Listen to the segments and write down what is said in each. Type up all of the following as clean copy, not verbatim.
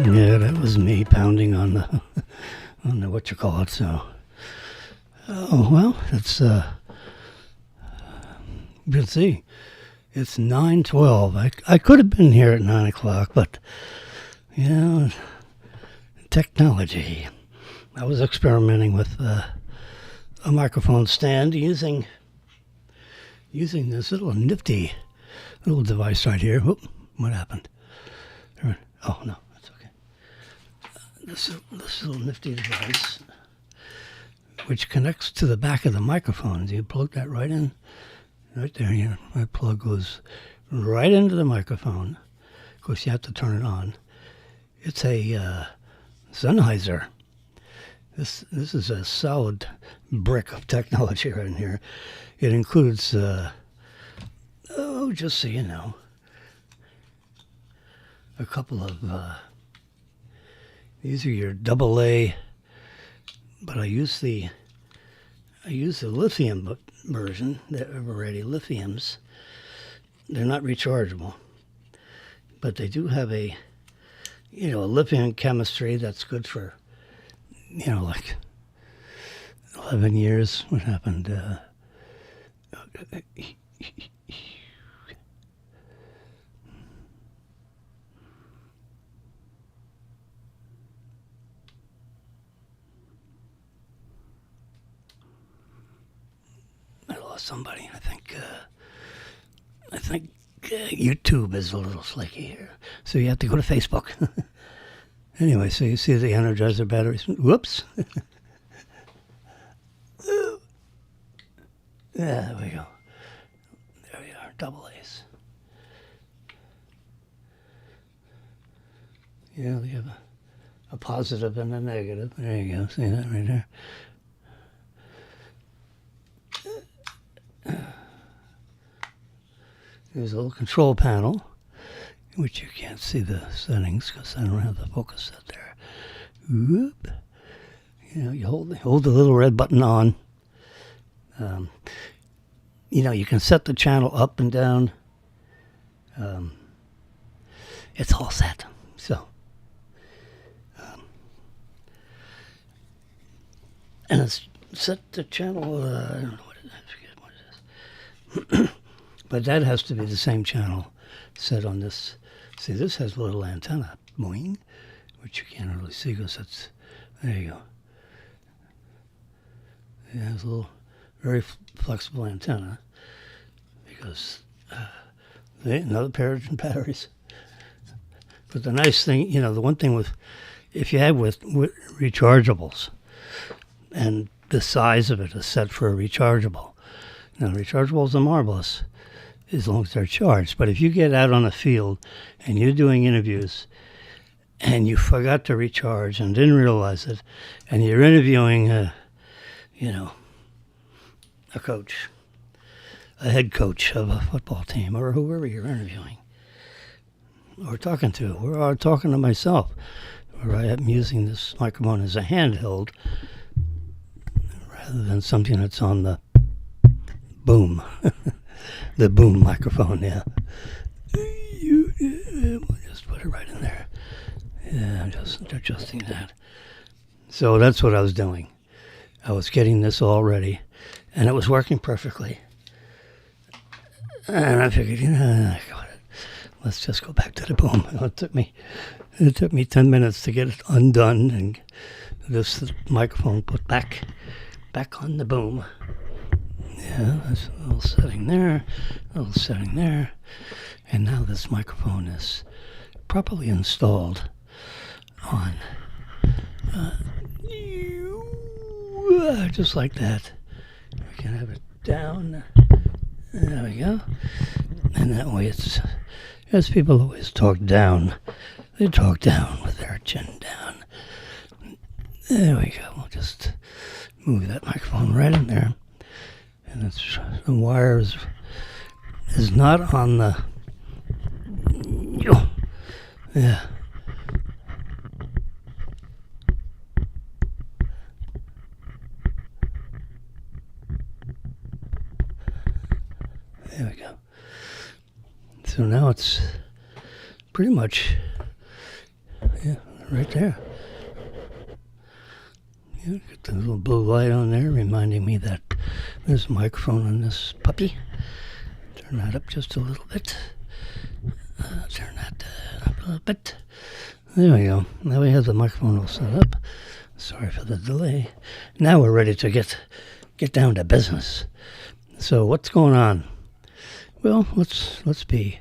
Yeah, that was me pounding on the on the what you call it. So, oh well, it's let's see, it's 9:12. I could have been here at 9 o'clock, but you know, technology. I was experimenting with a microphone stand using this little nifty little device right here. Whoop, what happened? Oh no. This little nifty device, which connects to the back of the microphone. You plug that right in, right there. My plug goes right into the microphone. Of course, you have to turn it on. It's a Sennheiser. This is a solid brick of technology right in here. It includes, just so you know, a couple of. These are your AA, but I use the lithium version. They're already lithiums. They're not rechargeable, but they do have a lithium chemistry that's good for like 11 years. What happened? Somebody, I think YouTube is a little flaky here, so you have to go to Facebook. Anyway, so you see the Energizer batteries. Whoops. Yeah, there we go. There we are, double A's. Yeah, we have a positive and a negative. There you go. See that right there. There's a little control panel, which you can't see the settings because I don't have the focus set there. Whoop. You hold the little red button on. You can set the channel up and down. It's all set. So, and it's set the channel. I don't know what it is. I forget what it is. But that has to be the same channel set on this. See, this has a little antenna, boing, which you can't really see because it's, there you go. It has a little, very flexible antenna because another pair of batteries. But the nice thing, the one thing if you have with rechargeables, and the size of it is set for a rechargeable. Now, rechargeables are marvelous as long as they're charged. But if you get out on the field and you're doing interviews and you forgot to recharge and didn't realize it, and you're interviewing a coach, a head coach of a football team, or whoever you're interviewing or talking to, or talking to myself, where I am using this microphone as a handheld rather than something that's on the boom. The boom microphone, yeah. We'll just put it right in there. Yeah, I'm just adjusting that. So that's what I was doing. I was getting this all ready, and it was working perfectly. And I figured, I got it. Let's just go back to the boom. It took me 10 minutes to get it undone and this microphone put back on the boom. Yeah, that's a little setting there, and now this microphone is properly installed on, just like that. We can have it down. There we go. And that way it's, as people always talk down, they talk down with their chin down. There we go. We'll just move that microphone right in there. And the wire is not on the, yeah. There we go. So now it's pretty much, yeah, right there. Yeah, got the little blue light on there reminding me that there's a microphone on this puppy. Turn that up just a little bit. Turn that up a little bit. There we go. Now we have the microphone all set up. Sorry for the delay. Now we're ready to get down to business. So what's going on? Well, let's be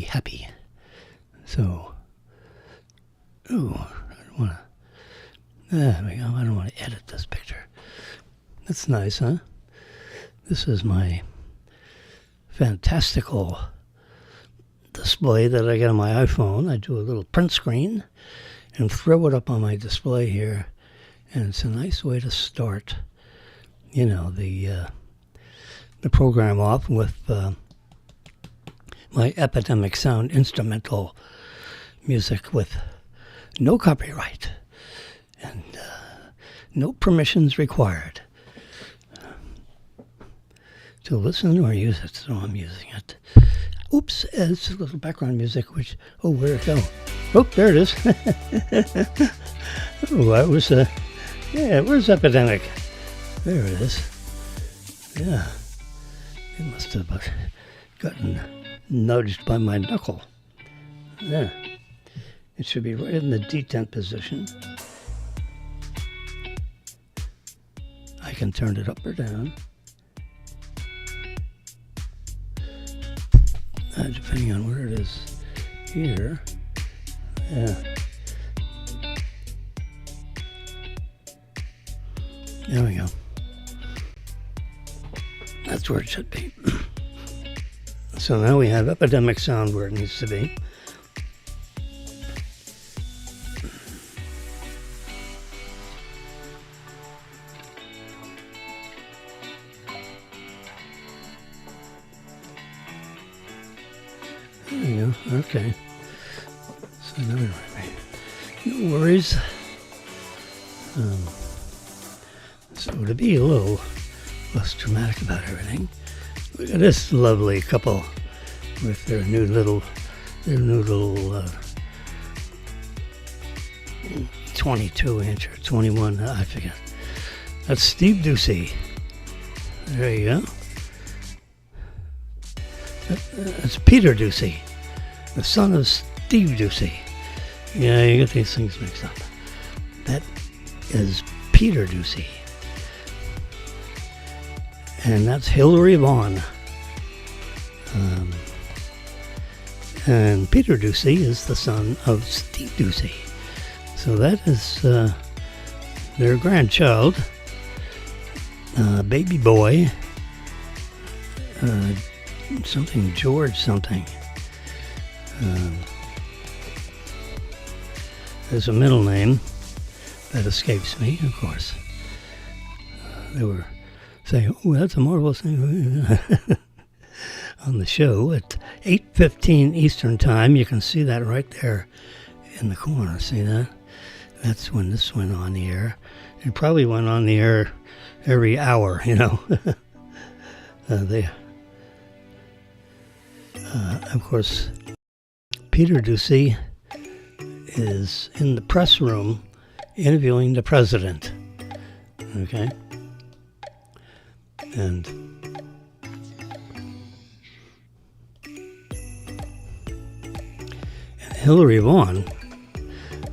happy. So, I don't want to. There we go. I don't want to edit this picture. That's nice, huh? This is my fantastical display that I get on my iPhone. I do a little print screen and throw it up on my display here, and it's a nice way to start, the program off with my Epidemic Sound instrumental music with no copyright and no permissions required to listen or use it. So I'm using it. Oops, it's a little background music, where'd it go? Oh, there it is. That was, where's Epidemic? There it is. Yeah, it must have gotten nudged by my knuckle. Yeah, it should be right in the detent position. I can turn it up or down, depending on where it is here. Yeah. There we go. That's where it should be. So now we have Epidemic Sound where it needs to be. There you go. Okay. So now we're ready. No worries. So to be a little less dramatic about everything, look at this lovely couple with their new little 22-inch or 21, I forget. That's Steve Ducey. There you go. That's Peter Ducey, the son of Steve Ducey. Yeah, you get these things mixed up. That is Peter Ducey. And that's Hillary Vaughn. And Peter Ducey is the son of Steve Ducey. So that is their grandchild, baby boy, something George something. There's a middle name that escapes me, of course. They were saying, "Oh, that's a marvelous thing," on the show at 8:15 Eastern Time. You can see that right there in the corner. See that? That's when this went on the air. It probably went on the air every hour, Of course, Peter Ducey is in the press room interviewing the president. Okay? And Hillary Vaughn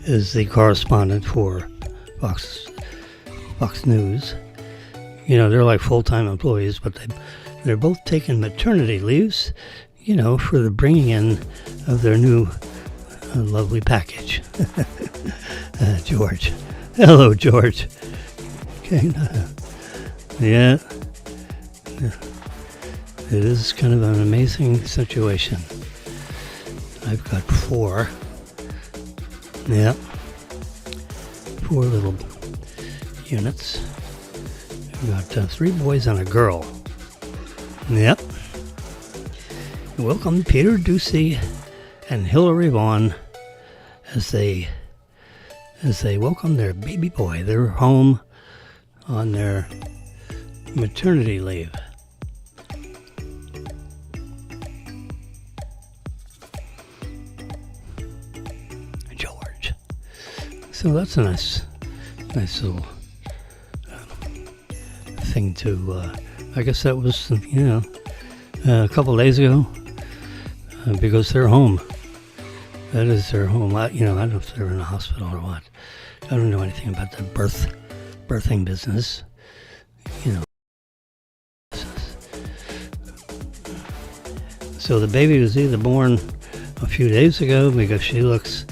is the correspondent for Fox News. They're like full-time employees, but they're both taking maternity leaves, for the bringing in of their new lovely package. George. Hello, George. Okay. Yeah. It is kind of an amazing situation. I've got 4. Yeah. 4 little units. I've got 3 boys and a girl. Yep. Welcome Peter Ducey and Hillary Vaughn as they welcome their baby boy. They're home on their maternity leave. George. So that's a nice little thing to. I guess that was a couple of days ago because they're home. That is their home. I don't know if they're in a hospital or what. I don't know anything about the birthing business. So the baby was either born a few days ago because she looks,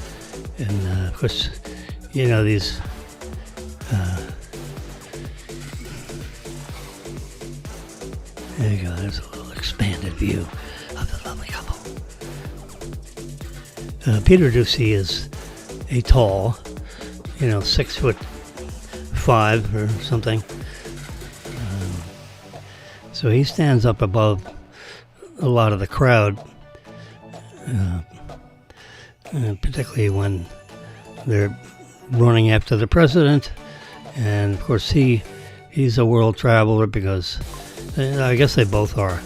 and of course, these. There you go. There's a little expanded view of the lovely couple. Peter Ducey is a tall, 6'5" or something. So he stands up above a lot of the crowd, particularly when they're running after the president. And of course, he's a world traveler because I guess they both are.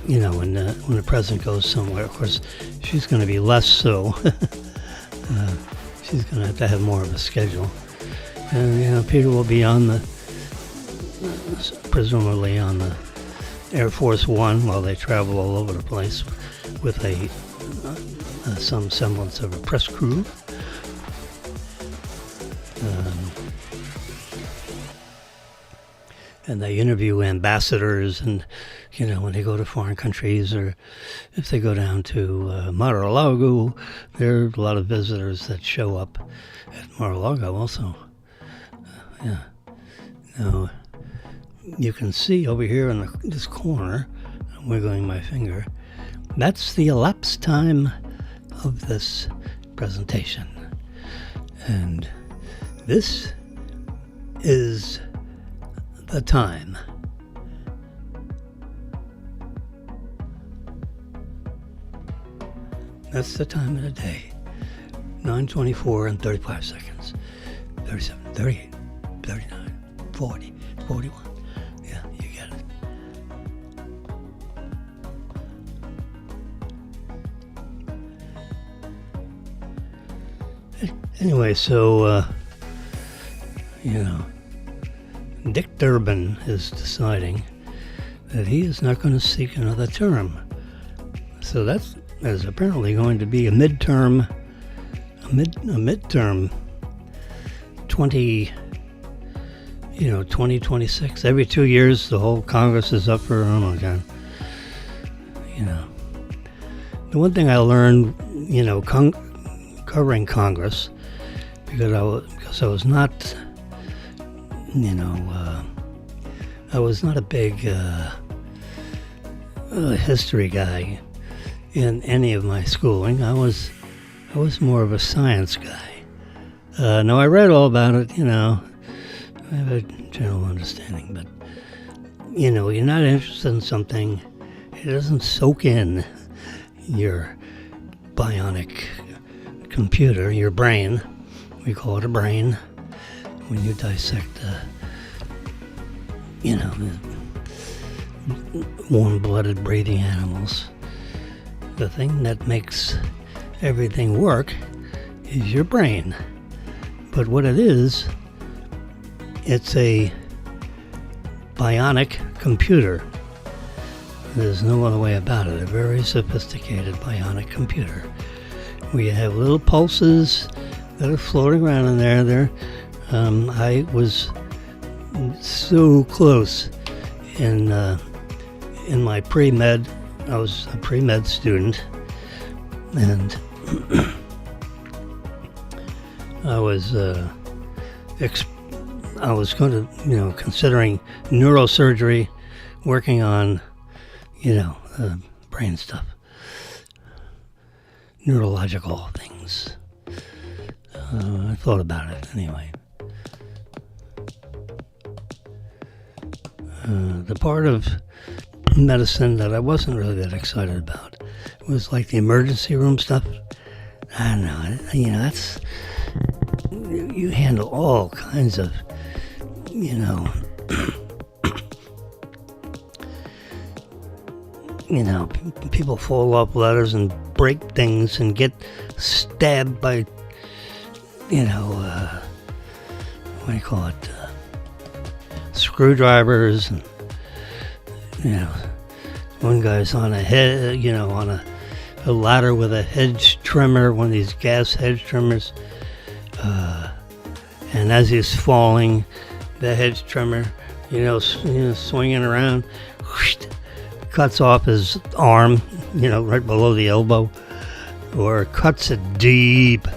When the president goes somewhere, of course, she's going to be less so. She's going to have more of a schedule. And, Peter will be presumably on the Air Force One while they travel all over the place with some semblance of a press crew. And they interview ambassadors, and when they go to foreign countries, or if they go down to Mar-a-Lago, there are a lot of visitors that show up at Mar-a-Lago also. Now, you can see over here in this corner, I'm wiggling my finger, that's the elapsed time of this presentation. And this is the time. That's the time of the day. 9:24 and 35 seconds. 37, 38, 39, 40, 41. Yeah, you get it. Anyway, so, Dick Durbin is deciding that he is not going to seek another term. So there's apparently going to be a midterm 2026. Every 2 years, the whole Congress is up for, again. The one thing I learned, covering Congress, because I was not, I was not a big history guy in any of my schooling. I was more of a science guy. Now I read all about it, I have a general understanding, but you're not interested in something, it doesn't soak in your bionic computer, your brain. We call it a brain when you dissect warm-blooded breathing animals. The thing that makes everything work is your brain. But what it is, it's a bionic computer. There's no other way about it. A very sophisticated bionic computer. We have little pulses that are floating around in there. I was so close in my pre-med. I was a pre-med student, and I was going to, considering neurosurgery, working on, brain stuff, neurological things. I thought about it anyway. The part of medicine that I wasn't really that excited about was like the emergency room stuff. I don't know, that's, you handle all kinds of, people fall off ladders and break things and get stabbed by, what do you call it, screwdrivers, and, one guy's on on a ladder with a hedge trimmer, one of these gas hedge trimmers, and as he's falling, the hedge trimmer, swinging around, whoosh, cuts off his arm, right below the elbow, or cuts it deep,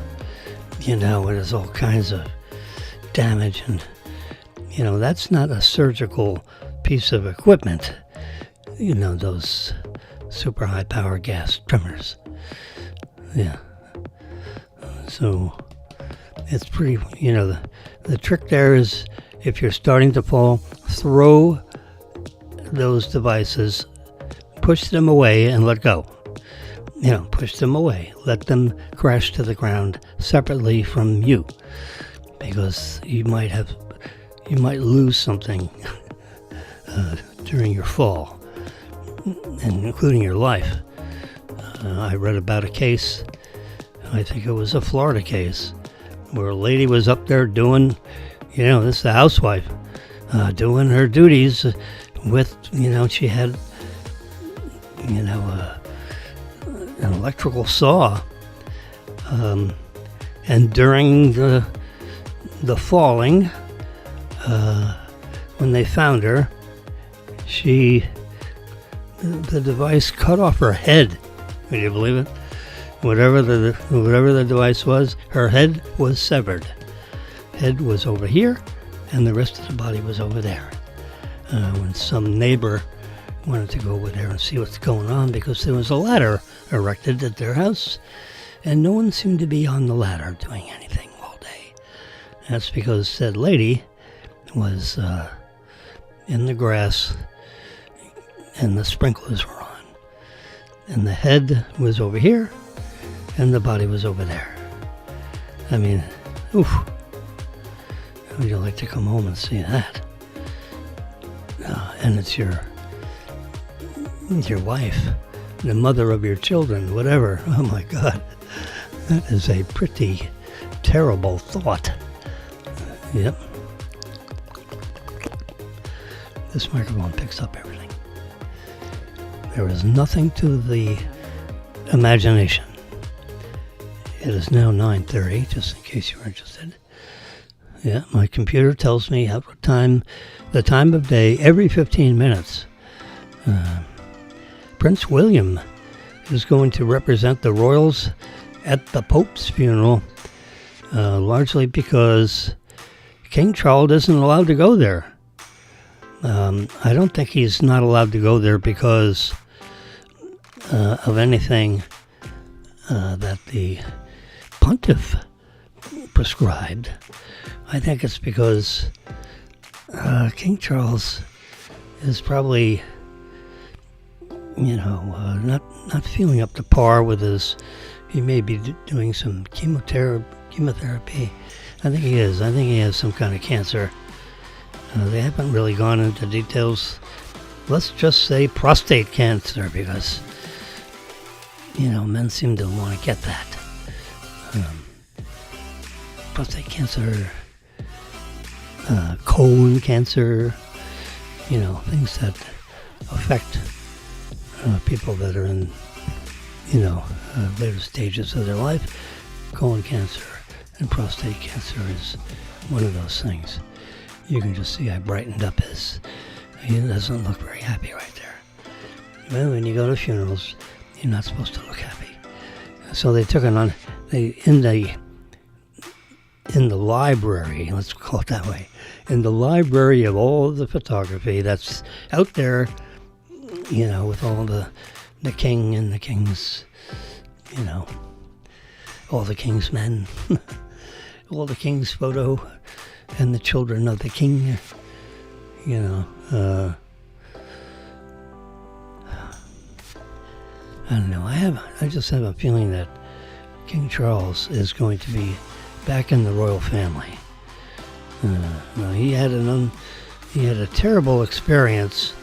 where there's all kinds of damage. And, that's not a surgical piece of equipment, those super high power gas trimmers. Yeah. So it's pretty, the trick there is, if you're starting to fall, throw those devices, push them away and let go. Push them away. Let them crash to the ground separately from you, because you might lose something during your fall, and including your life. I read about a case, I think it was a Florida case, where a lady was up there doing, this is a housewife, doing her duties with, she had, an electrical saw, and during the falling, when they found her, the device cut off her head. Can you believe it? Whatever the device was, her head was severed. Head was over here, and the rest of the body was over there. When some neighbor wanted to go over there and see what's going on, because there was a ladder erected at their house, and no one seemed to be on the ladder doing anything all day. That's because said lady was in the grass, and the sprinklers were on, and the head was over here, and the body was over there. I mean, oof. Would you like to come home and see that? And it's your wife, the mother of your children, whatever. Oh my God, that is a pretty terrible thought. Yep. This microphone picks up everything. There is nothing to the imagination. It is now 9:30, just in case you were interested. Yeah, my computer tells me the time of day every 15 minutes. Prince William is going to represent the royals at the Pope's funeral, largely because King Charles isn't allowed to go there. I don't think he's not allowed to go there because of anything that the pontiff prescribed. I think it's because King Charles is probably, not feeling up to par with his. He may be doing some chemotherapy. I think he is. I think he has some kind of cancer. They haven't really gone into details. Let's just say prostate cancer, because, men seem to want to get that. Prostate cancer, colon cancer, things that affect people that are in, later stages of their life. Colon cancer and prostate cancer is one of those things. You can just see I brightened up he doesn't look very happy right there. Well, when you go to funerals, you're not supposed to look happy. So they took it on, in the library, let's call it that way, in the library of all the photography that's out there, with all the king and the king's, all the king's men, all the king's photo, and the children of the king, I don't know, I just have a feeling that King Charles is going to be back in the royal family. He had a terrible experience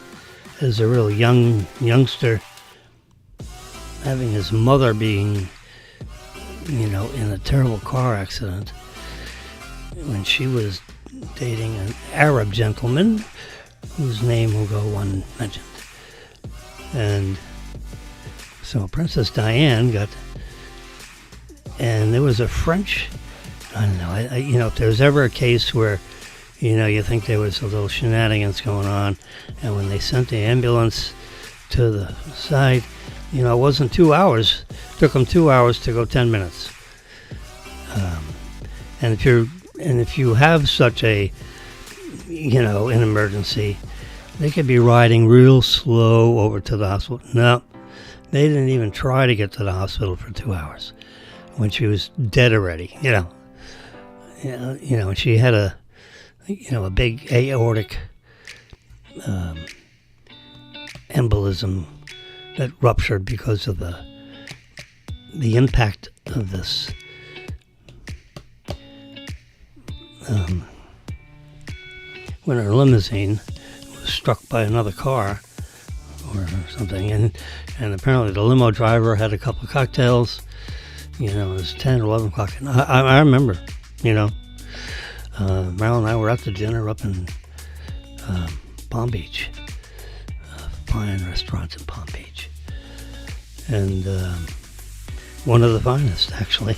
as a real youngster having his mother being, in a terrible car accident when she was dating an Arab gentleman whose name will go unmentioned. And so Princess Diane and there was a French, I don't know, if there's ever a case where, you think there was a little shenanigans going on, and when they sent the ambulance to the side, it wasn't 2 hours. It took them 2 hours to go 10 minutes. And if you have such an emergency, they could be riding real slow over to the hospital. No, they didn't even try to get to the hospital for 2 hours when she was dead already. And she had a big aortic embolism that ruptured because of the impact of this when her limousine was struck by another car or something, and apparently the limo driver had a couple of cocktails. It was 10 or 11 o'clock. And I remember, Marilyn and I were at the dinner up in Palm Beach, fine restaurants in Palm Beach, and one of the finest, actually.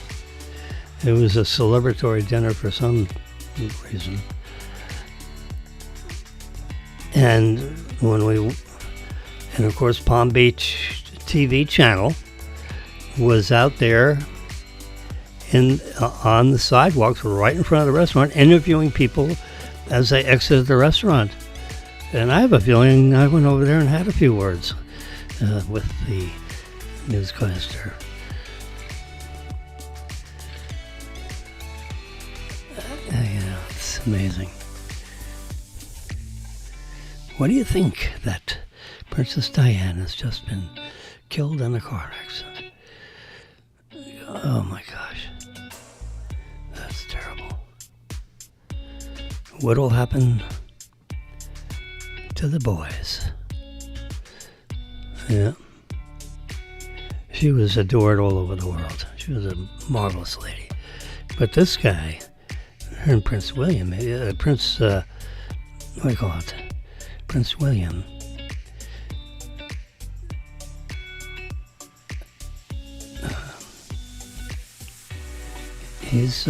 It was a celebratory dinner for some reason. And of course, Palm Beach TV channel was out there on the sidewalks right in front of the restaurant, interviewing people as they exited the restaurant. And I have a feeling I went over there and had a few words with the newscaster. It's amazing. What do you think that Princess Diane has just been killed in a car accident? Oh my gosh. That's terrible. What'll happen to the boys? Yeah. She was adored all over the world. She was a marvelous lady. But this guy, her and Prince William, Prince William, he's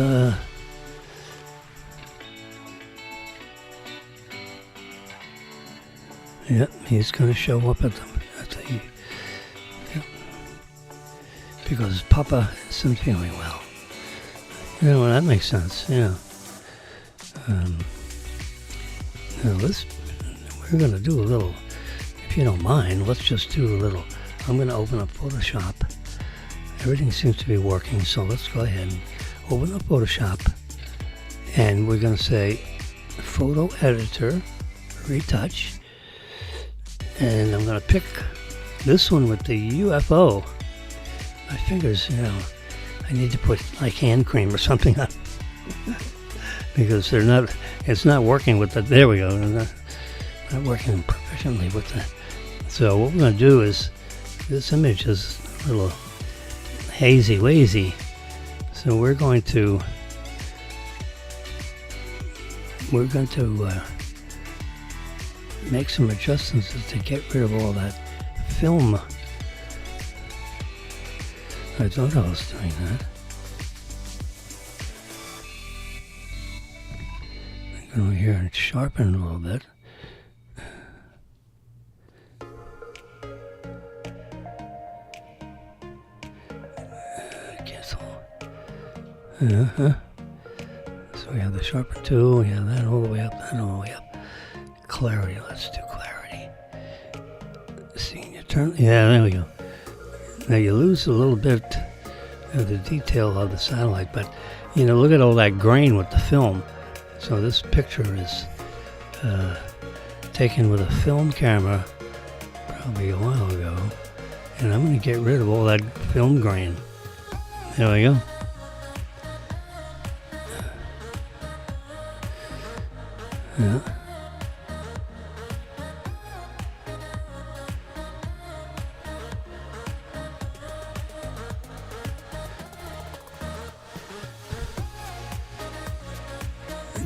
he's going to show up at the because Papa isn't feeling well. Well, that makes sense. We're going to do a little, if you don't mind, let's just do a little. I'm going to open up Photoshop. Everything seems to be working, so let's go ahead and open up Photoshop. And we're going to say Photo Editor, Retouch. And I'm going to pick this one with the UFO. My fingers, I need to put like hand cream or something on because it's not working with the, there we go, not working proficiently with the, so what we're going to do is, this image is a little hazy lazy, so we're going to make some adjustments to get rid of all that film. I thought I was doing that. I'm going here and sharpen a little bit. Cancel. So we have the sharpen tool, we have that all the way up, that all the way up. Clarity, let's do clarity. See, you turn, yeah, there we go. Now you lose a little bit of the detail of the satellite, but look at all that grain with the film. So this picture is taken with a film camera probably a while ago, and I'm going to get rid of all that film grain. There we go. Yeah.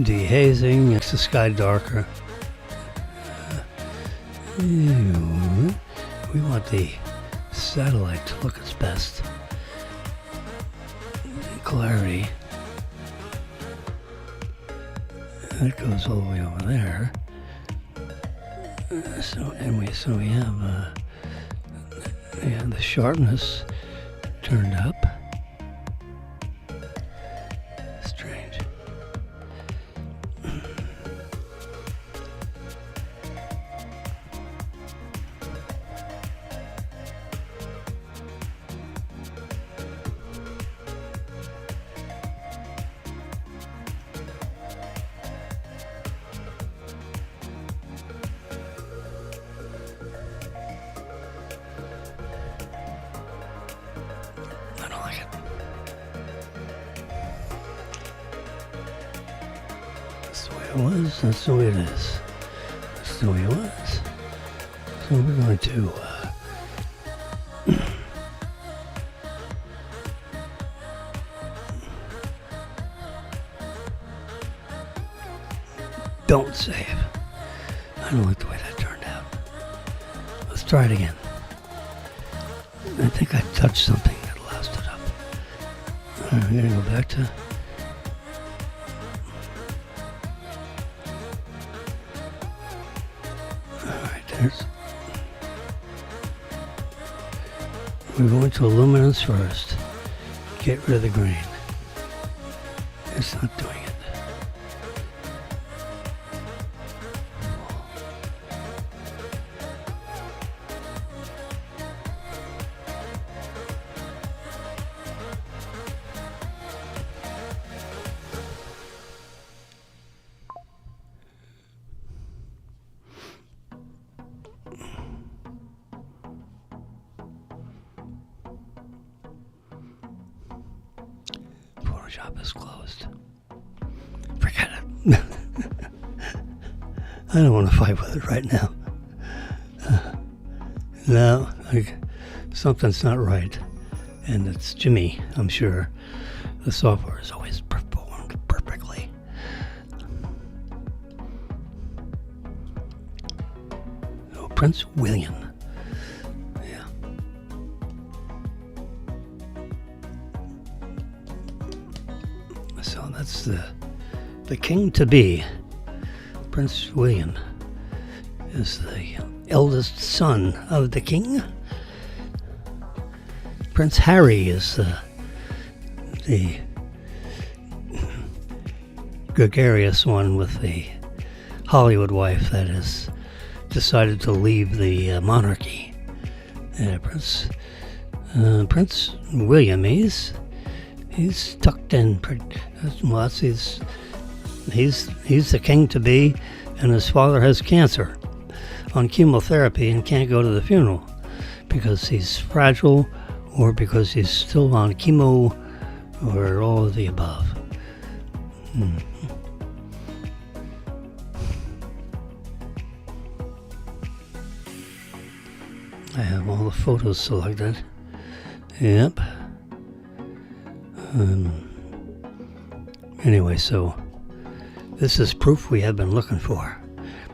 dehazing makes the sky darker. We want the satellite to look its best. Clarity. That goes all the way over there. So we have the sharpness turned up. Strange. I don't like it. That's the way it was. That's the way it is. That's the way it was. So we're going to don't save. I don't like the way that turned out. Let's try it again. I think I touched something that loused it up. Alright, we're gonna go back to alright, there's we're going to luminance first. Get rid of the grain. It's not doing it. Photoshop is closed. Forget it. I don't want to fight with it right now. No, something's not right. And it's Jimmy, I'm sure. The software is always performed perfectly. Oh, Prince William. Yeah. So that's the king to be. Prince William is the eldest son of the king. Prince Harry is the gregarious one with the Hollywood wife that has decided to leave the monarchy. Prince William, he's tucked in. Well, he's the king to be, and his father has cancer on chemotherapy and can't go to the funeral because he's fragile or because he's still on chemo or all of the above. I have all the photos selected. Yep. Anyway, so this is proof we have been looking for.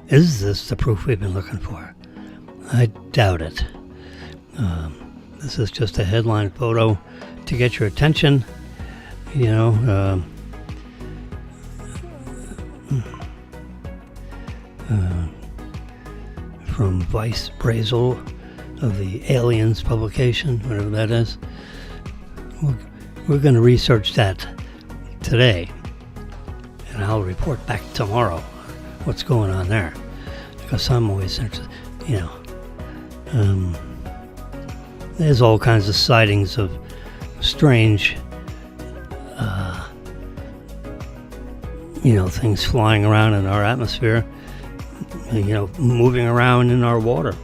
Is this the proof we've been looking for? I doubt it. This is just a headline photo to get your attention. You know, from Vice Brazel of the Aliens publication, whatever that is. We're going to research that today, and I'll report back tomorrow what's going on there, because I'm always interested, you know. There's all kinds of sightings of strange, things flying around in our atmosphere, moving around in our water.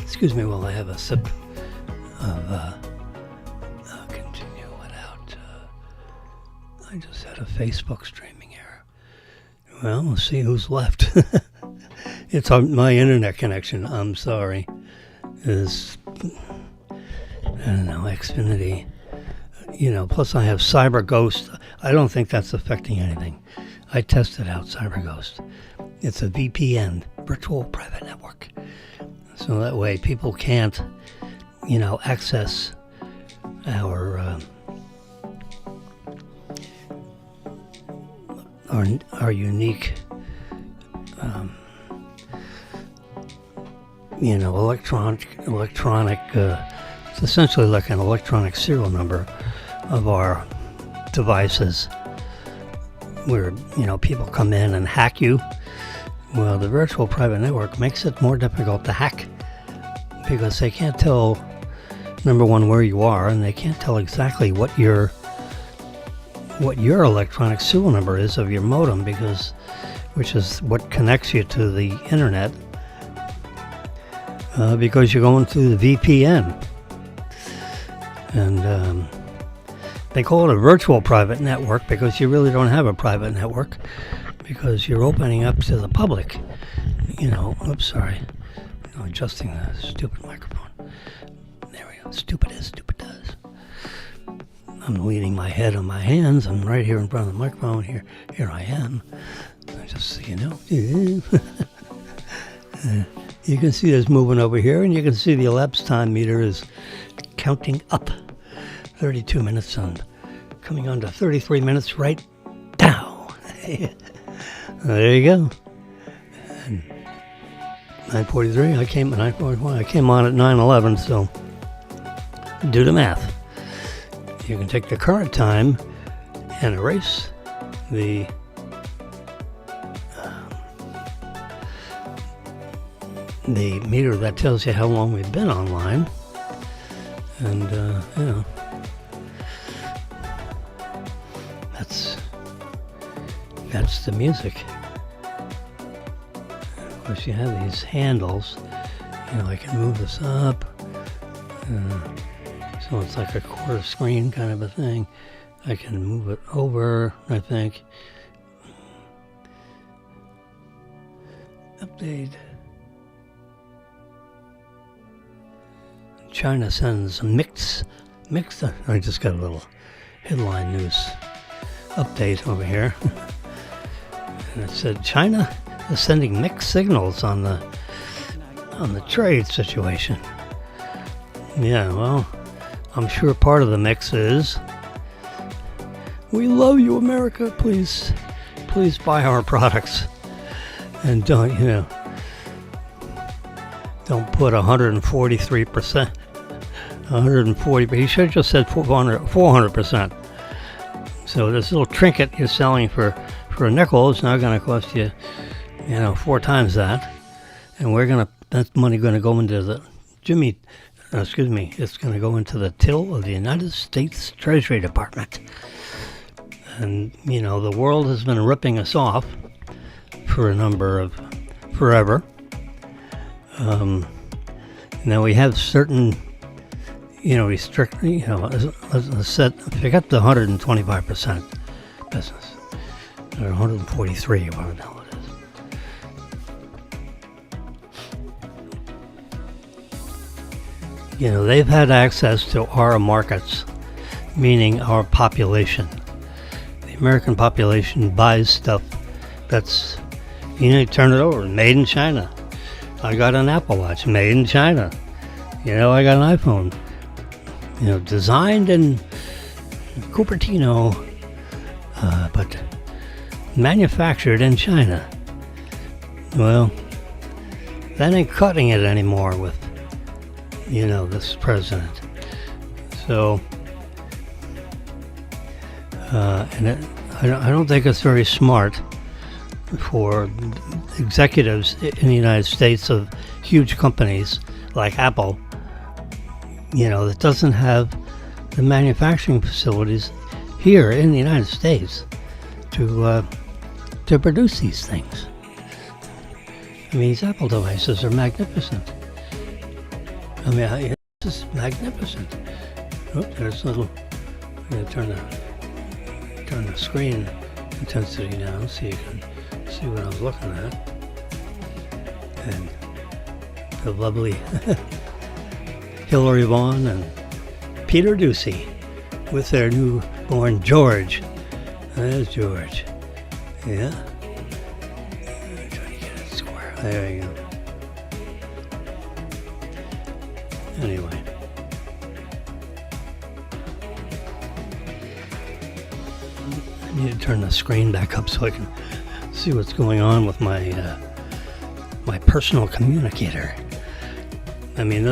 Excuse me while I have a sip of continue without. I just had a Facebook streaming error. Well, we'll see who's left. It's my internet connection. I'm sorry. Is I don't know, Xfinity. plus I have CyberGhost. I don't think that's affecting anything. I tested out CyberGhost. It's a VPN, virtual private network. So that way people can't, access our unique, electronic. It's essentially like an electronic serial number of our devices, where people come in and hack you. Well, the virtual private network makes it more difficult to hack because they can't tell, number one, where you are, and they can't tell exactly what your electronic serial number is of your modem, which is what connects you to the internet, because you're going through the VPN. And they call it a virtual private network because you really don't have a private network, because you're opening up to the public. Oops, sorry. I'm adjusting the stupid microphone. There we go. Stupid as stupid does. I'm leaning my head on my hands. I'm right here in front of the microphone. Here I am. Just so you know. You can see this moving over here, and you can see the elapsed time meter is counting up. 32 minutes and coming on to 33 minutes right now. There you go. And 9:43. I came at 9:41. I came on at 9:11. So do the math. You can take the current time and erase the meter that tells you how long we've been online, and that's the music. Of course, you have these handles. I can move this up, so it's like a quarter screen kind of a thing. I can move it over, I think. Update. China sends mixed. I just got a little headline news update over here. And it said China is sending mixed signals on the trade situation. Yeah, well, I'm sure part of the mix is, we love you, America. Please buy our products, and don't put 143%. 140, but he should have just said 400%. So this little trinket you're selling for a nickel is now going to cost you, 4 times that, and that money going to go into the it's going to go into the till of the United States Treasury Department. And the world has been ripping us off for forever. Now we have certain, let's forget the 125% business, or 143, or whatever the hell it is. They've had access to our markets, meaning our population. The American population buys stuff that's, you turn it over, made in China. I got an Apple Watch, made in China. I got an iPhone, designed in Cupertino, but manufactured in China. Well, that ain't cutting it anymore with, this president. So, I don't think it's very smart for executives in the United States of huge companies like Apple, that doesn't have the manufacturing facilities here in the United States to produce these things. These Apple devices are magnificent. It's just magnificent. Oops, there's a little. I'm going to turn the screen intensity down so you can see what I was looking at. And the lovely Hillary Vaughn and Peter Ducey with their newborn George. There's George. Yeah. Try to get it square. There you go. Anyway. I need to turn the screen back up so I can see what's going on with my my personal communicator. I mean,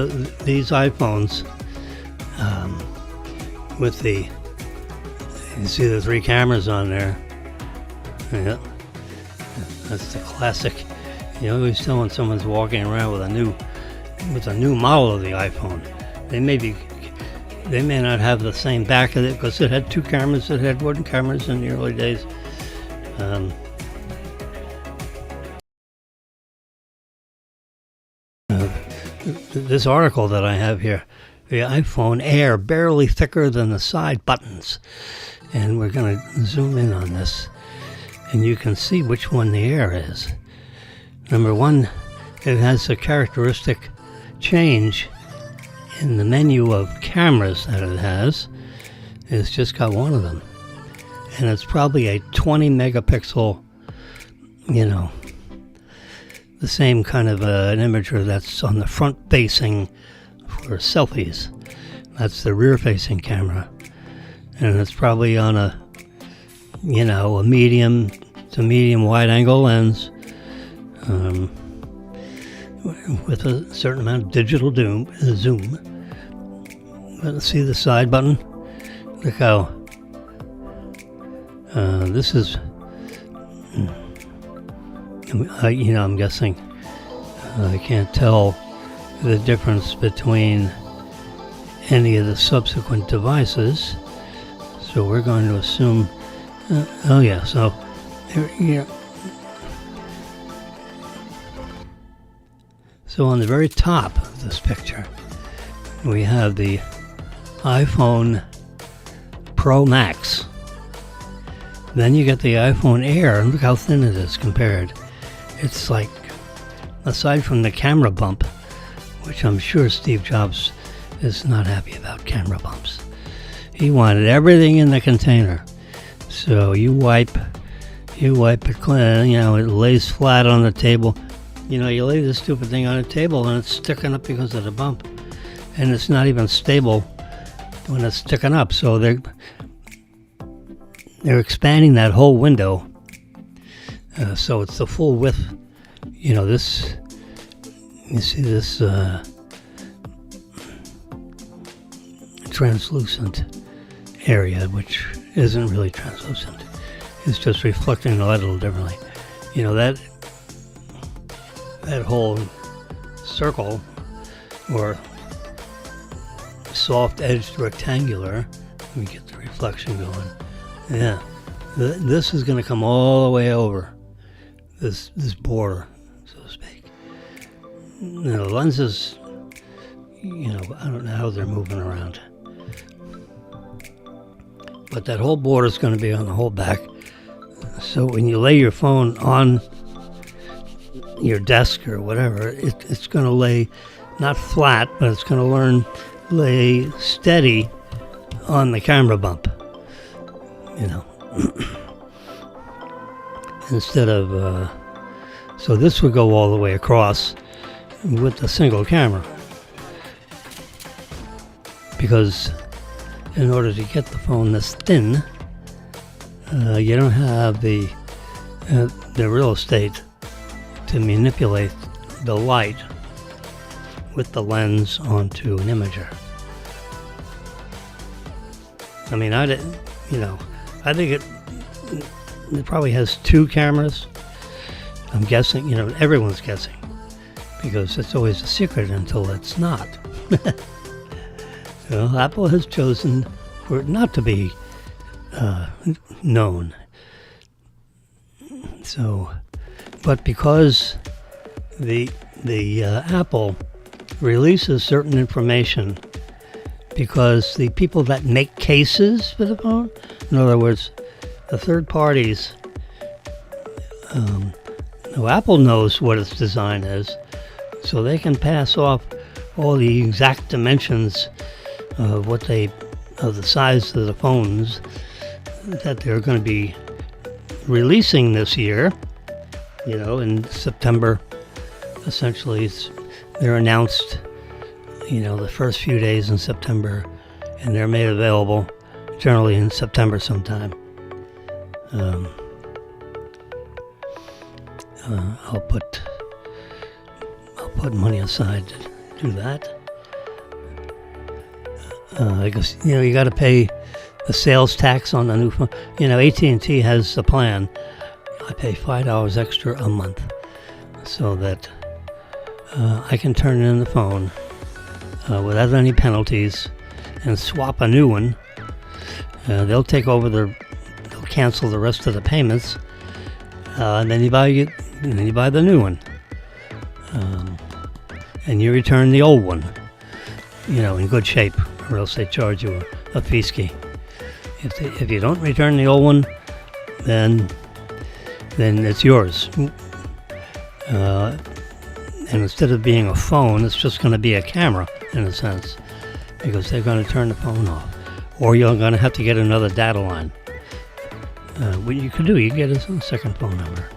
these iPhones, with the, you see the 3 cameras on there. Yeah, that's the classic. You always tell when someone's walking around with a new model of the iPhone. They may not have the same back of it because it had 2 cameras. It had wooden cameras in the early days. This article that I have here, the iPhone Air barely thicker than the side buttons, and we're going to zoom in on this, and you can see which one the Air is. Number 1, it has a characteristic change in the menu of cameras that it has. It's just got one of them, and it's probably a 20 megapixel, the same kind of an imager that's on the front facing for selfies. That's the rear facing camera, and it's probably on a medium to medium wide angle lens, with a certain amount of digital zoom. Let's see the side button. Look how this is. I'm guessing I can't tell the difference between any of the subsequent devices, so we're going to assume. So here. So on the very top of this picture, we have the iPhone Pro Max. Then you get the iPhone Air, and look how thin it is compared. It's like, aside from the camera bump, which I'm sure Steve Jobs is not happy about camera bumps. He wanted everything in the container. So you wipe it clean, it lays flat on the table. You lay this stupid thing on a table and it's sticking up because of the bump. And it's not even stable when it's sticking up. So they're expanding that whole window. So it's the full width. You see this translucent area, which isn't really translucent. It's just reflecting the light a little differently. That whole circle, or soft-edged rectangular, let me get the reflection going. Yeah, this is going to come all the way over this border, so to speak. The lenses, I don't know how they're moving around, but that whole border is going to be on the whole back. So when you lay your phone on your desk or whatever, it's going to lay not flat, but it's going to lay steady on the camera bump. Instead of so this would go all the way across with a single camera, because in order to get the phone this thin, you don't have the real estate to manipulate the light with the lens onto an imager. I mean, I think it probably has 2 cameras. I'm guessing, everyone's guessing, because it's always a secret until it's not. Well, Apple has chosen for it not to be known. So, but because the Apple releases certain information, because the people that make cases for the phone, in other words, the third parties, Apple knows what its design is, so they can pass off all the exact dimensions of what they the size of the phones that they're going to be releasing this year. In September, essentially, they're announced, the first few days in September, and they're made available generally in September sometime. I'll put money aside to do that. I guess you got to pay the sales tax on the new phone. AT&T has the plan. I pay $5 extra a month so that I can turn in the phone without any penalties and swap a new one. They'll take over they'll cancel the rest of the payments, and then you buy the new one, and you return the old one, in good shape, or else they charge you a fee ski. If you don't return the old one, then it's yours. And instead of being a phone, it's just going to be a camera in a sense, because they're going to turn the phone off, or you're going to have to get another data line. What you can do, you get a second phone number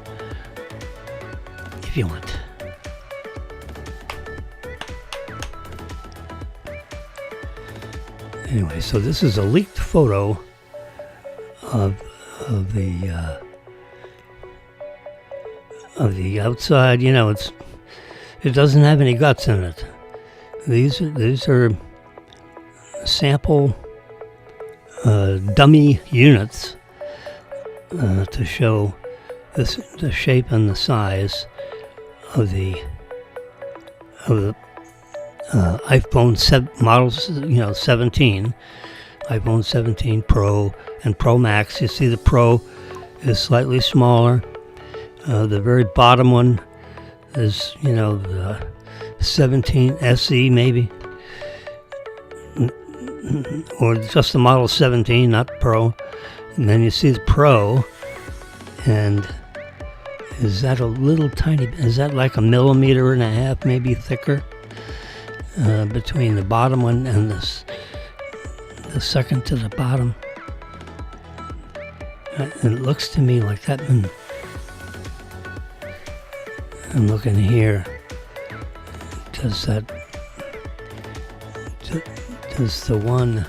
if you want. Anyway, so this is a leaked photo of the outside. It doesn't have any guts in it. These are sample dummy units to show the shape and the size of the iPhone models, 17, iPhone 17 Pro and Pro Max. You see the Pro is slightly smaller. The very bottom one is, the 17 SE maybe, or just the model 17, not Pro. And then you see the Pro, and is that a little tiny, is that like 1.5 millimeters, maybe thicker, between the bottom one and the second to the bottom? It looks to me like that one. I'm looking here. Does the one,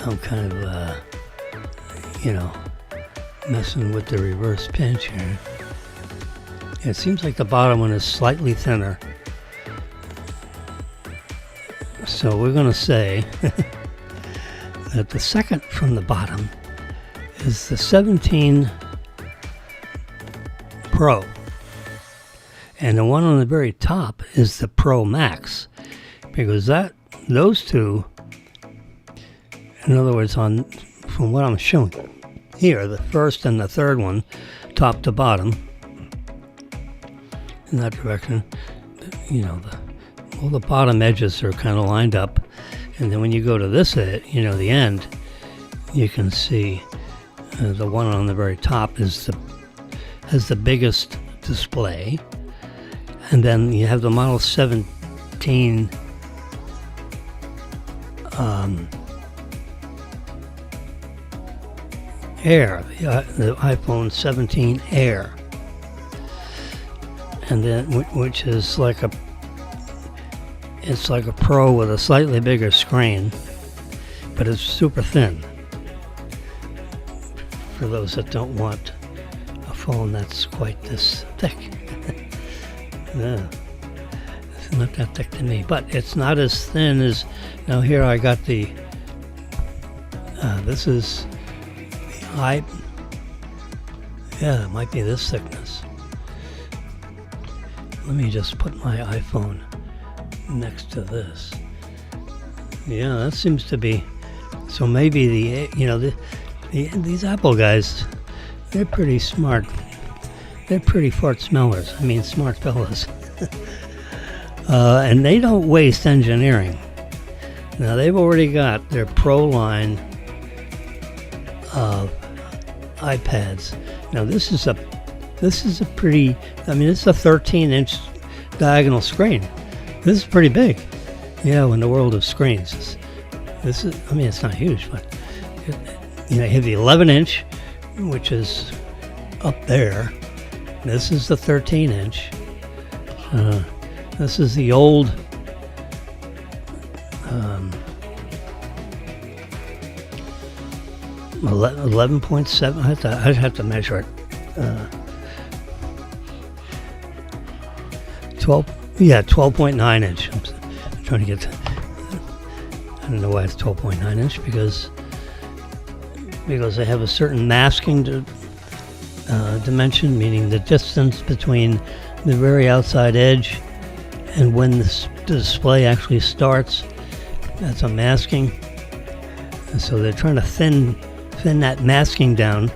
I'm kind of, messing with the reverse pinch here. It seems like the bottom one is slightly thinner. So we're going to say that the second from the bottom is the 17 Pro. And the one on the very top is the Pro Max. Because those two, in other words, from what I'm showing here, the first and the third one, top to bottom, in that direction, all the bottom edges are kind of lined up. And then when you go to this, the end, you can see the one on the very top has the biggest display. And then you have the Model 17 Air, the iPhone 17 Air, and then which is like a Pro with a slightly bigger screen, but it's super thin. For those that don't want a phone that's quite this thick. Yeah. It's not that thick to me, but it's not as thin as, now here I got this is the it might be this thickness. Let me just put my iPhone next to this. Yeah, that seems to be, so maybe these Apple guys, they're pretty smart. They're pretty fart smellers. I mean, smart fellas. And they don't waste engineering. Now, they've already got their Pro line of iPads. Now, this is a pretty, it's a 13-inch diagonal screen. This is pretty big. Yeah, in the world of screens. This is, I mean, it's not huge, but you have the 11-inch, which is up there. This is the 13-inch. This is the old 11.7. I'd have to measure it. 12.9 inch. I'm trying to get to, I don't know why it's 12.9 inch, because they have a certain masking dimension, meaning the distance between the very outside edge and when the display actually starts. That's a masking. And so they're trying to thin that masking down.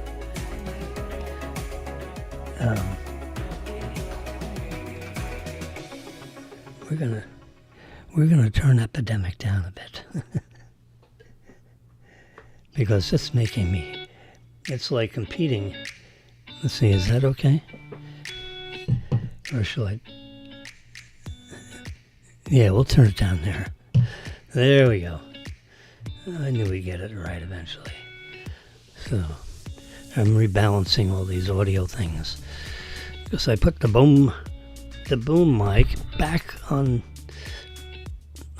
We're gonna turn epidemic down a bit because it's making me. It's like competing. Let's see, is that okay? Or shall I? Yeah, we'll turn it down there. There we go. I knew we'd get it right eventually. So I'm rebalancing all these audio things because I put the boom mic back on.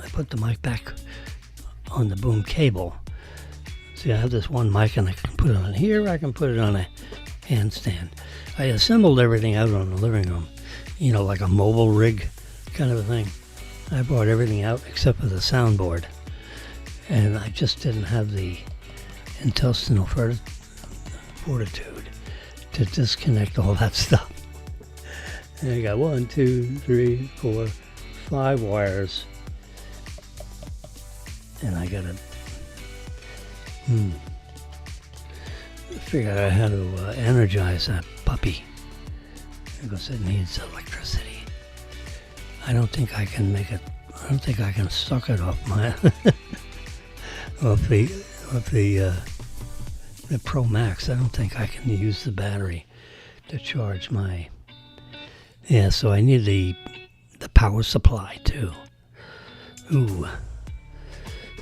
I put the mic back on the boom cable. See, I have this one mic and I can put it on here. I can put it on a handstand. I assembled everything out on the living room, like a mobile rig kind of a thing. I brought everything out except for the soundboard, and I just didn't have the intestinal fortitude to disconnect all that stuff. And I got 1, 2, 3, 4, 5 wires, and I got to figure out how to energize that puppy because it needs electricity. I don't think I can suck it off my off the Pro Max. I don't think I can use the battery to charge my. Yeah, so I need the power supply too. Ooh,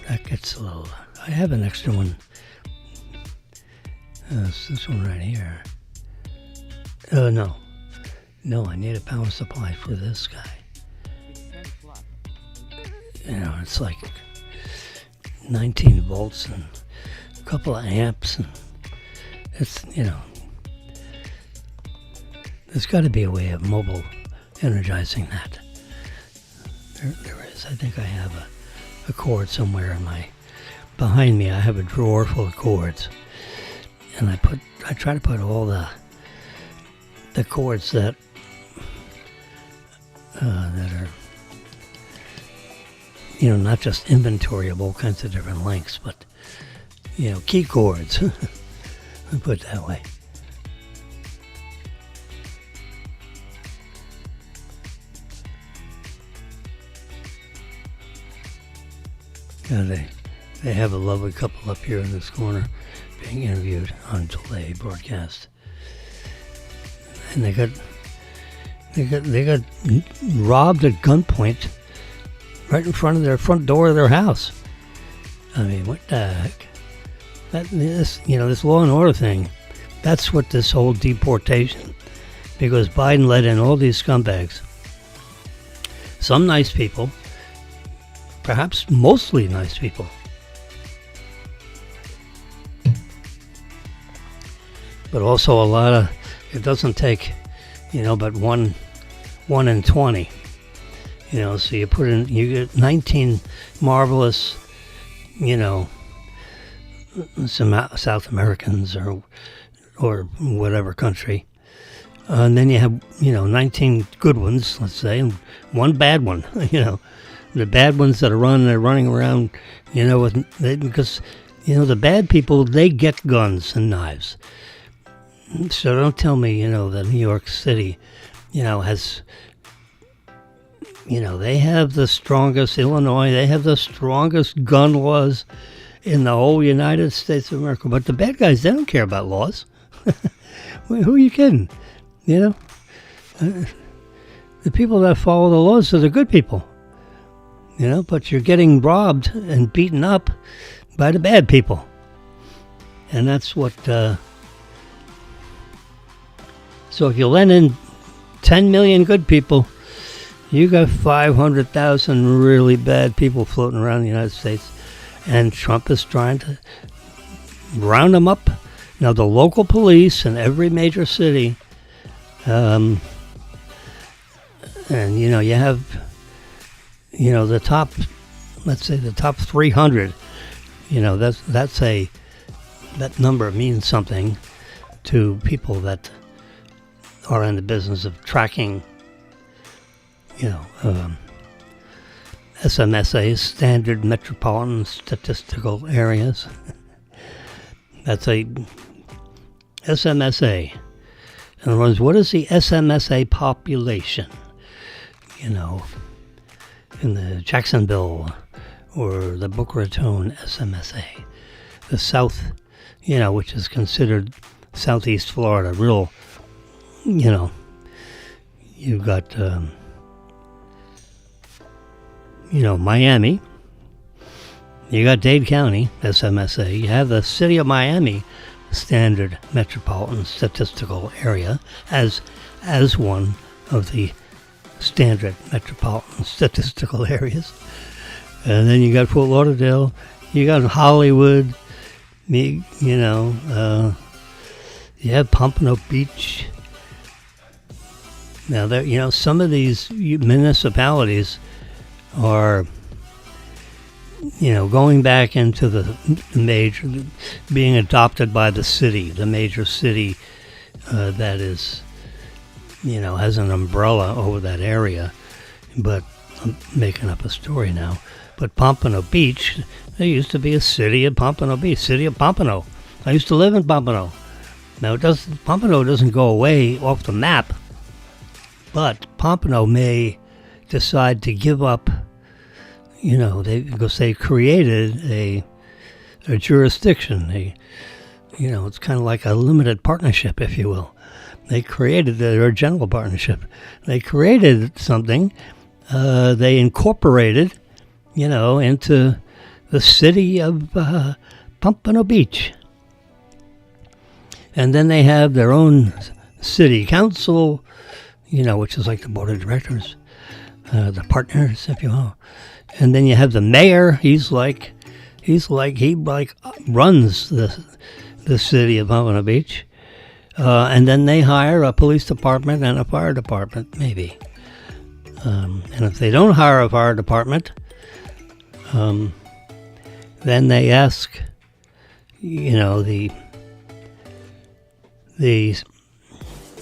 that gets a little. I have an extra one. It's this one right here. No, I need a power supply for this guy. It's like 19 volts and a couple of amps, and it's, there's got to be a way of mobile energizing that. There is. I think I have a cord somewhere behind me. I have a drawer full of cords, and I try to put all the cords that are, not just inventory of all kinds of different lengths, but, key cords. I put it that way. They have a lovely couple up here in this corner being interviewed on delay broadcast, and they got robbed at gunpoint right in front of their front door of their house. I mean, what the heck? This law and order thing, that's what this whole deportation, because Biden let in all these scumbags. Some nice people, perhaps mostly nice people. But also a lot of, it doesn't take, but one in 20. So you get 19 marvelous, some South Americans or whatever country. And then you have, 19 good ones, let's say, and one bad one, The bad ones that are they're running around, because, the bad people, they get guns and knives. So don't tell me, that New York City, has, they have the strongest, Illinois, they have the strongest gun laws in the whole United States of America. But the bad guys, they don't care about laws. Who are you kidding? The people that follow the laws are the good people. but you're getting robbed and beaten up by the bad people. And that's what, so if you let in 10 million good people, you got 500,000 really bad people floating around the United States. And Trump is trying to round them up. Now, the local police in every major city, and, you have, the top, let's say the top 300, that number means something to people that are in the business of tracking, SMSAs, Standard Metropolitan Statistical Areas. That's a SMSA. In other words, what is the SMSA population? In the Jacksonville or the Boca Raton SMSA. The South, which is considered Southeast Florida, real, you've got, Miami. You got Dade County, SMSA. You have the city of Miami, Standard Metropolitan Statistical Area, as one of the Standard Metropolitan Statistical Areas. And then you got Fort Lauderdale. You got Hollywood. You have Pompano Beach. Now, there, some of these municipalities are, going back into the major, being adopted by the city, the major city that is, has an umbrella over that area. But I'm making up a story now. But Pompano Beach, there used to be a city of Pompano Beach, city of Pompano. I used to live in Pompano. Now, Pompano doesn't go away off the map, but Pompano may decide to give up, because they created a jurisdiction. It's kind of like a limited partnership, if you will. They created their general partnership. They created something. They incorporated, into the city of Pompano Beach. And then they have their own city council, which is like the board of directors, the partners, if you will. And then you have the mayor. He runs the city of Pompano Beach. And then they hire a police department and a fire department, maybe. And if they don't hire a fire department, then they ask, the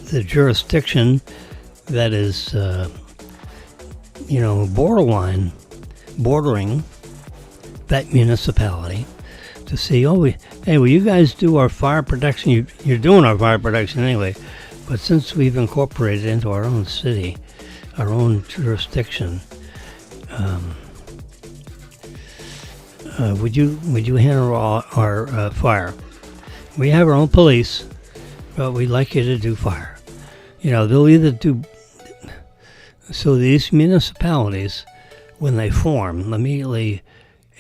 jurisdiction that is, bordering that municipality to see, hey, will you guys do our fire protection? You're doing our fire protection anyway, but since we've incorporated into our own city, our own jurisdiction, would you handle our fire? We have our own police, but we'd like you to do fire. They'll either do. So these municipalities, when they form, immediately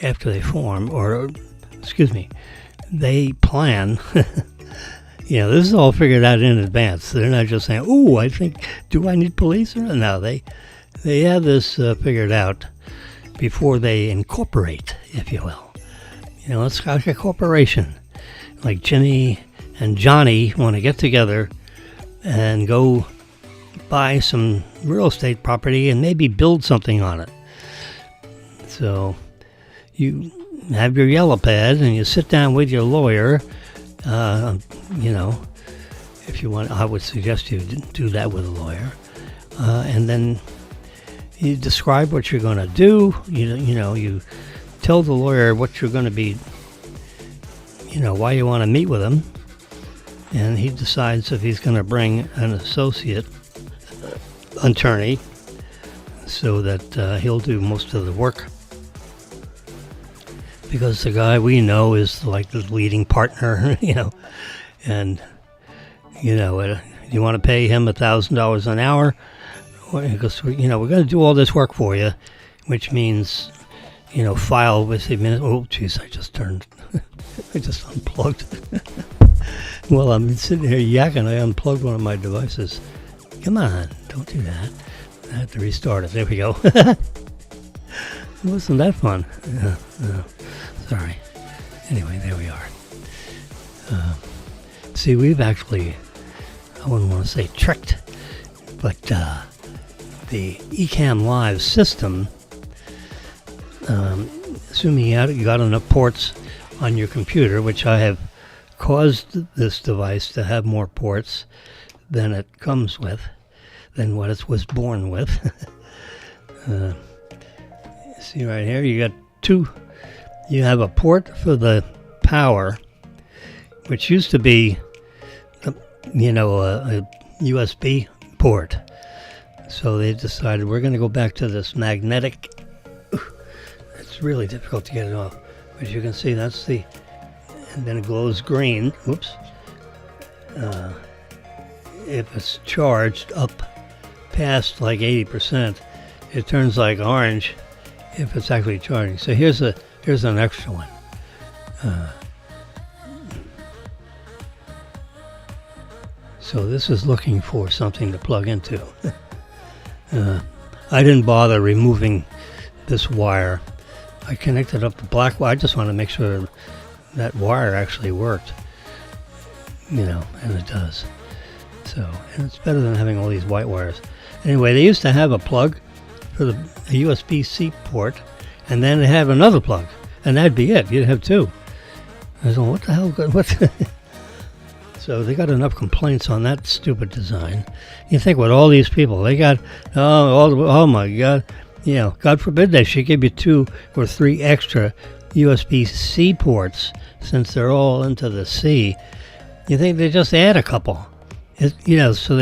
after they form, they plan. This is all figured out in advance. They're not just saying, do I need police? No, they have this figured out before they incorporate, if you will. It's like a corporation. Like Jimmy and Johnny want to get together and go buy some real estate property and maybe build something on it. So you have your yellow pad and you sit down with your lawyer. If you want, I would suggest you do that with a lawyer. And then you describe what you're going to do. You tell the lawyer what you're going to be, why you want to meet with him. And he decides if he's going to bring an associate attorney so that he'll do most of the work. Because the guy we know is like the leading partner, and, you want to pay him $1,000 an hour? Because, we're going to do all this work for you. which means, file with the minute. Oh, geez, I just unplugged. Well, I'm sitting here yakking. I unplugged one of my devices. Come on, don't do that. I have to restart it. There we go. Wasn't that fun? Sorry. Anyway, there we are. See, we've actually, I wouldn't want to say tricked, but the Ecamm Live system, assuming you got enough ports on your computer, which I have caused this device to have more ports than it comes with, than what it was born with. See right here, you have a port for the power, which used to be, a USB port. So they decided we're going to go back to this magnetic. It's really difficult to get it off. As you can see, that's and then it glows green. Oops. If it's charged up past like 80%, it turns like orange if it's actually charging. So here's an extra one. So this is looking for something to plug into. I didn't bother removing this wire. I connected up the black wire. I just want to make sure that wire actually worked, and it does. So, and it's better than having all these white wires. Anyway, they used to have a plug for a USB-C port, and then they have another plug, and that'd be it. You'd have two. I was like, what the hell? So they got enough complaints on that stupid design. You think with all these people, they got, oh my God, God forbid they should give you 2 or 3 extra USB-C ports since they're all into the C. You think they just add a couple, so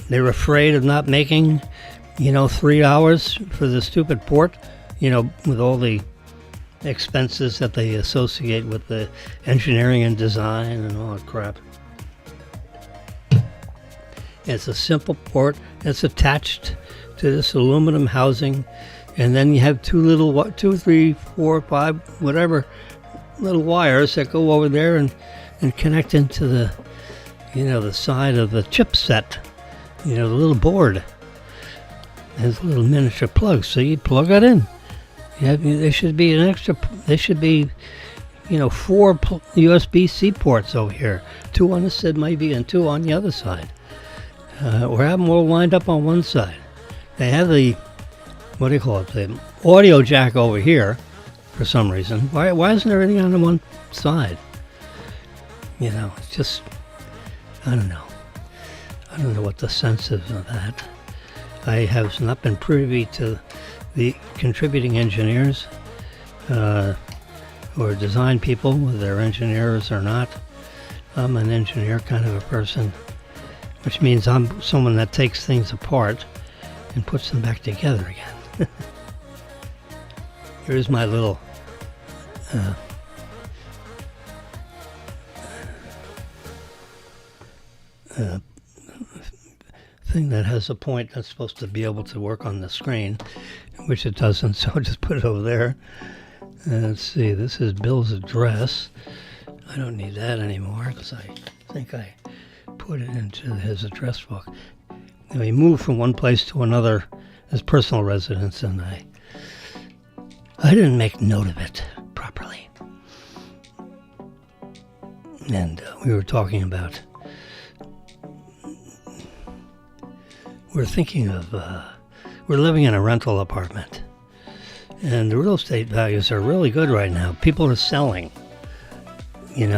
they're afraid of not making, $3 for the stupid port, with all the expenses that they associate with the engineering and design and all that crap. It's a simple port. It's attached to this aluminum housing, and then you have 2, 3, 4, 5, whatever little wires that go over there and connect into the, the side of the chipset, the little board. There's little miniature plugs, so you plug it in. Yeah, there should be an extra. There should be, 4 USB-C ports over here. 2 on this side maybe, and 2 on the other side. Or have them all lined up on one side. They have the, the audio jack over here, for some reason. Why isn't there anything on the one side? It's just, I don't know. I don't know what the sense is of that. I have not been privy to the contributing engineers or design people, whether they're engineers or not. I'm an engineer kind of a person, which means I'm someone that takes things apart and puts them back together again. Here's my little thing that has a point that's supposed to be able to work on the screen, which it doesn't, so I'll just put it over there. Let's see, this is Bill's address. I don't need that anymore because I think I put it into his address book. And he moved from one place to another, his personal residence, and I didn't make note of it properly. And we were talking about, we're thinking of, we're living in a rental apartment, and the real estate values are really good right now. People are selling, the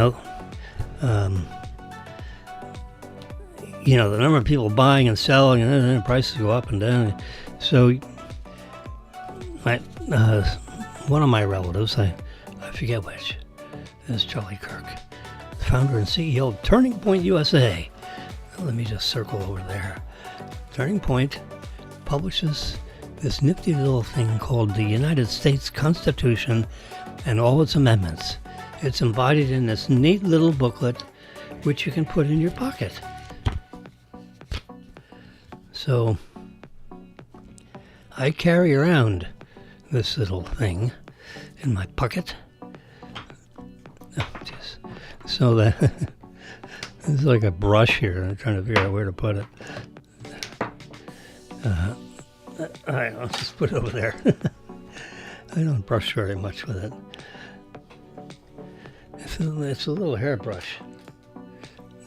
number of people buying and selling, and then the prices go up and down. So, one of my relatives, I forget which, is Charlie Kirk, the founder and CEO of Turning Point USA. Let me just circle over there. Turning Point publishes this nifty little thing called the United States Constitution and all its amendments. It's embodied in this neat little booklet, which you can put in your pocket. So I carry around this little thing in my pocket. Oh, jeez. So that it's like a brush here. I'm trying to figure out where to put it. All right, I'll just put it over there. I don't brush very much with it. It's a little hairbrush.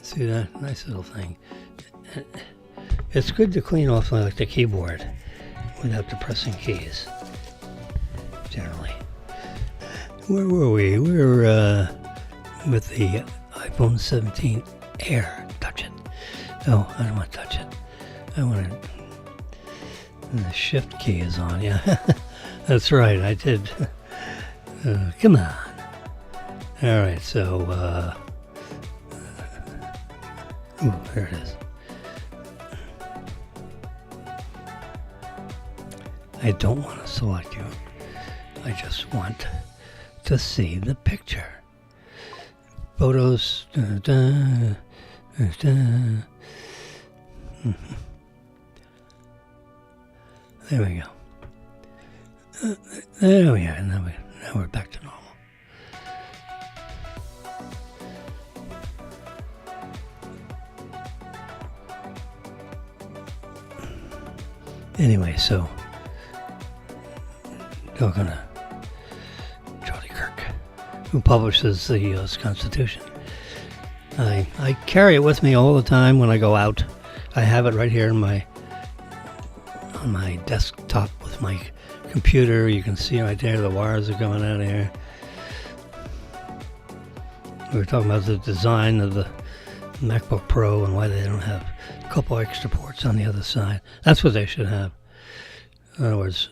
See that? Nice little thing. It's good to clean off like the keyboard without the pressing keys, generally. Where were we? We were with the iPhone 17 Air. Touch it. Oh, I don't want to touch it. I want to... And the shift key is on, yeah. That's right, I did. Come on. All right, so... ooh, there it is. I don't want to select you. I just want to see the picture. Photos. There we go. There we are. Now we're back to normal. Anyway, so talking to Charlie Kirk, who publishes the U.S. Constitution. I carry it with me all the time when I go out. I have it right here on my desktop with my computer. You can see right there the wires are going out of here. We were talking about the design of the MacBook Pro and why they don't have a couple extra ports on the other side. That's what they should have. In other words,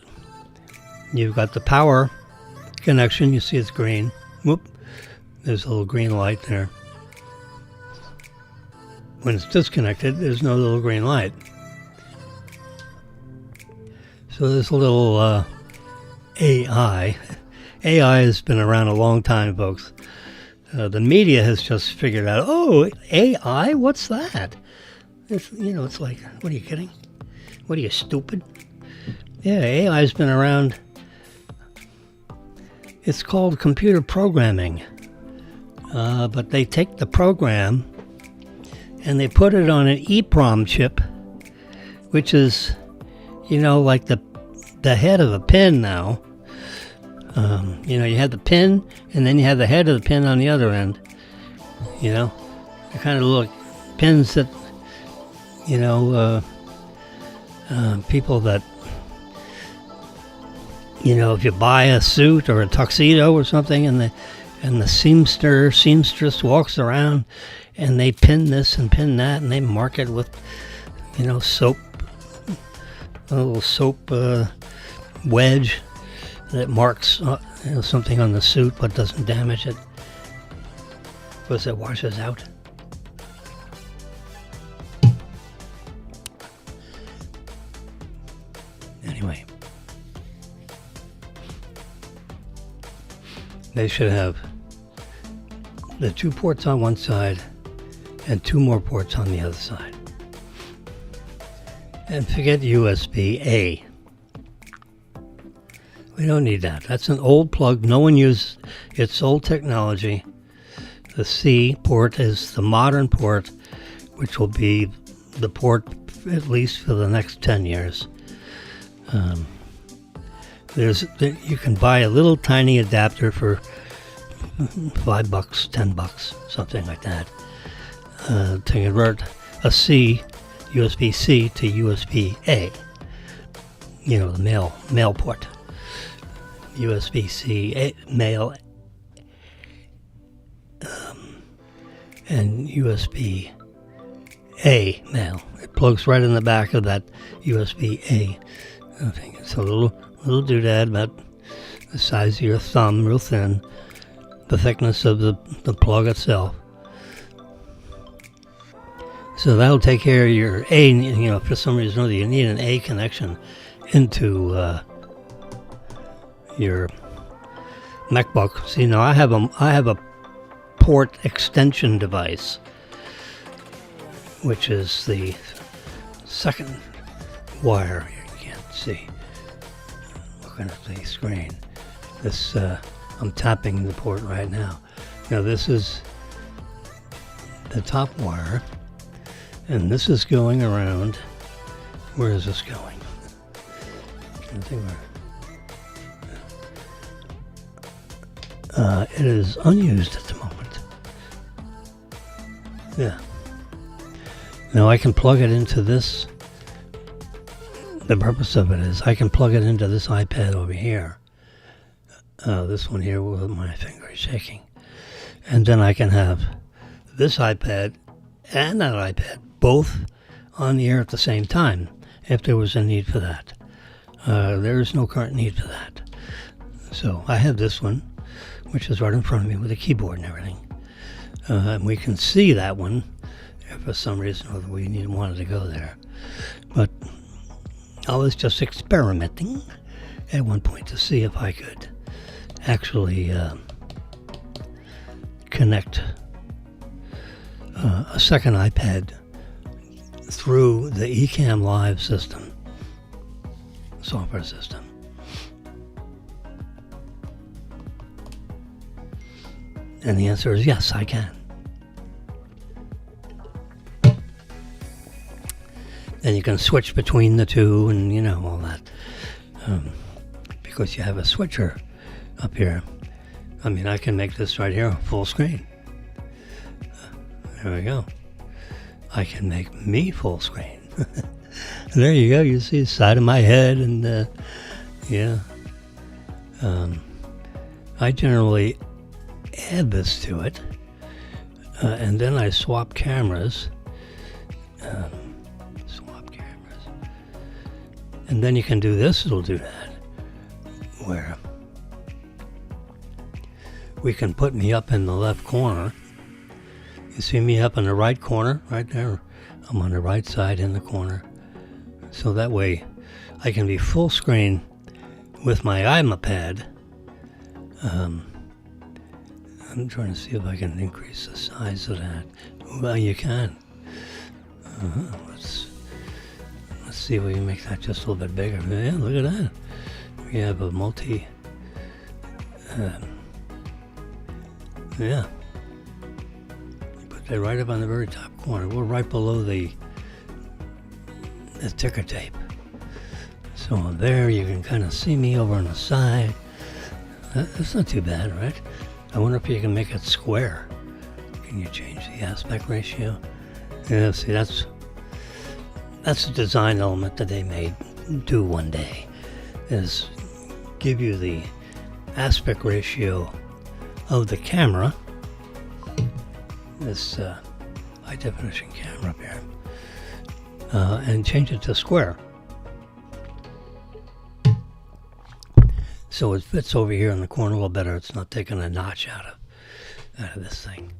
you've got the power connection. You see it's green. Whoop. There's a little green light there. When it's disconnected, there's no little green light. So there's a little AI. AI has been around a long time, folks. The media has just figured out, oh, AI? What's that? It's like, what are you kidding? What are you, stupid? Yeah, AI has been around. It's called computer programming. But they take the program and they put it on an EEPROM chip, which is, like the head of a pin now. You have the pin, and then you have the head of the pin on the other end. They're kind of little pins that, people that, if you buy a suit or a tuxedo or something, and the seamstress walks around, and they pin this and pin that, and they mark it with, soap, a little soap wedge that marks something on the suit but doesn't damage it because it washes out. Anyway, they should have the 2 ports on one side and 2 more ports on the other side. And forget USB-A. We don't need that. That's an old plug. No one uses. It's old technology. The C port is the modern port, which will be the port at least for the next 10 years. You can buy a little tiny adapter for $5, $10, something like that, to convert a C, USB-C to USB-A. The male port. USB-C male and USB-A male. It plugs right in the back of that USB-A. I think it's a little doodad about the size of your thumb, real thin, the thickness of the plug itself. So that'll take care of your A. If for some reason you need an A connection into your MacBook. See, now I have a port extension device, which is the second wire. You can't see. looking at the screen. This, I'm tapping the port right now. Now this is the top wire, and this is going around. Where is this going? I think it is unused at the moment. Yeah. Now I can plug it into this. The purpose of it is I can plug it into this iPad over here. This one here with my finger shaking. And then I can have this iPad and that iPad both on the air at the same time if there was a need for that. There is no current need for that. So I have this one, which is right in front of me with a keyboard and everything. And we can see that one if for some reason or other we wanted to go there. But I was just experimenting at one point to see if I could actually connect a second iPad through the Ecamm Live system, software system. And the answer is yes, I can. And you can switch between the two and, you know, all that. Because you have a switcher up here. I mean, I can make this right here full screen. There we go. I can make me full screen. There you go. You see the side of my head and, yeah. I generally add this to it. And then I swap cameras. And then you can do this, it'll do that, where we can put me up in the left corner. You see me up in the right corner, right there. I'm on the right side in the corner. So that way I can be full screen with my iPad. I'm trying to see if I can increase the size of that. Well, you can. Let's see if we can make that just a little bit bigger. Yeah, look at that. We have a multi. Yeah. Put that right up on the very top corner. We're right below the ticker tape. So there you can kind of see me over on the side. That's not too bad, right? I wonder if you can make it square. Can you change the aspect ratio? Yeah, see, that's a design element that they may do one day, is give you the aspect ratio of the camera, this high definition camera up here, and change it to square. So it fits over here in the corner a little better. It's not taking a notch out of this thing.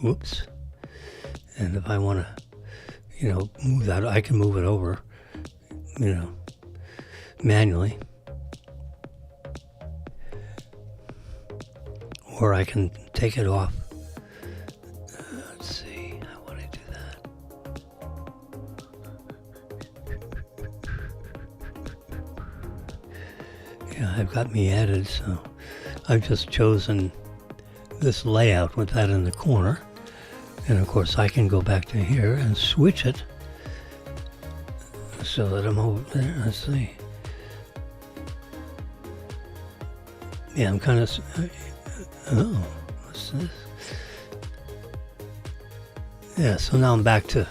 Whoops. And if I want to, you know, move that, I can move it over, you know, manually. Or I can take it off. Let's see, how would I do that? Yeah, I've got me added, so I've just chosen this layout with that in the corner. And of course I can go back to here and switch it so that I'm over there. Let's see. Yeah, I'm kind of, oh, what's this? Yeah, so now I'm back to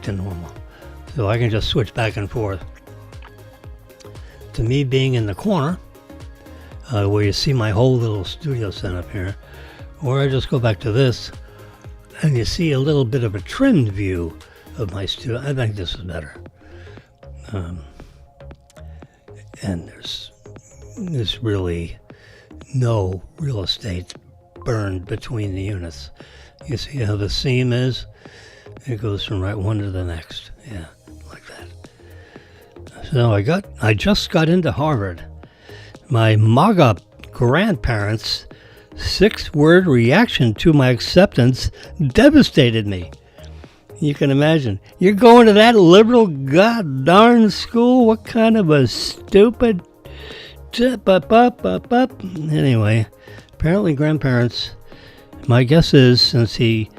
normal. So I can just switch back and forth to me being in the corner, where you see my whole little studio setup here, or I just go back to this and you see a little bit of a trimmed view of my studio. I think this is better. And there's really no real estate burned between the units. You see how the seam is? It goes from right one to the next. Yeah, like that. So I just got into Harvard. My MAGA grandparents' 6-word reaction to my acceptance devastated me. You can imagine. You're going to that liberal god darn school? What kind of a stupid... Anyway, apparently grandparents, my guess is since he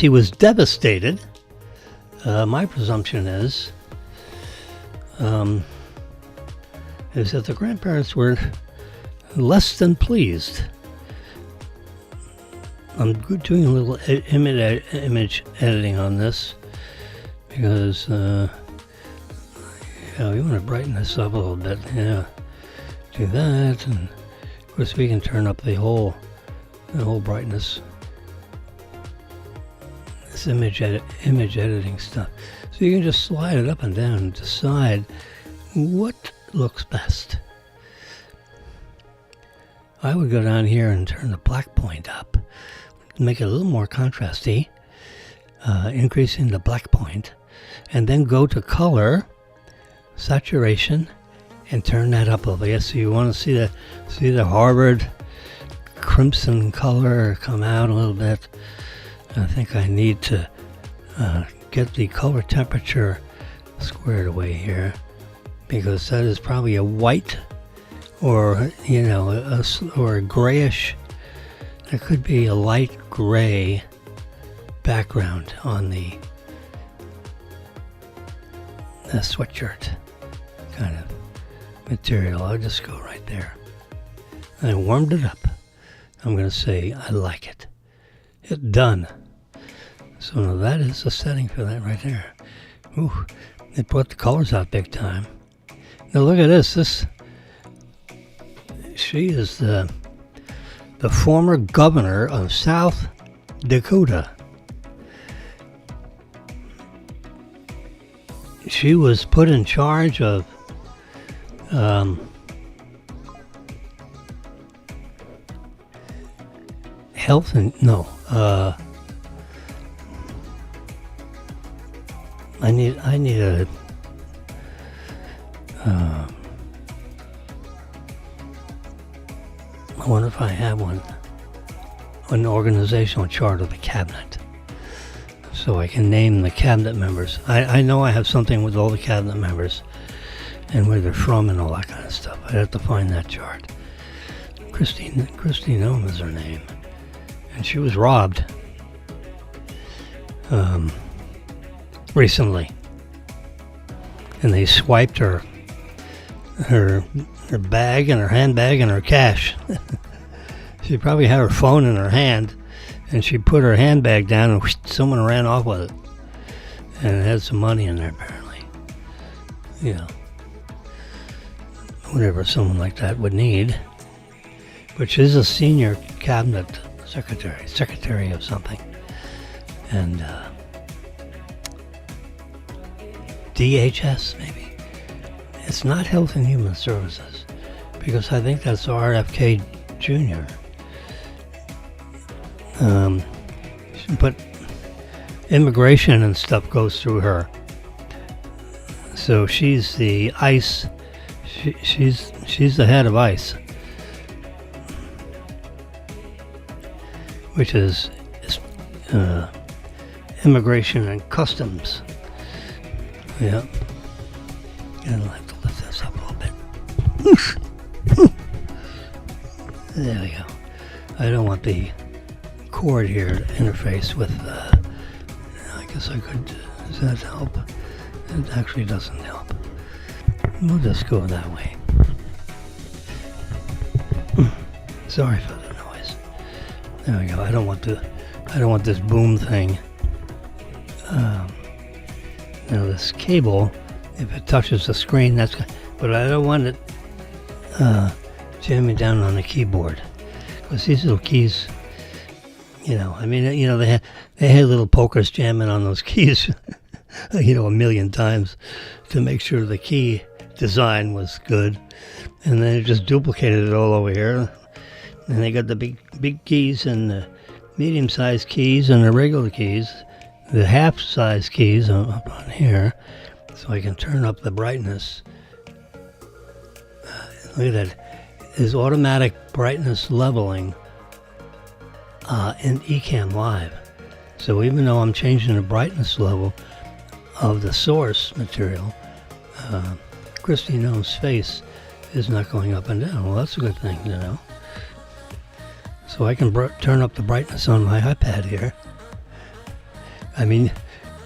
was devastated, my presumption is that the grandparents were less than pleased. I'm doing a little image editing on this because we want to brighten this up a little bit. Yeah, do that, and of course we can turn up the whole brightness. This image editing stuff. So you can just slide it up and down and decide what looks best. I would go down here and turn the black point up, make it a little more contrasty, increasing the black point, and then go to color, saturation, and turn that up a little bit. So you want to see the Harvard crimson color come out a little bit. I think I need to get the color temperature squared away here, because that is probably a white or or a grayish. There could be a light gray background on the sweatshirt kind of material. I'll just go right there. I warmed it up. I'm going to say I like it. Hit done. So now that is the setting for that right there. Ooh, it brought the colors out big time. Now look at this. She is the former governor of South Dakota. She was put in charge of health and I need a I wonder if I have an organizational chart of the cabinet, so I can name the cabinet members. I know I have something with all the cabinet members and where they're from and all that kind of stuff. I'd have to find that chart. Christine Nome is her name, and she was robbed recently, and they swiped her bag and her handbag and her cash. She probably had her phone in her hand, and she put her handbag down, and whoosh, someone ran off with it, and it had some money in there apparently. Whatever someone like that would need. But she's a senior cabinet secretary of something, and DHS maybe. It's not Health and Human Services, because I think that's RFK Jr. But immigration and stuff goes through her. So she's the ICE. She's the head of ICE, which is Immigration and Customs. Yeah. And I'll have to lift this up a little bit. There we go. I don't want the cord here to interface with, I guess I could, does that help? It actually doesn't help. We'll just go that way. Sorry for the noise. There we go. I don't want this boom thing. Now this cable, if it touches the screen, that's good. But I don't want it jamming down on the keyboard, because these little keys, they had little pokers jamming on those keys, a million times to make sure the key design was good, and then it just duplicated it all over here. And they got the big keys and the medium-sized keys and the regular keys, the half-size keys up on here, so I can turn up the brightness. Look at that. Is automatic brightness leveling in Ecamm Live. So even though I'm changing the brightness level of the source material, Christy Gnome's face is not going up and down. Well, that's a good thing, you know. So I can turn up the brightness on my iPad here. I mean,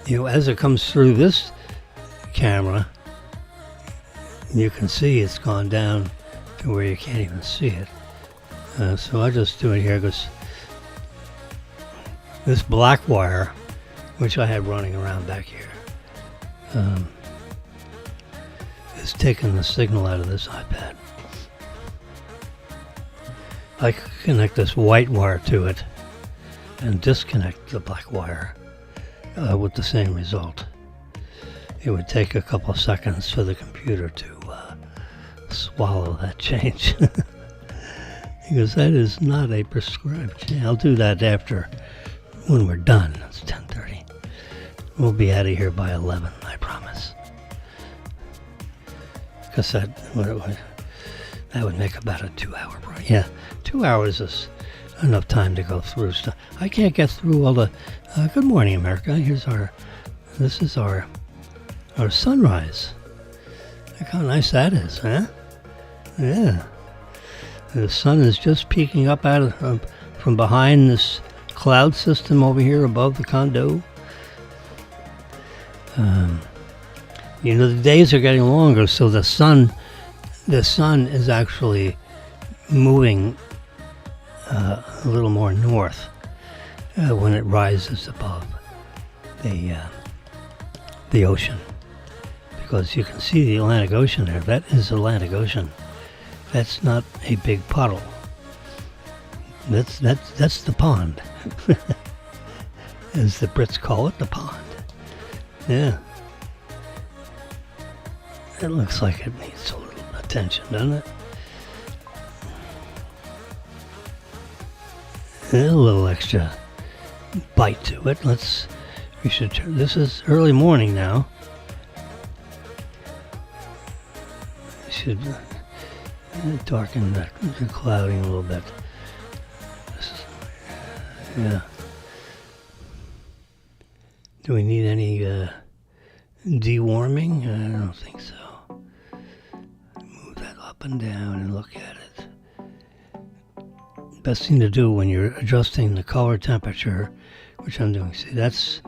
you know, as it comes through this camera, you can see it's gone down to where you can't even see it. So I'll just do it here because this black wire, which I had running around back here, is taking the signal out of this iPad. I could connect this white wire to it and disconnect the black wire with the same result. It would take a couple of seconds for the computer to swallow that change. Because that is not a prescribed change. I'll do that after, when we're done. It's 10:30. We'll be out of here by 11, I promise. Because that would make about a 2-hour break. Yeah, 2 hours is enough time to go through stuff. I can't get through all the... good morning, America. This is our sunrise. Look how nice that is, huh? Yeah. The sun is just peeking up out of from behind this cloud system over here above the condo. You know, the days are getting longer, so the sun is actually moving a little more north when it rises above the ocean, because you can see the Atlantic Ocean there. That is the Atlantic Ocean. That's not a big puddle. That's the pond, as the Brits call it, the pond. Yeah. It looks like it needs a little attention, doesn't it? A little extra bite to it. We should turn. This is early morning now. We should darken the clouding a little bit. Yeah. Do we need any dewarming? I don't think so. Move that up and down and look at it. Best thing to do when you're adjusting the color temperature, which I'm doing. See, that's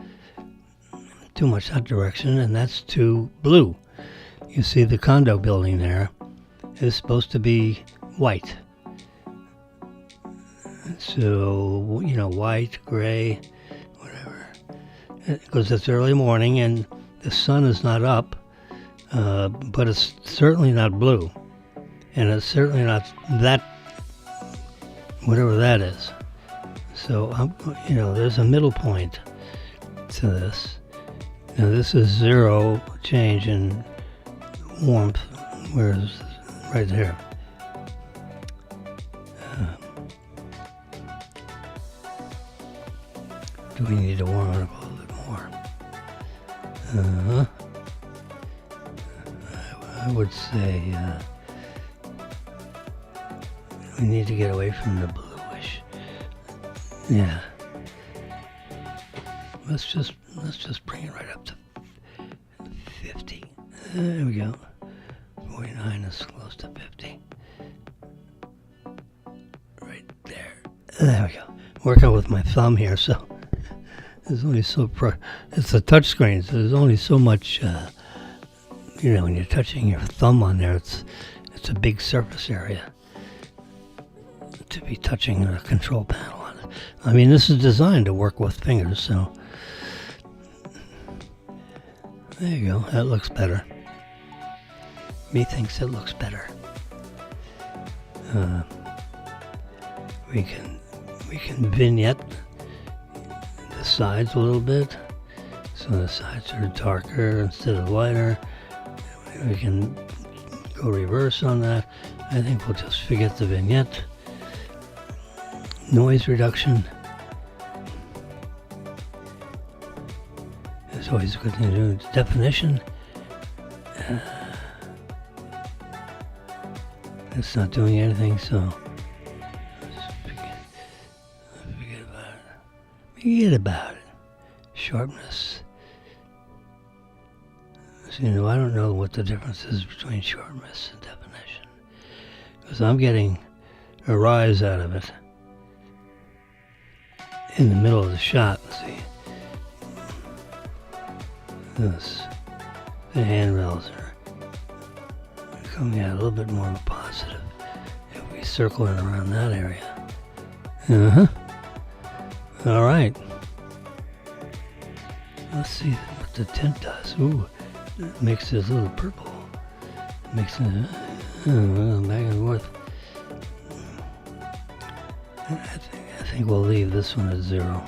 too much that direction, and that's too blue. You see the condo building there is supposed to be white. So, you know, white, gray, whatever. Because it's early morning and the sun is not up, but it's certainly not blue. And it's certainly not that, whatever that is. So, you know, there's a middle point to this. Now, this is zero change in warmth, whereas right there. Do we need to warm it up a little bit more? I would say we need to get away from the bluish. Yeah. Let's just bring it right up to 50. There we go. 49 is close to 50. Right there. There we go. Working with my thumb here, so there's only it's a touch screen, so there's only so much, you know, when you're touching your thumb on there, it's a big surface area to be touching a control panel on it. I mean, this is designed to work with fingers, so there you go. That looks better. Me thinks it looks better. We can vignette the sides a little bit, so the sides are darker instead of lighter. We can go reverse on that. I think we'll just forget the vignette. Noise reduction. It's always a good thing to do. Definition. It's not doing anything, so forget Forget about it. Sharpness. So, I don't know what the difference is between sharpness and definition. Because I'm getting a rise out of it in the middle of the shot. See? The handrails are coming out a little bit more positive. If we circle it around that area. All right. Let's see what the tint does. Ooh, it makes this little purple. Makes it back and forth. I think we'll leave this one at 0.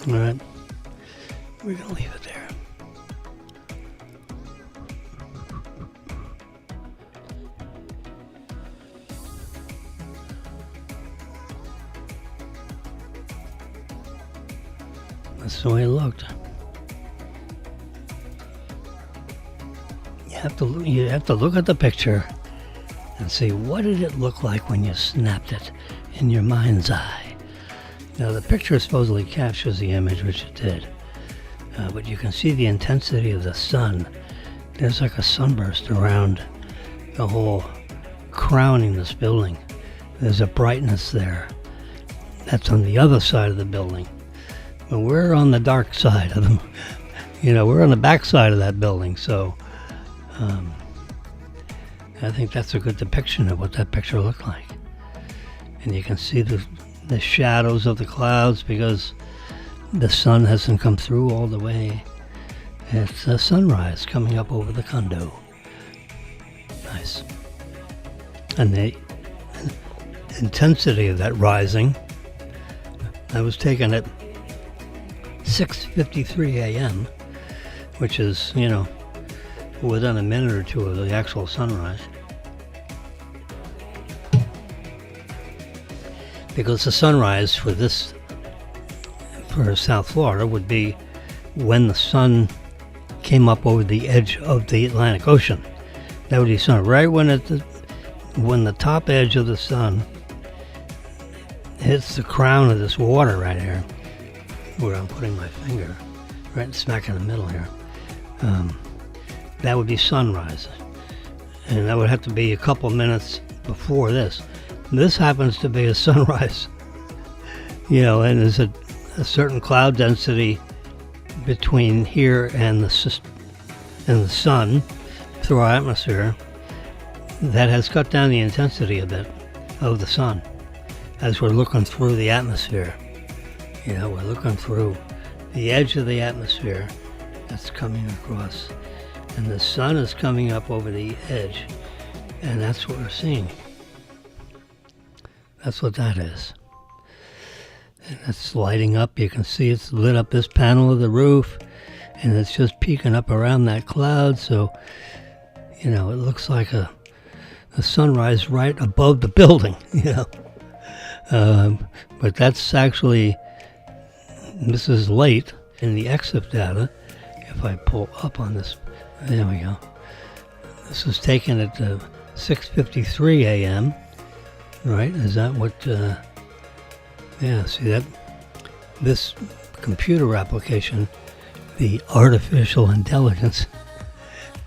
All right, we're gonna leave it there. That's the way it looked. You have to look at the picture and see what did it look like when you snapped it in your mind's eye. Now the picture supposedly captures the image, which it did, but you can see the intensity of the sun. There's like a sunburst around the whole crowning this building. There's a brightness there. That's on the other side of the building. But we're on the dark side of them. We're on the back side of that building, so I think that's a good depiction of what that picture looked like. And you can see the shadows of the clouds because the sun hasn't come through all the way. It's a sunrise coming up over the condo. Nice. And the intensity of that rising, I was taken at 6:53 a.m., which is, within a minute or two of the actual sunrise. Because the sunrise for South Florida would be when the sun came up over the edge of the Atlantic Ocean. That would be sun right when the top edge of the sun hits the crown of this water right here, where I'm putting my finger, right smack in the middle here. That would be sunrise, and that would have to be a couple minutes before this. This happens to be a sunrise, and there's a certain cloud density between here and the sun through our atmosphere that has cut down the intensity a bit of the sun as we're looking through the atmosphere. We're looking through the edge of the atmosphere that's coming across, and the sun is coming up over the edge, and that's what we're seeing. That's what that is. And it's lighting up. You can see it's lit up this panel of the roof, and it's just peeking up around that cloud. So, it looks like a sunrise right above the building, But that's actually, this is late in the EXIF data. If I pull up on this, there we go. This was taken at 6:53 a.m., right? Is that what, see that? This computer application, the artificial intelligence,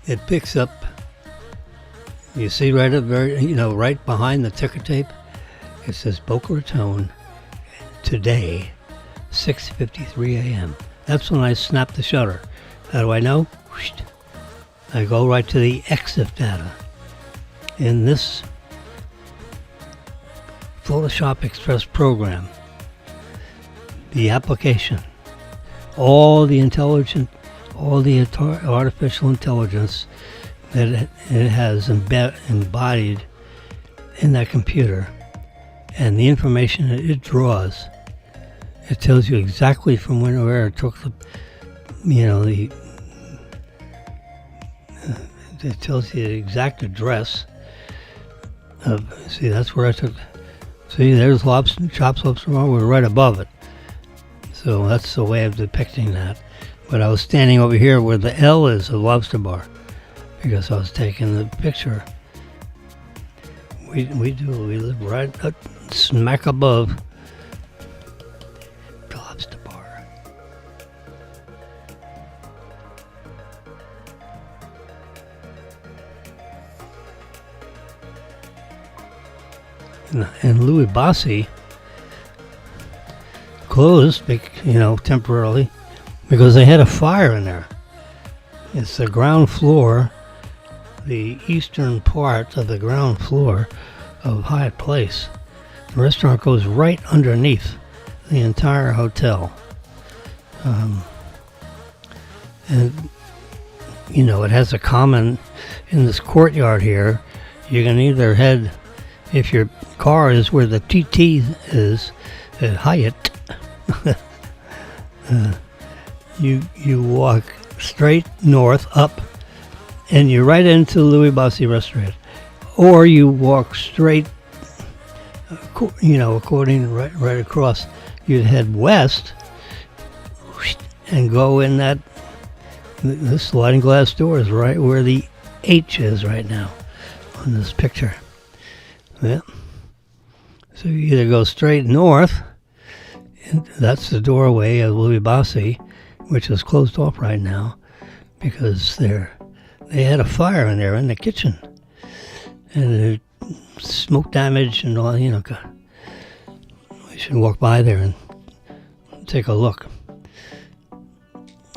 it picks up, you see right up very, right behind the ticker tape, it says Boca Raton, today, 6:53 a.m. That's when I snap the shutter. How do I know? I go right to the EXIF data. In this Photoshop Express program, the application, all the artificial intelligence that it has embodied in that computer, and the information that it draws It tells you exactly from when or where it took the, it tells you the exact address of, see, that's where I took, see, there's chopped lobster bar, we're right above it. So that's the way of depicting that. But I was standing over here where the L is of lobster bar because I was taking the picture. We live right up, smack above the lobster bar. And Louis Bassi closed, temporarily because they had a fire in there. It's the ground floor, the eastern part of the ground floor of Hyatt Place. The restaurant goes right underneath the entire hotel. And, it has a common, in this courtyard here, you can either head, if your car is where the TT is, at Hyatt, you walk straight north up and you're right into Louis Bassi restaurant, or you walk straight according right across, you'd head west and go in that, this sliding glass door is right where the H is right now on this picture. Yeah. So you either go straight north, and that's the doorway of Louis Bassi, which is closed off right now because they had a fire in there in the kitchen, and smoke damage and all. We should walk by there and take a look.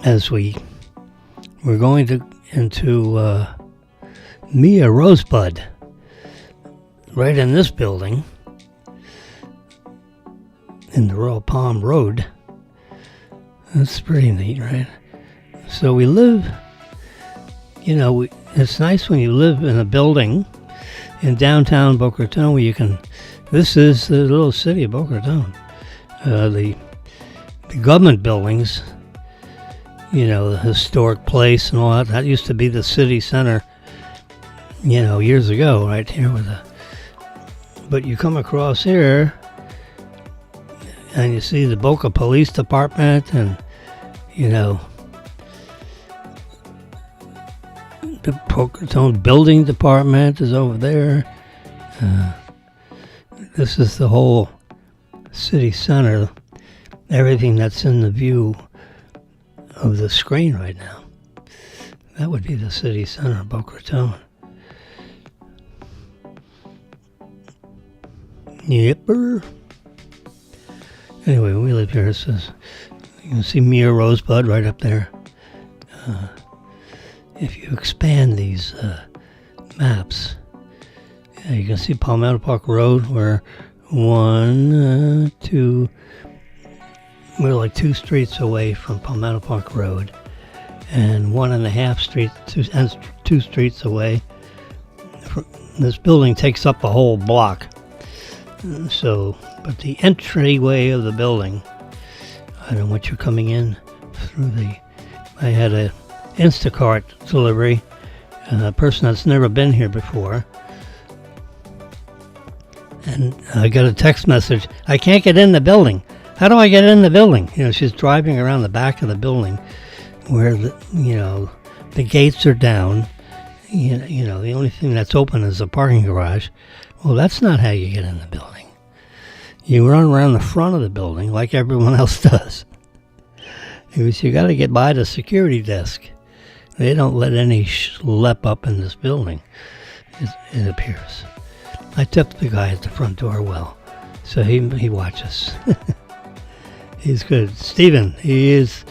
As we're going into Mia Rosebud, right in this building, in the Royal Palm Road. That's pretty neat, right? So we live, it's nice when you live in a building in downtown Boca Raton where this is the little city of Boca Raton. The government buildings, the historic place and all that used to be the city center, years ago, right here but you come across here and you see the Boca Police Department and, the Boca Raton Building Department is over there. This is the whole city center, everything that's in the view of the screen right now. That would be the city center of Boca Raton. Yepper. Anyway, we live here. It says, you can see Mia Rosebud right up there. If you expand these maps, you can see Palmetto Park Road. We're we're like 2 streets away from Palmetto Park Road, and 1.5 streets, 2 streets away. This building takes up the whole block. But the entryway of the building, I don't know what you're coming in through I had a Instacart delivery, a person that's never been here before, and I got a text message, I can't get in the building. How do I get in the building? She's driving around the back of the building where the gates are down. The only thing that's open is the parking garage. Well, that's not how you get in the building. You run around the front of the building like everyone else does. You got to get by the security desk. They don't let any schlep up in this building, it appears. I tipped the guy at the front door well, so he watches. He's good. Stephen, he is,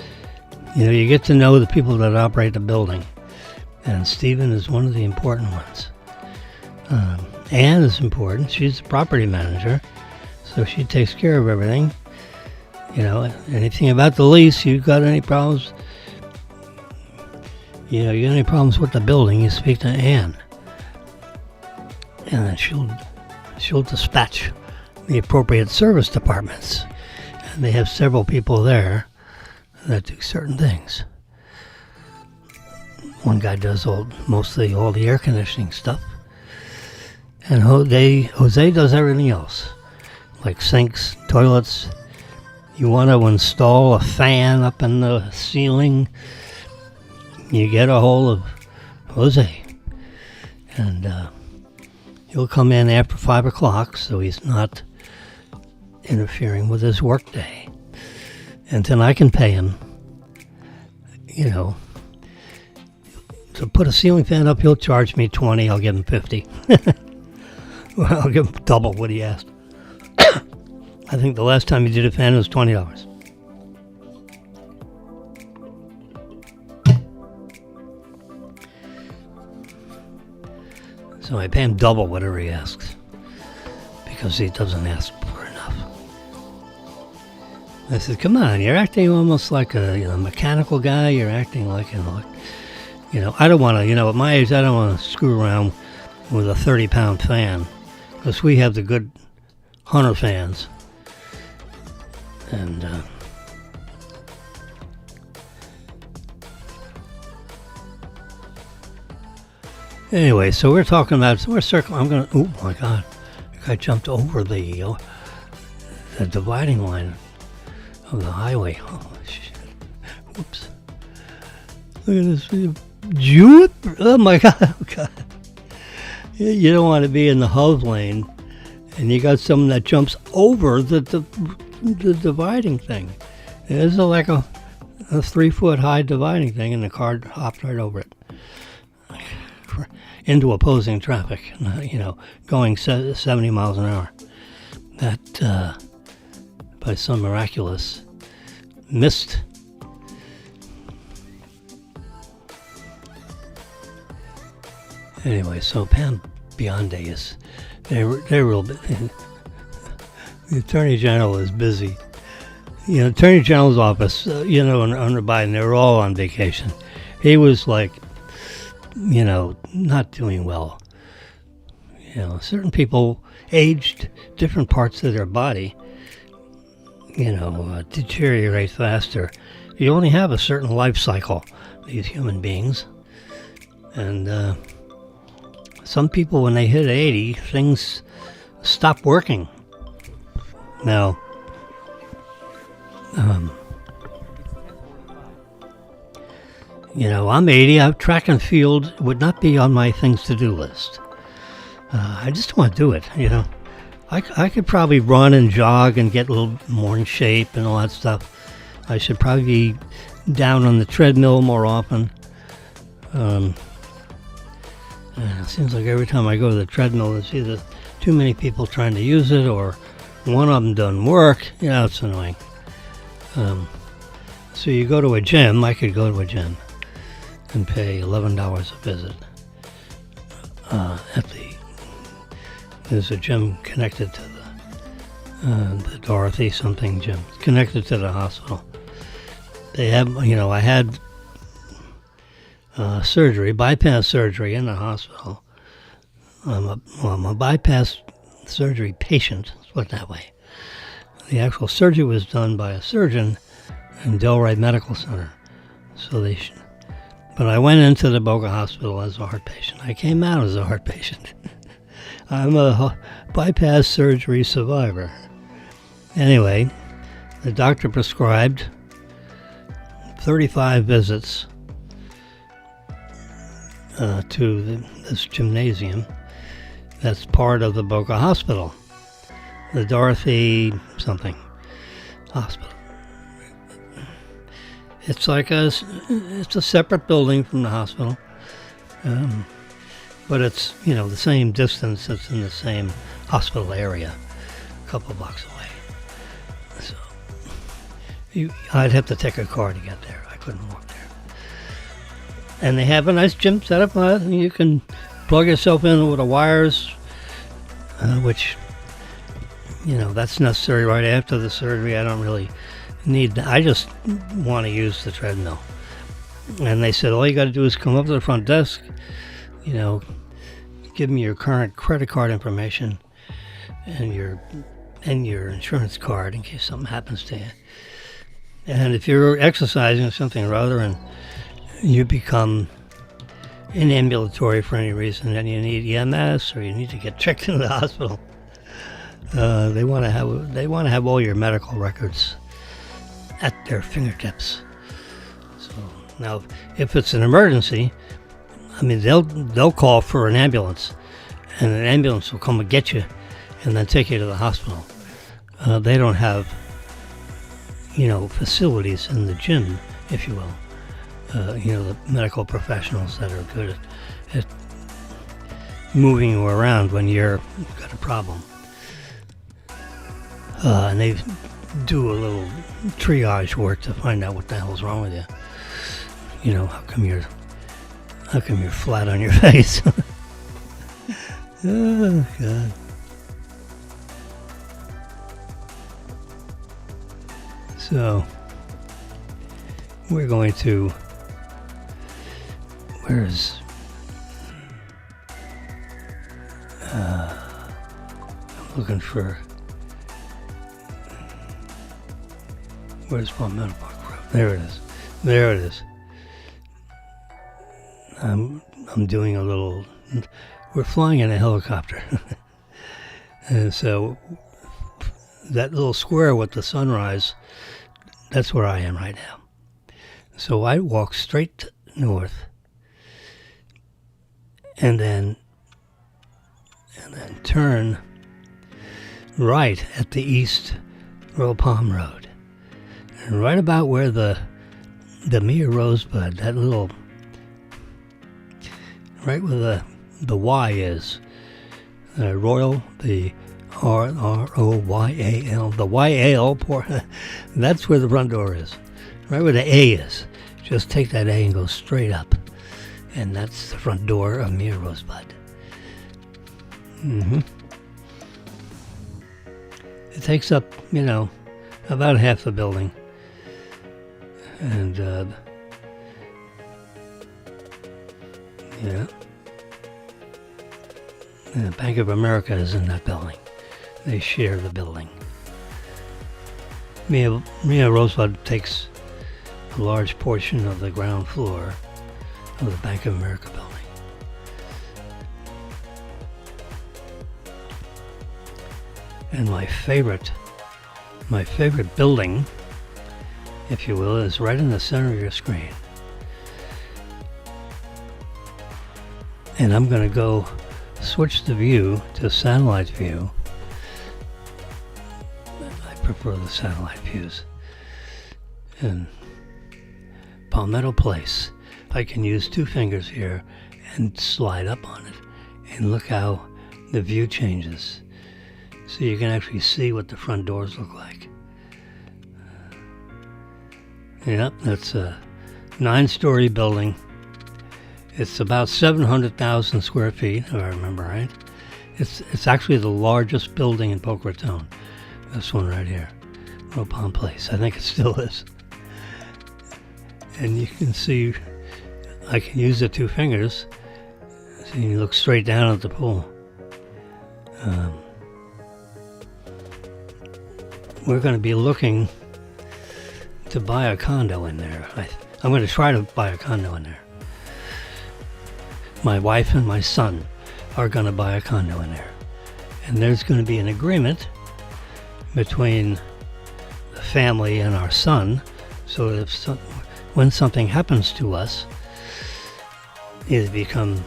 you get to know the people that operate the building, and Stephen is one of the important ones. Anne is important. She's the property manager, so she takes care of everything. Anything about the lease, you got any problems, you got any problems with the building, you speak to Anne. And then she'll dispatch the appropriate service departments. And they have several people there that do certain things. One guy does mostly all the air conditioning stuff. And Jose does everything else, like sinks, toilets. You want to install a fan up in the ceiling, you get a hold of Jose. And he'll come in after 5 o'clock, so he's not interfering with his work day. And then I can pay him, to put a ceiling fan up. He'll charge me 20, I'll give him 50. Well, I'll give him double what he asked. I think the last time he did a fan was $20. So I pay him double whatever he asks, because he doesn't ask for enough. I said, come on, you're acting almost like a mechanical guy. You're acting like, I don't want to, at my age, I don't want to screw around with a 30-pound fan, because we have the good Hunter fans. And anyway, so we're talking about, we're circling. Oh my God, I jumped over the dividing line of the highway. Oh shit! Whoops! Look at this. Oh my God! Oh God! You don't want to be in the hub lane, and you got someone that jumps over the dividing thing. It's like a 3-foot high dividing thing, and the car hopped right over it into opposing traffic, going 70 miles an hour. That, by some miraculous missed. Anyway, so Pam Bionde is, they're real busy. The Attorney General is busy. Attorney General's office, under Biden, they were all on vacation. He was like, not doing well. Certain people aged, different parts of their body, deteriorate faster. You only have a certain life cycle, these human beings. And some people, when they hit 80, things stop working. Now, I'm 80. Track and field would not be on my things to do list. I just want to do it. I could probably run and jog and get a little more in shape and all that stuff. I should probably be down on the treadmill more often. It seems like every time I go to the treadmill, there's either too many people trying to use it, or one of them doesn't work. It's annoying. So you go to a gym. I could go to a gym and pay $11 a visit. There's a gym connected to the Dorothy something gym, connected to the hospital. They have, I had surgery, bypass surgery in the hospital. I'm a bypass surgery patient, let's put it that way. The actual surgery was done by a surgeon in Delray Medical Center. But I went into the Boca Hospital as a heart patient. I came out as a heart patient. I'm a bypass surgery survivor. Anyway, the doctor prescribed 35 visits to this gymnasium that's part of the Boca Hospital, the Dorothy something hospital. It's like it's a separate building from the hospital, but it's the same distance. It's in the same hospital area, a couple blocks away. So I'd have to take a car to get there. I couldn't walk there. And they have a nice gym set up. You can plug yourself in with the wires, which that's necessary right after the surgery. I don't really need. I just want to use the treadmill. And they said all you got to do is come up to the front desk, give me your current credit card information and your and your insurance card in case something happens to you. And if you're exercising or something or other and you become inambulatory for any reason and you need EMS or you need to get checked into the hospital, they want to have all your medical records at their fingertips. So now, if it's an emergency, I mean, they'll call for an ambulance, and an ambulance will come and get you, and then take you to the hospital. They don't have, facilities in the gym, if you will. The medical professionals that are good at moving you around when you've got a problem. And they do a little triage work to find out what the hell's wrong with you. How come you're flat on your face? Oh, God. So, we're going to... I'm looking for... Where's Palmetto Park Road? There it is. I'm doing a little... We're flying in a helicopter. And so that little square with the sunrise, that's where I am right now. So I walk straight north and then turn right at the East Royal Palm Road. And right about where the Mia Rosebud, that little, right where the Y is, Royal, the R-O-Y-A-L, the Y-A-L, that's where the front door is. Right where the A is. Just take that A and go straight up. And that's the front door of Mia Rosebud. It takes up, about half the building. And, yeah. And Bank of America is in that building. They share the building. Mia Rosebud takes a large portion of the ground floor of the Bank of America building. And my favorite building, if you will, is right in the center of your screen. And I'm going to go switch the view to satellite view. I prefer the satellite views. And Palmetto Place. I can use two fingers here and slide up on it. And look how the view changes. So you can actually see what the front doors look like. Yep, that's a 9-story building. It's about 700,000 square feet, if I remember right. It's actually the largest building in Boca Raton. This one right here, Royal Palm Place. I think it still is. And you can see, I can use the two fingers. So you look straight down at the pool. We're going to be looking to buy a condo in there. I'm going to try to buy a condo in there. My wife and my son are going to buy a condo in there. And there's going to be an agreement between the family and our son, so that when something happens to us, either become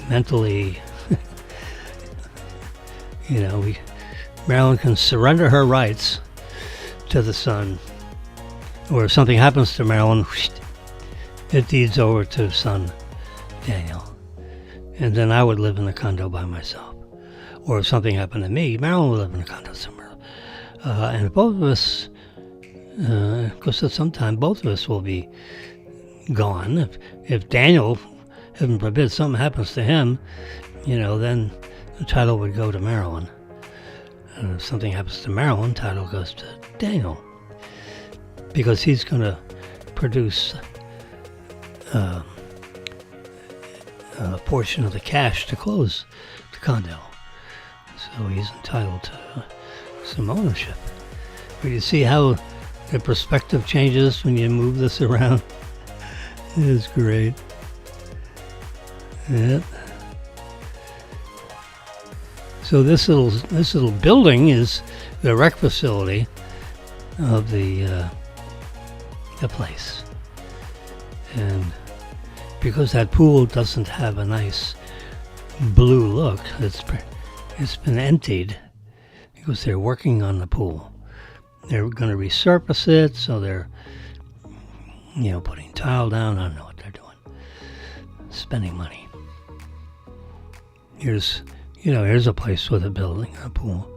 mentally, Marilyn can surrender her rights to the son, or if something happens to Marilyn, it deeds over to son Daniel, and then I would live in the condo by myself. Or if something happened to me, Marilyn would live in a condo somewhere. And both of us, because at some time both of us will be gone. If Daniel, heaven forbid, something happens to him, then the title would go to Marilyn. And if something happens to Marilyn, title goes to Daniel. Because he's going to produce a portion of the cash to close the condo. So he's entitled some ownership. But you see how the perspective changes when you move this around? It is great. Yeah. So this little building is the rec facility of the place, and because that pool doesn't have a nice blue look, it's been emptied because they're working on the pool. They're going to resurface it, so they're putting tile down. I don't know what they're doing. Spending money. Here's a place with a building, a pool.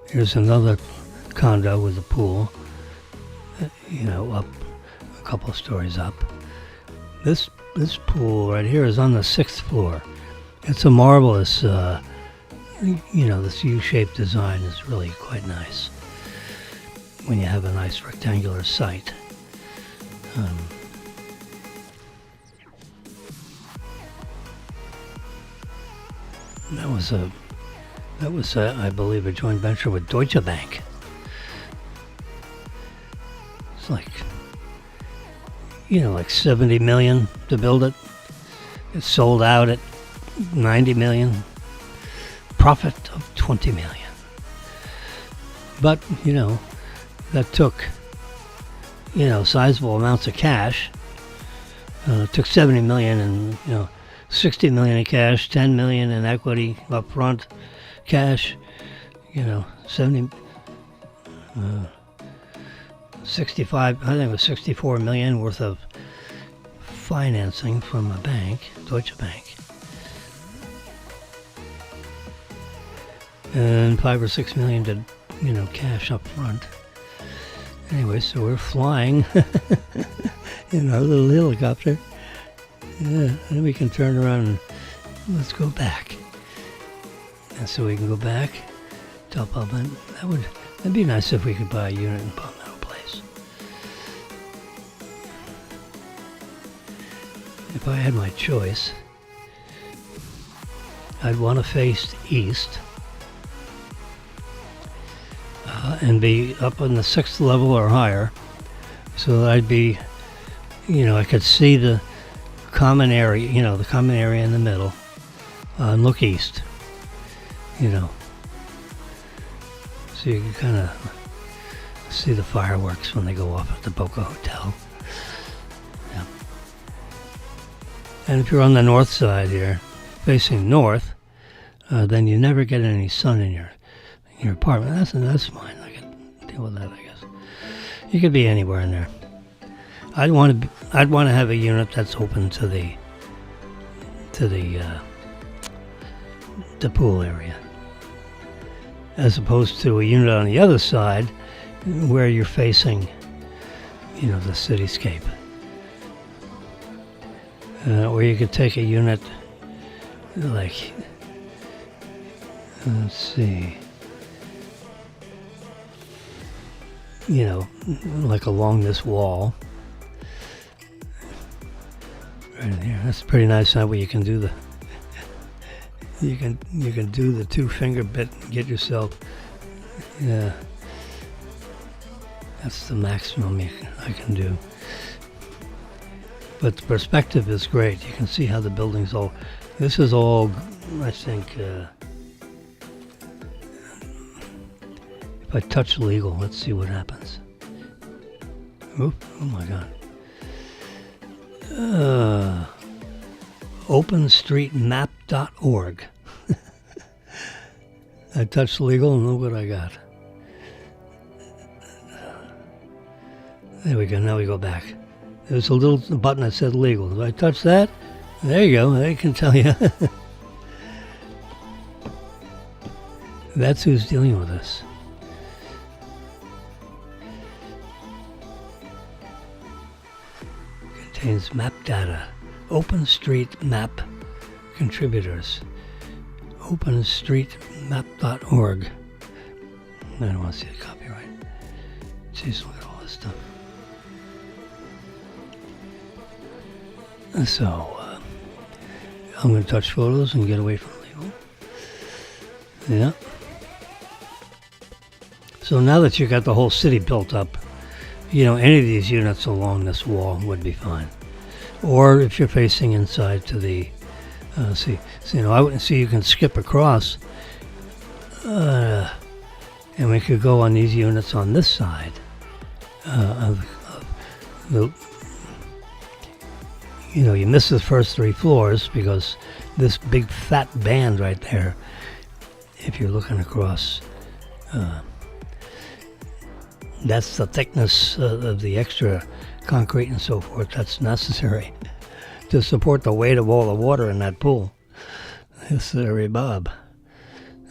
Here's another condo with a pool, up a couple stories up. This pool right here is on the 6th floor. It's a marvelous, this U-shaped design is really quite nice when you have a nice rectangular site. That was I believe, a joint venture with Deutsche Bank. It's like 70 million to build it. It sold out at 90 million. Profit of 20 million. But, that took, sizable amounts of cash. It took 70 million and, 60 million in cash, 10 million in equity up front, cash, 65, I think it was 64 million worth of financing from a bank, Deutsche Bank. And 5 or 6 million to, cash up front. Anyway, so we're flying in our little helicopter. Yeah, and we can turn around and let's go back. And so we can go back, top up, and that'd be nice if we could buy a unit in Palmetto Place. If I had my choice, I'd want to face east and be up on the 6th level or higher, so that I'd be, I could see the common area, the common area in the middle, and look east, so you can kind of see the fireworks when they go off at the Boca Hotel. Yeah. And if you're on the north side here, facing north, then you never get any sun in your apartment. That's fine. I can deal with that, I guess. You could be anywhere in there. I'd want to have a unit that's open to the pool area, as opposed to a unit on the other side where you're facing, the cityscape. Or you could take a unit like, let's see, like along this wall. Right in here. That's pretty nice. That way you can do you can do the 2-finger bit and get yourself. Yeah. That's the maximum I can do. But the perspective is great. You can see how the building's all. This is all, I think. If I touch legal, let's see what happens. Oh my God. OpenStreetMap.org. I touched legal and look what I got. There we go. Now we go back. There's a little button that said legal. If I touch that, there you go. They can tell you. That's who's dealing with us. Contains map data. OpenStreetMap contributors. OpenStreetMap.org. I don't want to see the copyright. Jeez, look at all this stuff. So, I'm going to touch photos and get away from legal. Yeah. So now that you got the whole city built up, any of these units along this wall would be fine. Or if you're facing inside to the, I wouldn't see you can skip across, and we could go on these units on this side of the. You miss the first 3 floors because this big fat band right there, if you're looking across, that's the thickness of the extra concrete and so forth that's necessary to support the weight of all the water in that pool. This Bob.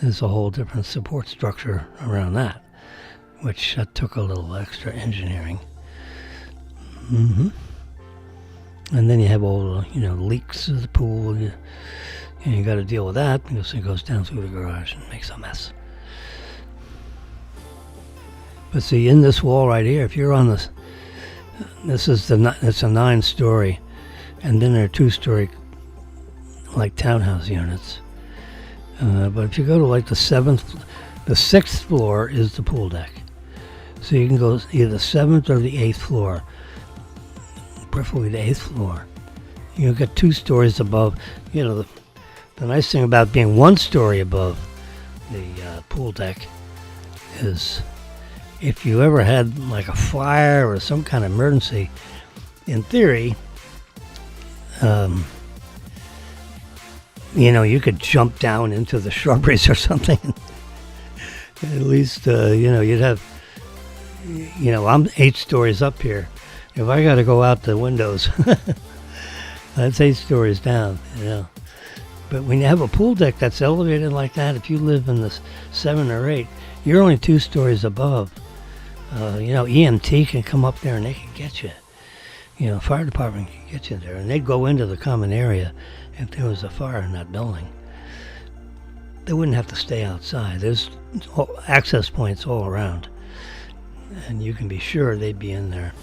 There's a whole different support structure around that, which took a little extra engineering. And then you have all the, leaks of the pool. You got to deal with that because it goes down through the garage and makes a mess. But see, in this wall right here, if you're on this, it's a 9-story, and then there are 2-story, like townhouse units. But if you go to like the 6th floor is the pool deck. So you can go either the 7th or the 8th floor. Preferably the 8th floor. You get 2 stories above. The nice thing about being 1 story above the pool deck is if you ever had like a fire or some kind of emergency, in theory, you could jump down into the shrubberies or something. At least, you'd have, I'm 8 stories up here. If I got to go out the windows, that's 8 stories down, But when you have a pool deck that's elevated like that, if you live in the 7 or 8, you're only 2 stories above. EMT can come up there and they can get you. Fire department can get you there. And they'd go into the common area if there was a fire in that building. They wouldn't have to stay outside. There's access points all around. And you can be sure they'd be in there.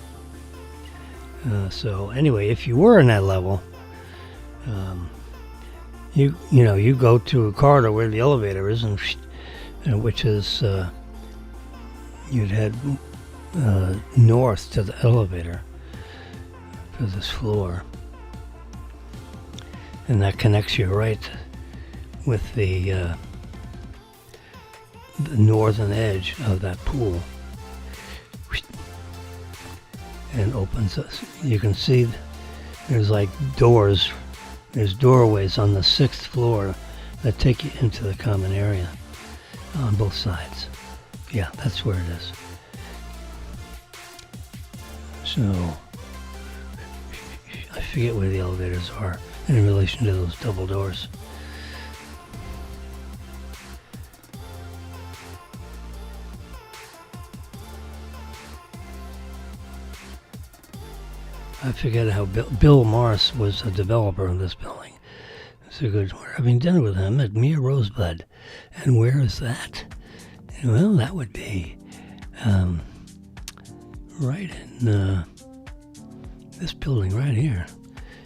So anyway, if you were in that level, you go to a corridor where the elevator is, and which is you'd head north to the elevator for this floor, and that connects you right with the northern edge of that pool. And opens us. You can see there's like doors. There's doorways on the 6th floor that take you into the common area on both sides. Yeah, that's where it is. So I forget where the elevators are in relation to those double doors. I forget how Bill Morris was a developer of this building. It's a good one. Having dinner with him at Mia Rosebud. And where is that? Well, that would be right in this building right here.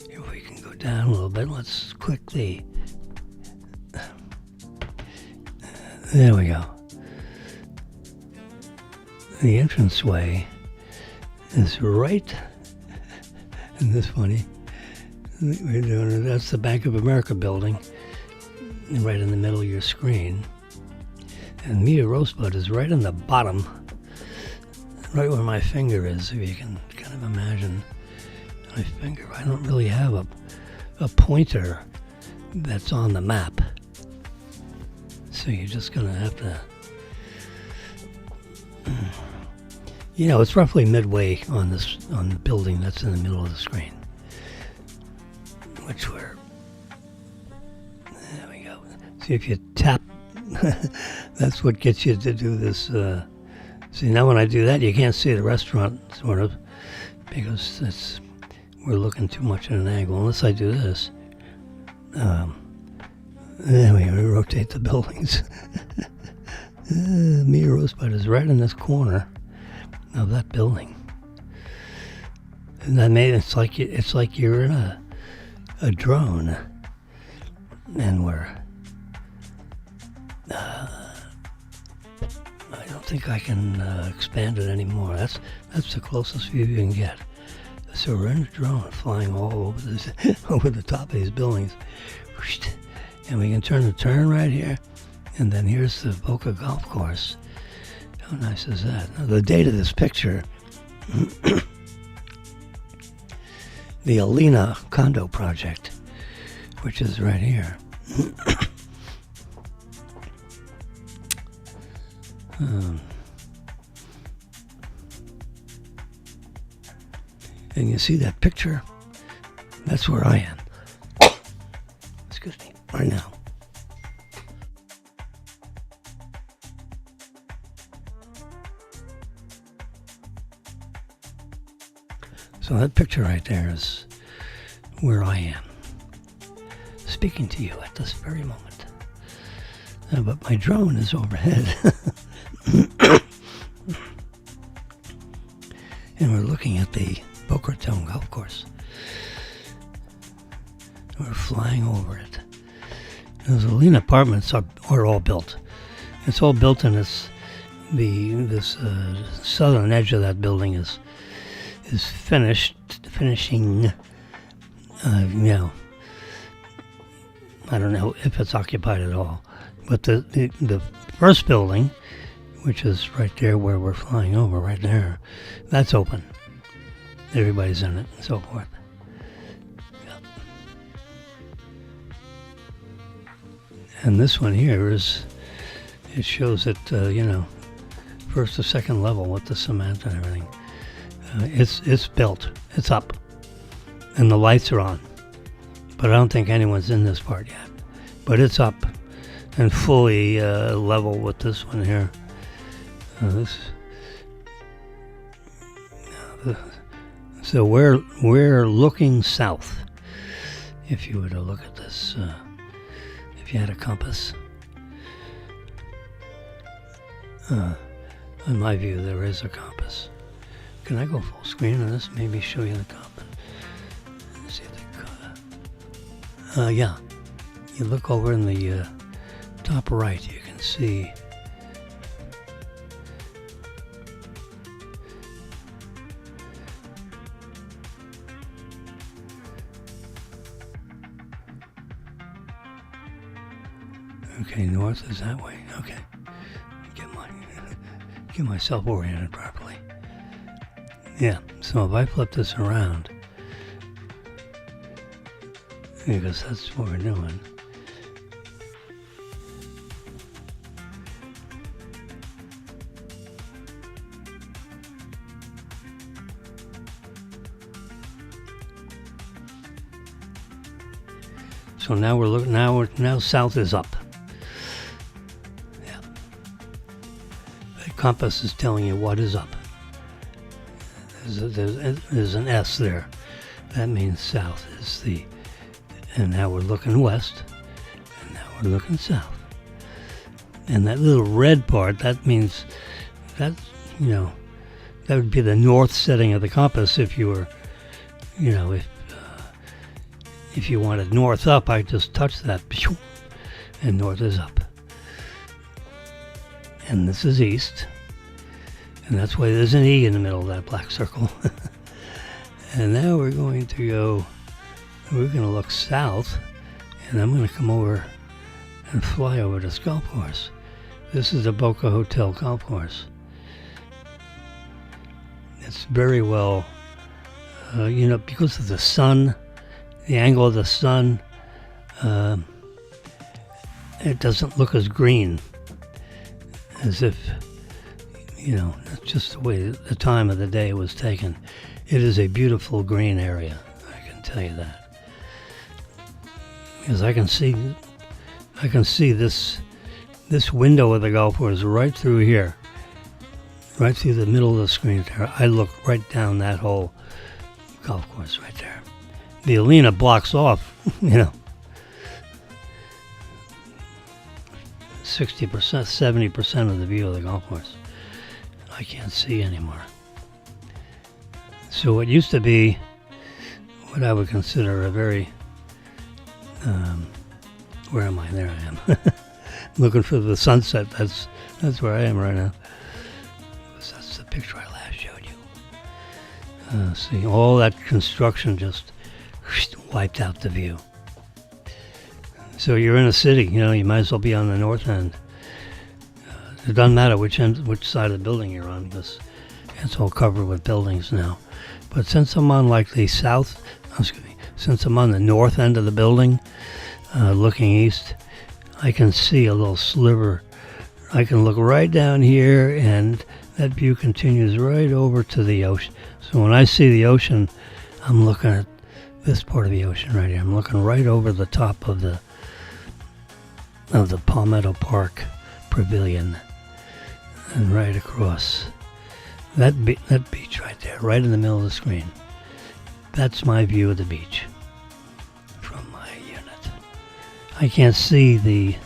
If we can go down a little bit, let's quickly. There we go. The entranceway is right. Isn't this funny? That's the Bank of America building, right in the middle of your screen. And Mia Rosebud is right in the bottom, right where my finger is, if you can kind of imagine my finger. I don't really have a pointer that's on the map. So you're just going to have to... it's roughly midway on the building that's in the middle of the screen. Which there we go. See if you tap, that's what gets you to do this. See, now when I do that, you can't see the restaurant, sort of, because we're looking too much at an angle. Unless I do this. Then we rotate the buildings. Mia Rosebud is right in this corner of that building, and that made it's like you're in a drone, and we're I don't think I can expand it anymore. That's the closest view you can get. So we're in a drone flying all over this, over the top of these buildings. And we can turn the turn right here. And then here's the Boca Golf Course. How nice is that? Now, the date of this picture, the Alina condo project, which is right here. And you see that picture? That's where I am. Excuse me, right now. So that picture right there is where I am, speaking to you at this very moment. But my drone is overhead. And we're looking at the Boca Raton Golf Course. We're flying over it. Those Alina apartments are all built. It's all built, and this southern edge of that building is finishing. I don't know if it's occupied at all, but the first building, which is right there where we're flying over, right there, that's open. Everybody's in it, and so forth. Yep. And this one here it shows it, first to second level with the cement and everything. It's built. It's up. And the lights are on. But I don't think anyone's in this part yet. But it's up and fully level with this one here. So we're looking south. If you were to look at this, if you had a compass. In my view, there is a compass. Can I go full screen on this? Maybe show you the compass. Let's see if yeah. You look over in the top right, you can see. Okay, north is that way. Okay. Get myself oriented properly. Yeah, so if I flip this around, because that's what we're doing. So now we're looking. Now south is up. Yeah. The compass is telling you what is up. There's an S there. That means south is the. And now we're looking west. And now we're looking south. And that little red part, that means that that would be the north setting of the compass if you were, if you wanted north up, I just touch that, and north is up. And this is east, and that's why there's an E in the middle of that black circle. And now we're going to look south, and I'm going to come over and fly over this golf course. This is the Boca Hotel golf course. It's very well, because of the sun, the angle of the sun, it doesn't look as green as if, that's just the way the time of the day it was taken. It is a beautiful green area, I can tell you that. Because I can see this window of the golf course right through here, right through the middle of the screen there. I look right down that whole golf course right there. The Alina blocks off, 60%, 70% of the view of the golf course. I can't see anymore. So it used to be what I would consider a very, where am I? There I am. Looking for the sunset. That's where I am right now. picture I last showed you. See, all that construction just wiped out the view. So you're in a city, you might as well be on the north end. It doesn't matter which side of the building you're on, because it's all covered with buildings now. But since I'm on since I'm on the north end of the building, looking east, I can see a little sliver. I can look right down here, and that view continues right over to the ocean. So when I see the ocean, I'm looking at this part of the ocean right here. I'm looking right over the top of the Palmetto Park Pavilion, and right across that beach right there, right in the middle of the screen. That's my view of the beach from my unit. I can see the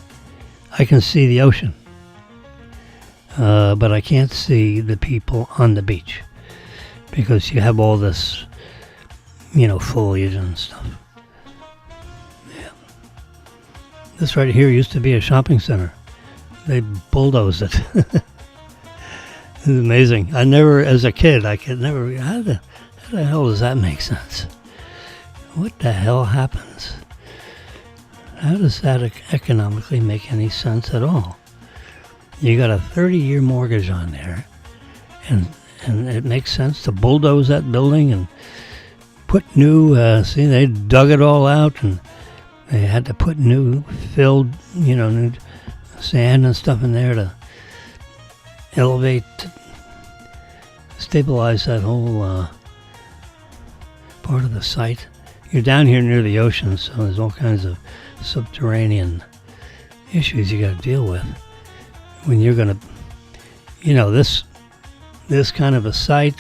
ocean, but I can't see the people on the beach because you have all this, foliage and stuff. Yeah. This right here used to be a shopping center. They bulldozed it. It's amazing. As a kid, I could never, how the hell does that make sense? What the hell happens? How does that economically make any sense at all? You got a 30-year mortgage on there, and it makes sense to bulldoze that building and put new, they dug it all out, and they had to put new new sand and stuff in there to stabilize that whole part of the site. You're down here near the ocean, so there's all kinds of subterranean issues you got to deal with when you're going to, this kind of a site,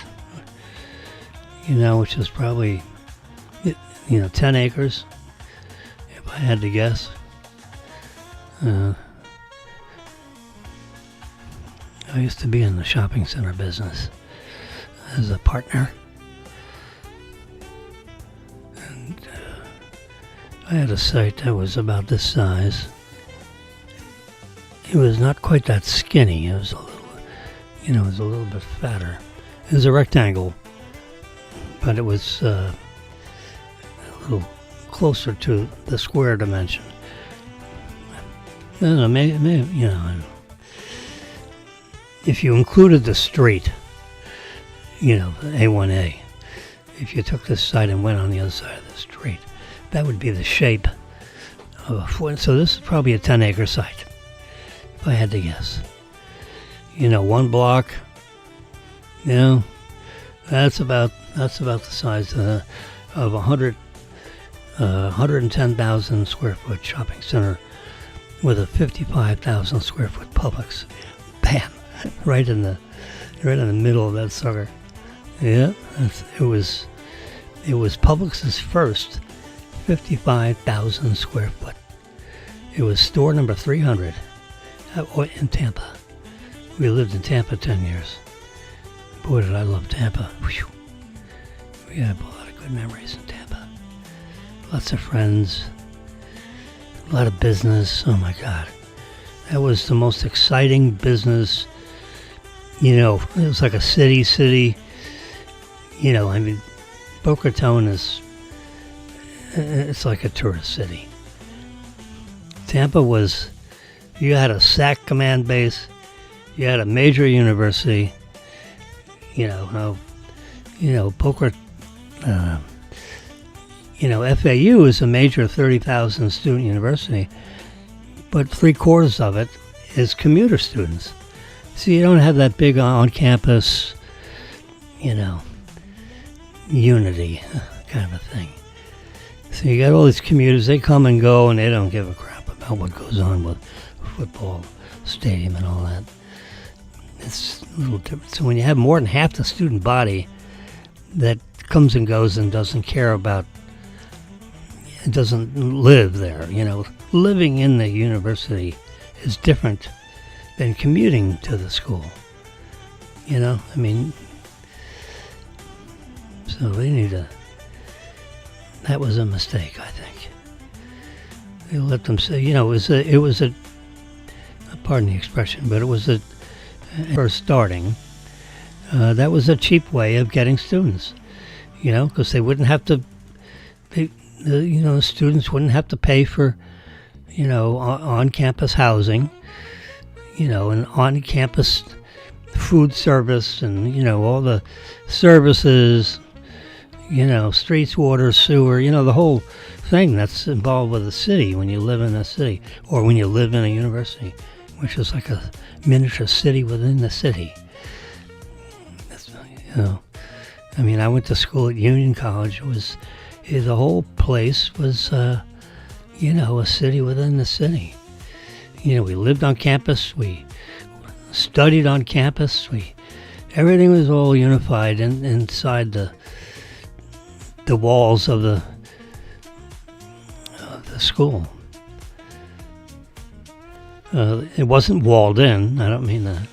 which is probably, 10 acres, if I had to guess. I used to be in the shopping center business as a partner. And I had a site that was about this size. It was not quite that skinny. It was a little bit fatter. It was a rectangle, but it was a little closer to the square dimension. I don't know, maybe if you included the street, A1A, if you took this side and went on the other side of the street, that would be the shape of a foot. So this is probably a 10-acre site, if I had to guess. One block, that's about the size of 110,000 square foot shopping center with a 55,000 square foot Publix. Bam! Right in the middle of that sucker. Yeah, it was Publix's first 55,000 square foot. It was store number 300 in Tampa. We lived in Tampa 10 years. Boy, did I love Tampa. Whew. We had a lot of good memories in Tampa. Lots of friends. A lot of business. Oh my God. That was the most exciting business. It was like a city. Boca Raton it's like a tourist city. Tampa was, you had a SAC command base, you had a major university, Boca, FAU is a major 30,000 student university, but 3/4 of it is commuter students. So you don't have that big on-campus, unity kind of a thing. So you got all these commuters, they come and go, and they don't give a crap about what goes on with football stadium and all that. It's a little different. So when you have more than half the student body that comes and goes and doesn't care about, it doesn't live there, living in the university is different than commuting to the school. So they need that was a mistake, I think. They let them say, it was a pardon the expression, but it was first starting, that was a cheap way of getting students, because they wouldn't have to, the students wouldn't have to pay for, on-campus housing, and on-campus food service and, all the services, streets, water, sewer, the whole thing that's involved with the city when you live in a city or when you live in a university, which is like a miniature city within the city. I went to school at Union College. The whole place was, a city within the city. We lived on campus. We studied on campus. Everything was all unified inside the walls of the school. It wasn't walled in. I don't mean that.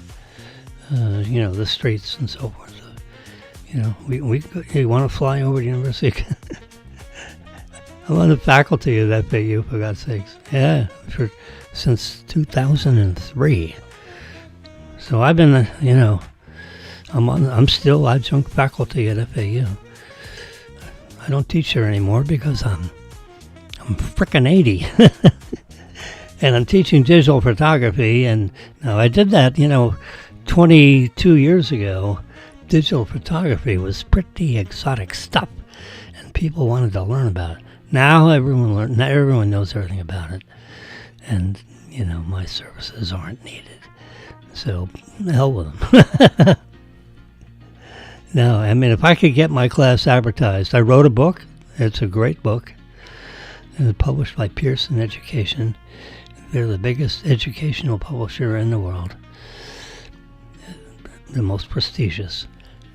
The streets and so forth. We want to fly over to university. I'm on the faculty of FAU, for God's sakes. Yeah, since 2003. So I've been, I'm still adjunct faculty at FAU. I don't teach there anymore because I'm frickin' 80. And I'm teaching digital photography, and now I did that, 22 years ago. Digital photography was pretty exotic stuff, and people wanted to learn about it. Now everyone knows everything about it, and my services aren't needed. So the hell with them. No, if I could get my class advertised, I wrote a book. It's a great book. It's published by Pearson Education. They're the biggest educational publisher in the world. The most prestigious.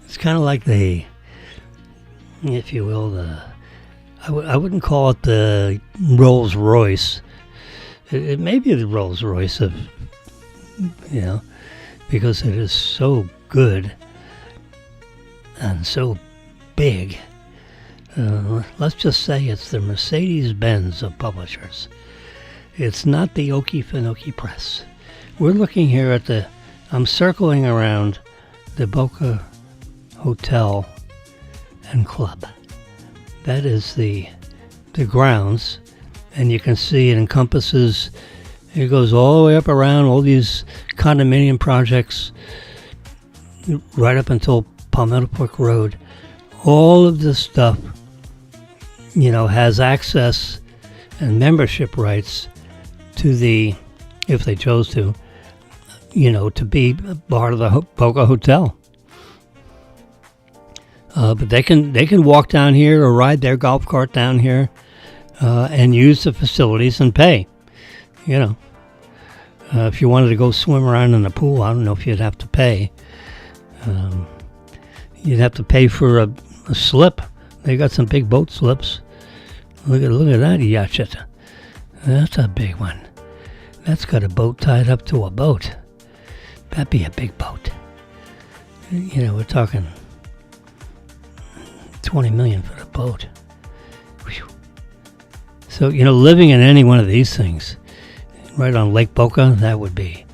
It's kind of like if you will, I wouldn't call it the Rolls Royce. It may be the Rolls Royce of, because it is so good and so big. Let's just say it's the Mercedes-Benz of publishers. It's not the Okefenokee Press. We're looking here at I'm circling around the Boca Hotel and Club. That is the grounds, and you can see it goes all the way up around all these condominium projects right up until Palmetto Brook Road. All of this stuff, has access and membership rights to if they chose to, to be part of the Boca Hotel. But they can walk down here or ride their golf cart down here and use the facilities and pay. If you wanted to go swim around in the pool, I don't know if you'd have to pay. You'd have to pay for a slip. They got some big boat slips. Look at that yacht. That's a big one. That's got a boat tied up to a boat. That'd be a big boat. We're talking $20 million for the boat. Whew. So, living in any one of these things, right on Lake Boca, that would be,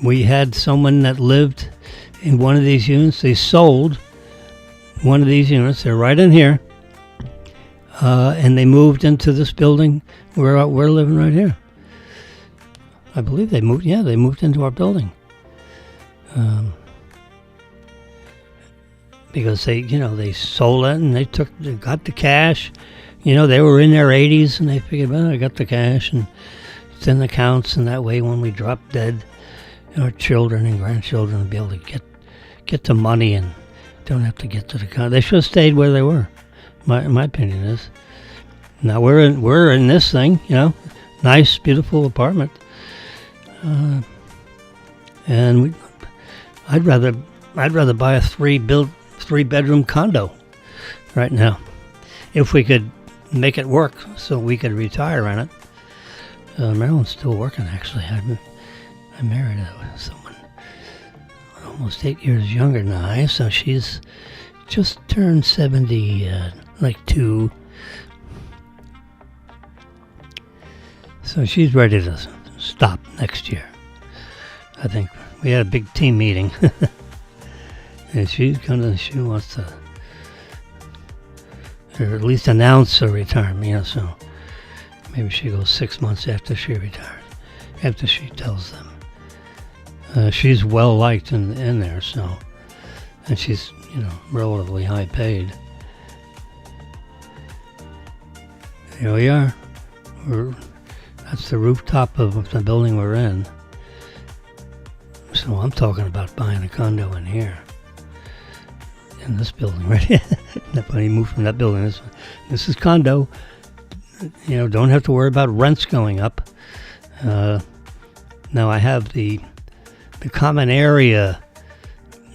we had someone that lived in one of these units. They sold one of these units. They're right in here. And they moved into this building where we're living right here. I believe they moved into our building. Because they sold it and they got the cash. They were in their 80s and they figured, well, I got the cash and it's in the accounts, and that way when we drop dead, our children and grandchildren will be able to get the money and don't have to get to the account. They should have stayed where they were. My opinion is. Now we're in this thing, nice, beautiful apartment, and I'd rather buy a three-bedroom condo right now, if we could make it work, so we could retire on it. Marilyn's still working, actually. I married someone almost 8 years younger than I, so she's just turned 70, like 2. So she's ready to stop next year. I think we had a big team meeting. And she wants to, or at least announce her retirement, so maybe she goes 6 months after she retires, after she tells them. She's well liked in there, so, and she's, relatively high paid. Here we are. That's the rooftop of the building we're in. So I'm talking about buying a condo in here. In this building, right? Nobody moved from that building. This is condo. Don't have to worry about rents going up. Now I have the common area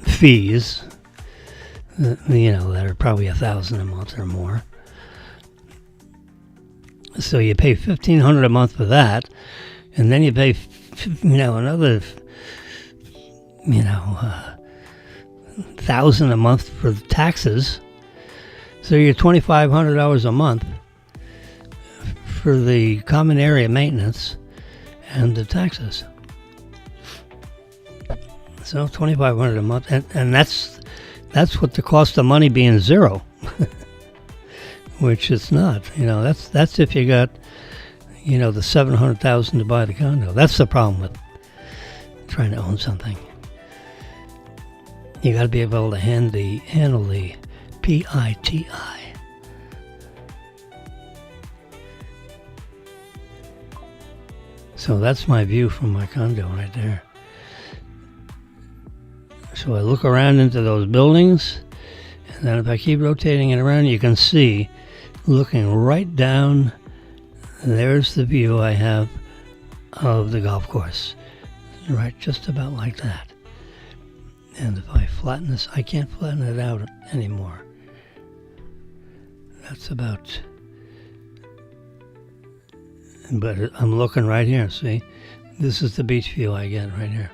fees, that are probably $1,000 a month or more. So you pay $1,500 a month for that, and then you pay, another, $1,000 a month for the taxes. So you're $2,500 a month for the common area maintenance and the taxes. So $2,500 a month, and that's what the cost of money being zero, which it's not. That's if you got, the $700,000 to buy the condo. That's the problem with trying to own something. You got to be able to handle the PITI. So that's my view from my condo right there. So I look around into those buildings, and then if I keep rotating it around, you can see, looking right down, there's the view I have of the golf course. Right, just about like that. And if I flatten this, I can't flatten it out anymore. That's about, but I'm looking right here, see? This is the beach view I get right here.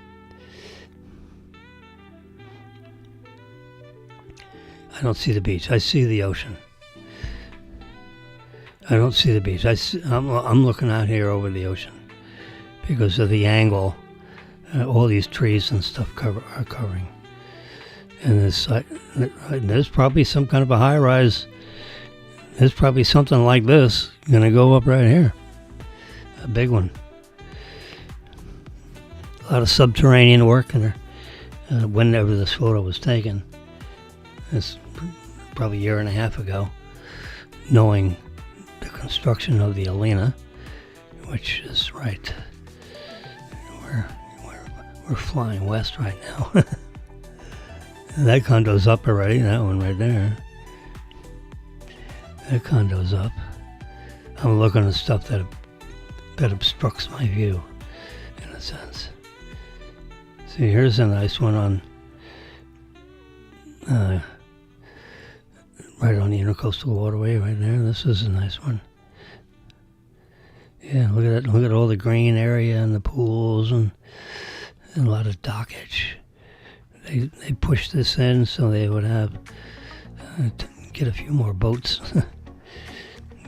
I don't see the beach. I see the ocean. I don't see the beach. I'm looking out here over the ocean because of the angle. All these trees and stuff are covering. And there's probably some kind of a high-rise. There's probably something like this going to go up right here. A big one. A lot of subterranean work in there. Whenever this photo was taken. It's probably a year and a half ago, knowing the construction of the Alina, which is right. We're flying west right now. That condo's up already, that one right there. That condo's up. I'm looking at stuff that obstructs my view, in a sense. See, here's a nice one on right on the Intercoastal Waterway right there. This is a nice one. Yeah, look at that. Look at all the green area and the pools and a lot of dockage. They pushed this in so they would have to get a few more boats.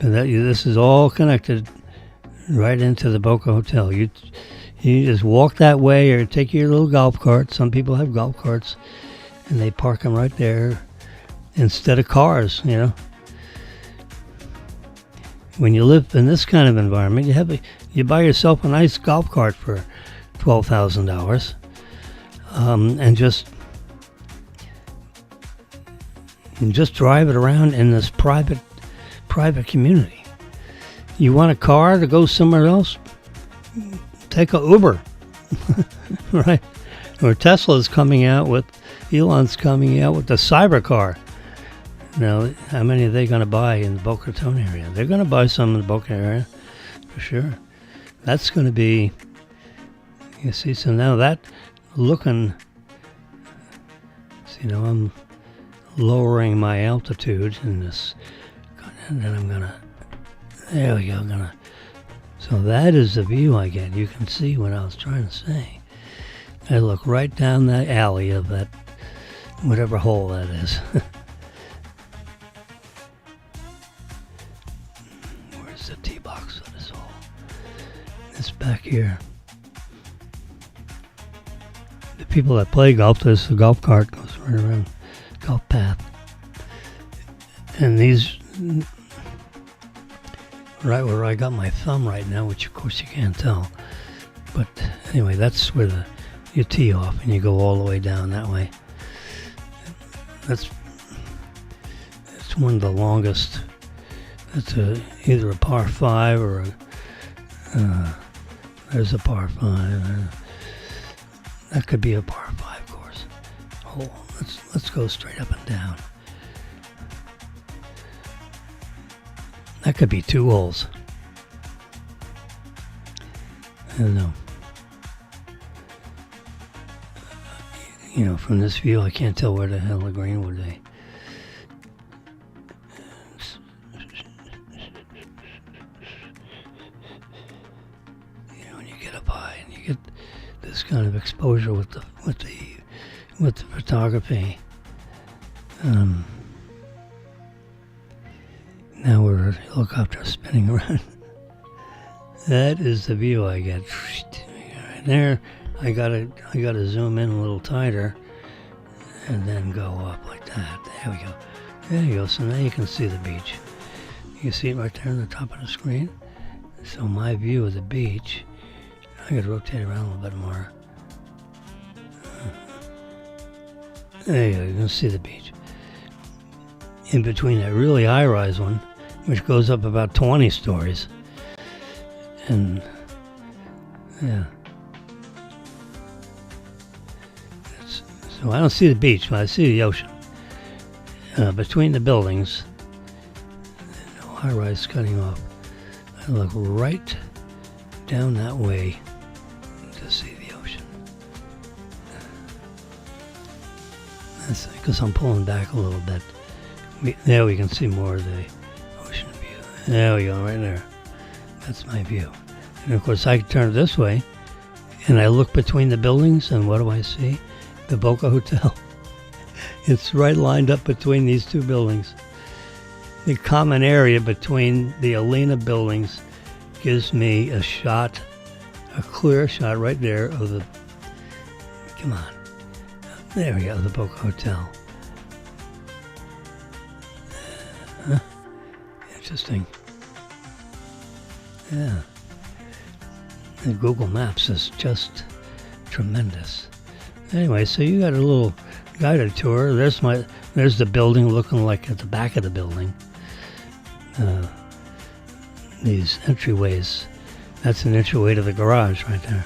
But this is all connected right into the Boca Hotel. You just walk that way or take your little golf cart. Some people have golf carts and they park them right there instead of cars, When you live in this kind of environment, you buy yourself a nice golf cart for $12,000, and just drive it around in this private community. You want a car to go somewhere else? Take a Uber, right? Or Elon's coming out with the Cybercar. Now, how many are they going to buy in the Boca Raton area? They're going to buy some in the Boca area, for sure. That's going to be, you see, so now that looking, see, now I'm lowering my altitude in this, and then I'm going to, there we go, so that is the view I get. You can see what I was trying to say. I look right down that alley of that, whatever hole that is. Where's the tee box for this hole? It's back here. The people that play golf, there's a golf cart goes right around golf path. And these, right where I got my thumb right now, which of course you can't tell. But anyway, that's where you tee off and you go all the way down that way. It's one of the longest. It's either a par 5 or there's a par 5. That could be a par 5 course. Oh, let's go straight up and down. That could be 2 holes. I don't know. You know, from this view, I can't tell where the hell the green would be. You know, when you get up high and you get this kind of exposure with the photography. Now we're a helicopter spinning around. That is the view I get. Right there, I gotta zoom in a little tighter, and then go up like that. There we go. There you go. So now you can see the beach. You can see it right there on the top of the screen. So my view of the beach, I gotta rotate around a little bit more. There you go. You can see the beach. In between that really high-rise one, which goes up about 20 stories. And, yeah. So I don't see the beach, but I see the ocean. Between the buildings, no high-rise cutting off. I look right down that way to see the ocean. That's because I'm pulling back a little bit. There we can see more of the ocean view. There we go, right there. That's my view. And of course I turn this way and I look between the buildings, and what do I see? The Boca Hotel. It's right lined up between these 2 buildings. The common area between the Alina buildings gives me a shot, a clear shot right there of the, come on, there we go, the Boca Hotel. Interesting. Yeah. And Google Maps is just tremendous. Anyway, so you got a little guided tour. There's the building looking like at the back of the building. These entryways. That's an entryway to the garage right there.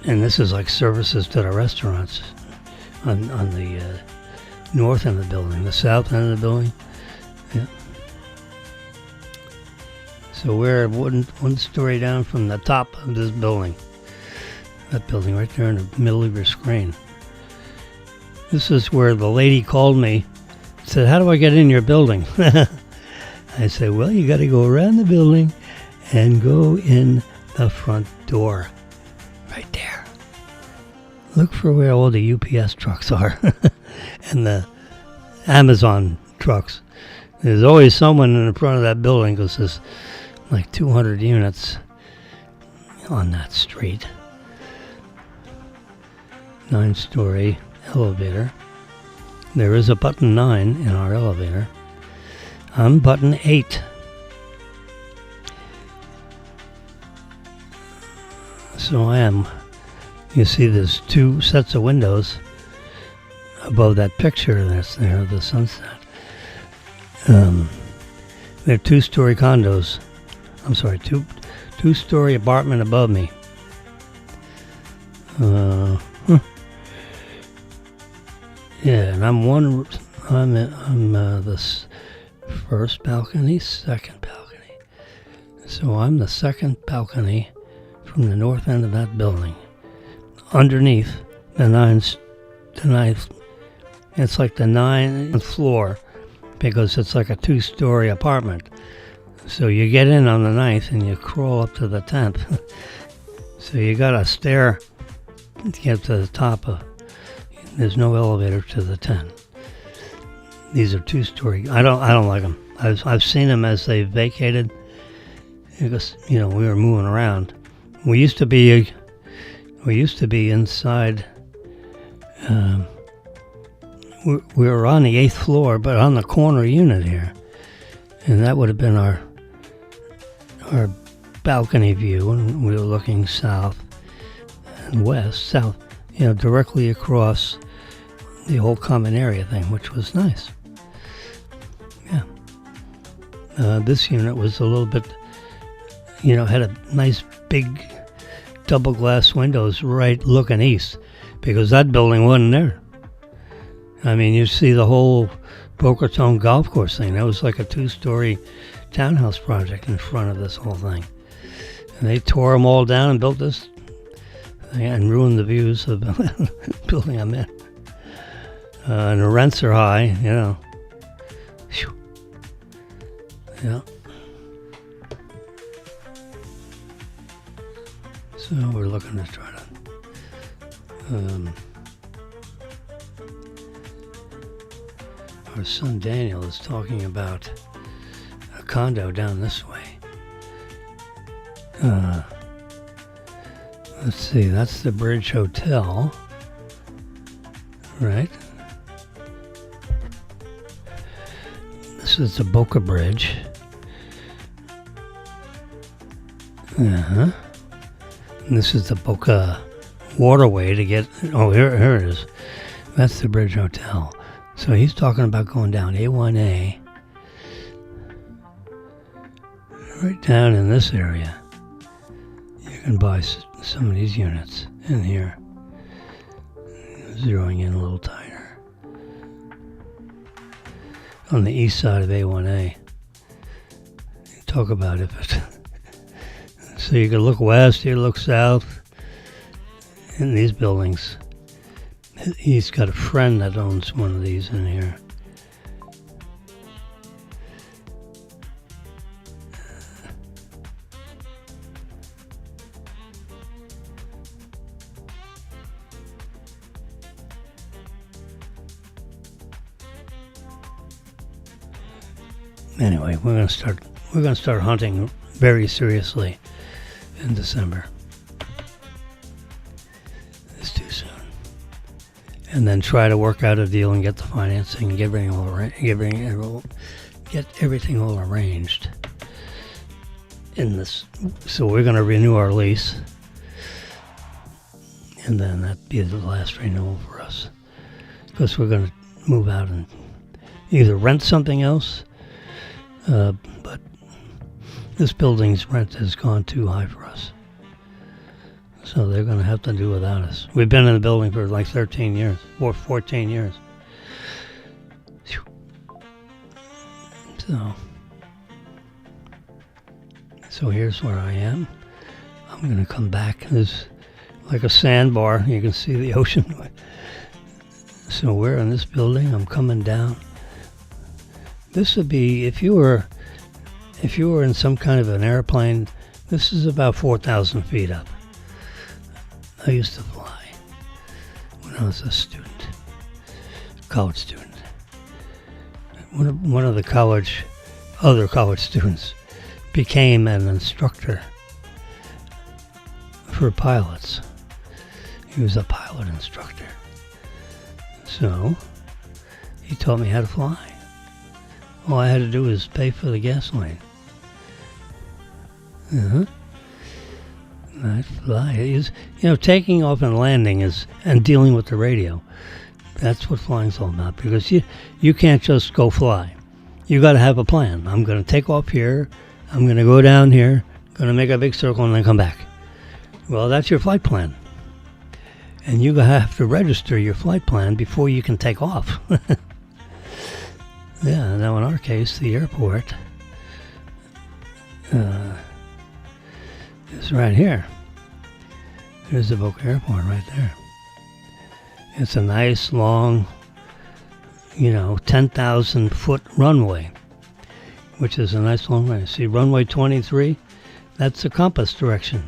And this is like services to the restaurants on the north end of the building, the south end of the building. Yeah. So we're one story down from the top of this building. That building right there in the middle of your screen. This is where the lady called me and said, "How do I get in your building?" I said, "Well, you got to go around the building and go in the front door. Right there. Look for where all the UPS trucks are and the Amazon trucks. There's always someone in the front of that building because there's like 200 units on that street. 9-story elevator. There is a button 9 in our elevator. I'm button 8. So I am. You see there's 2 sets of windows above that picture that's there of the sunset. They're 2-story condos. I'm sorry, two-story apartment above me. Yeah, and I'm the first balcony, second balcony. So I'm the second balcony from the north end of that building. Underneath the ninth, it's like the 9th floor because it's like a 2-story apartment. So you get in on the 9th and you crawl up to the 10th. So you got a stair to get to the top of. There's no elevator to the 10. These are 2-story. I don't like them. I've seen them as they vacated because we were moving around. We used to be inside. We were on the 8th floor, but on the corner unit here, and that would have been our balcony view, and we were looking south and south, directly across the whole common area thing, which was nice. Yeah. This unit was a little bit, had a nice big double glass windows right looking east, because that building wasn't there. I mean, you see the whole Boca Raton golf course thing. That was like a 2-story townhouse project in front of this whole thing. And they tore them all down and built this thing and ruined the views of the building I'm in. And the rents are high, Whew. Yeah. So we're looking to try to... our son Daniel is talking about a condo down this way. Let's see, that's the Bridge Hotel, right? This is the Boca Bridge. And this is the Boca Waterway to get... Oh, here it is. That's the Bridge Hotel. So he's talking about going down A1A, right down in this area. You can buy some of these units in here. Zeroing in a little tighter. On the east side of A1A. Talk about it. So you can look west, you look south in these buildings. He's got a friend that owns one of these in here. Anyway, we're gonna start hunting very seriously in December. It's too soon. And then try to work out a deal and get the financing and get everything all arranged. So we're going to renew our lease, and then that'd be the last renewal for us, because we're going to move out and either rent something else, but this building's rent has gone too high for us. So they're going to have to do without us. We've been in the building for like 13 years, or 14 years. So here's where I am. I'm going to come back. There's like a sandbar. You can see the ocean. So we're in this building. I'm coming down. This would be, if you were in some kind of an airplane, this is about 4,000 feet up. I used to fly when I was a student, college student. One of the other college students became an instructor for pilots. He was a pilot instructor. So he taught me how to fly. All I had to do was pay for the gasoline. I fly. Taking off and landing and dealing with the radio. That's what flying's all about, because you can't just go fly. You got to have a plan. I'm going to take off here. I'm going to go down here. Going to make a big circle and then come back. Well, that's your flight plan. And you have to register your flight plan before you can take off. Yeah, now in our case, the airport is right here. There's the Boca Airport right there. It's a nice long, 10,000 foot runway, which is a nice long way. See, runway 23, that's the compass direction.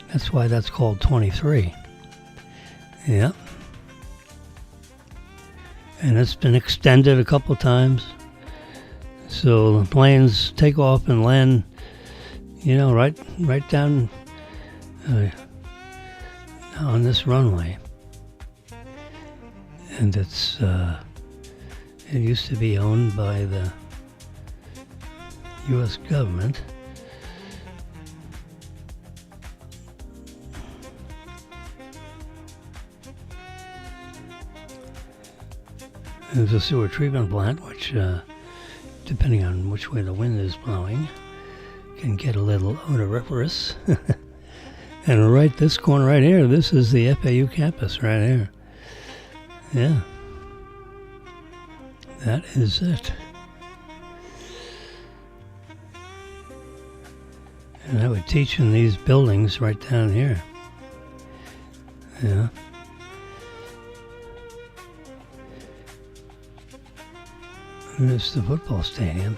That's why that's called 23. Yeah. And it's been extended a couple of times. So the planes take off and land, right down on this runway, and it used to be owned by the U.S. government. There's a sewer treatment plant, which, depending on which way the wind is blowing, can get a little odoriferous. And right this corner right here, this is the FAU campus right here. Yeah. That is it. And I would teach in these buildings right down here. Yeah. And it's the football stadium.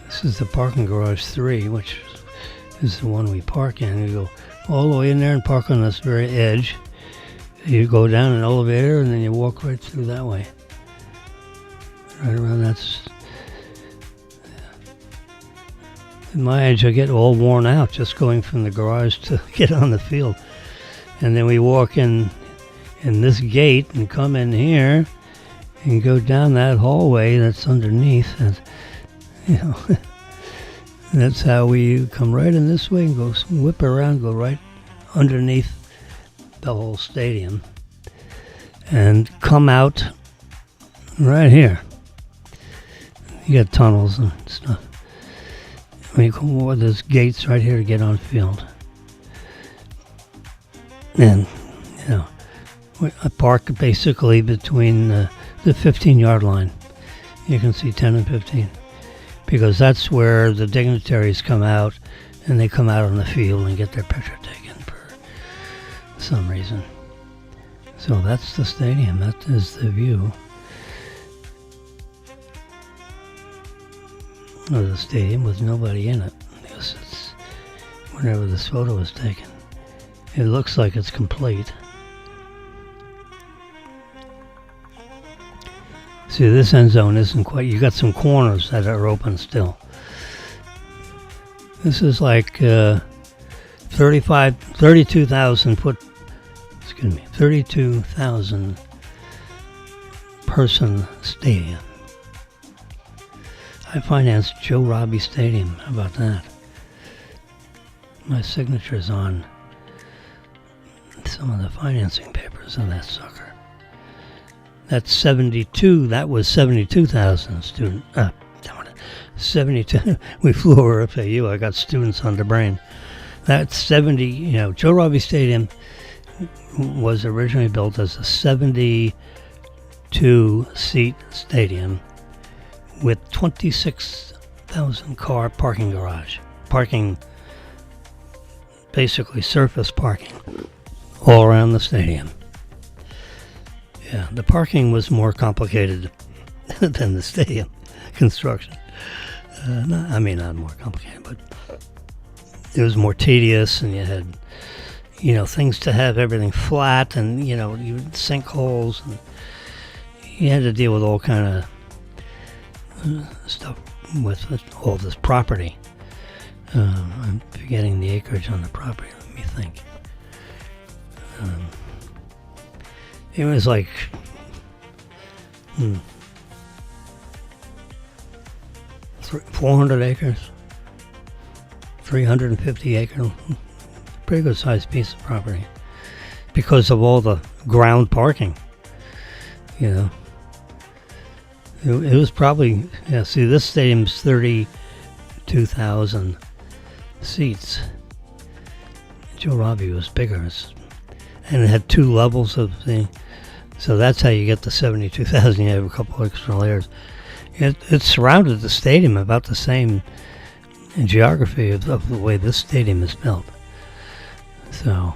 This is the parking garage 3, which is the one we park in. You go all the way in there and park on this very edge. You go down an elevator and then you walk right through that way. Right around that's... At my age, I get all worn out just going from the garage to get on the field. And then we walk in this gate and come in here and go down that hallway that's underneath. And, you know, that's how we come right in this way and go whip around, go right underneath the whole stadium and come out right here. You got tunnels and stuff. We come over, there's gates right here to get on field. And, you know, I park basically between the 15-yard line. You can see 10 and 15. Because that's where the dignitaries come out, and they come out on the field and get their picture taken for some reason. So that's the stadium. That is the view of the stadium with nobody in it. Because it's whenever this photo was taken. It looks like it's complete. See, this end zone isn't quite... You got some corners that are open still. This is like 32,000 foot... Excuse me, 32,000 person stadium. I financed Joe Robbie Stadium. How about that? My signature's on some of the financing papers of that sucker. That's 72. That was 72,000 students. 72. We flew over FAU. I got students on the brain. That's 70. You know, Joe Robbie Stadium was originally built as a 72-seat stadium with 26,000 car parking garage. Parking, basically surface parking, all around the stadium. Yeah, the parking was more complicated than the stadium construction. Not more complicated, but it was more tedious, and you had, you know, things to have everything flat, and, you know, you sinkholes, and you had to deal with all kind of stuff with all this property. I'm forgetting the acreage on the property. Let me think. It was like 400 acres, 350 acres, pretty good sized piece of property because of all the ground parking, you know. It was probably, yeah, see, this stadium's 32,000 seats. Joe Robbie was bigger, and it had 2 levels of thing. So that's how you get the 72,000. You have a couple extra layers. It surrounded the stadium about the same geography of the way this stadium is built. So,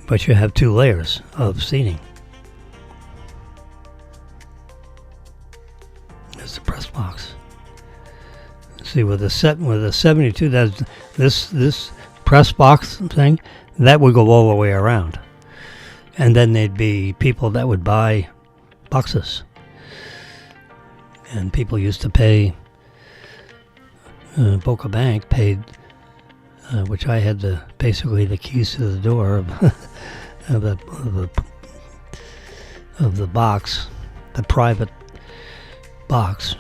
but you have 2 layers of seating. There's the press box. See, with a 72,000, this press box thing, that would go all the way around. And then there'd be people that would buy boxes. and people used to pay. Boca Bank paid, which I had basically the keys to the door of the box, the private box,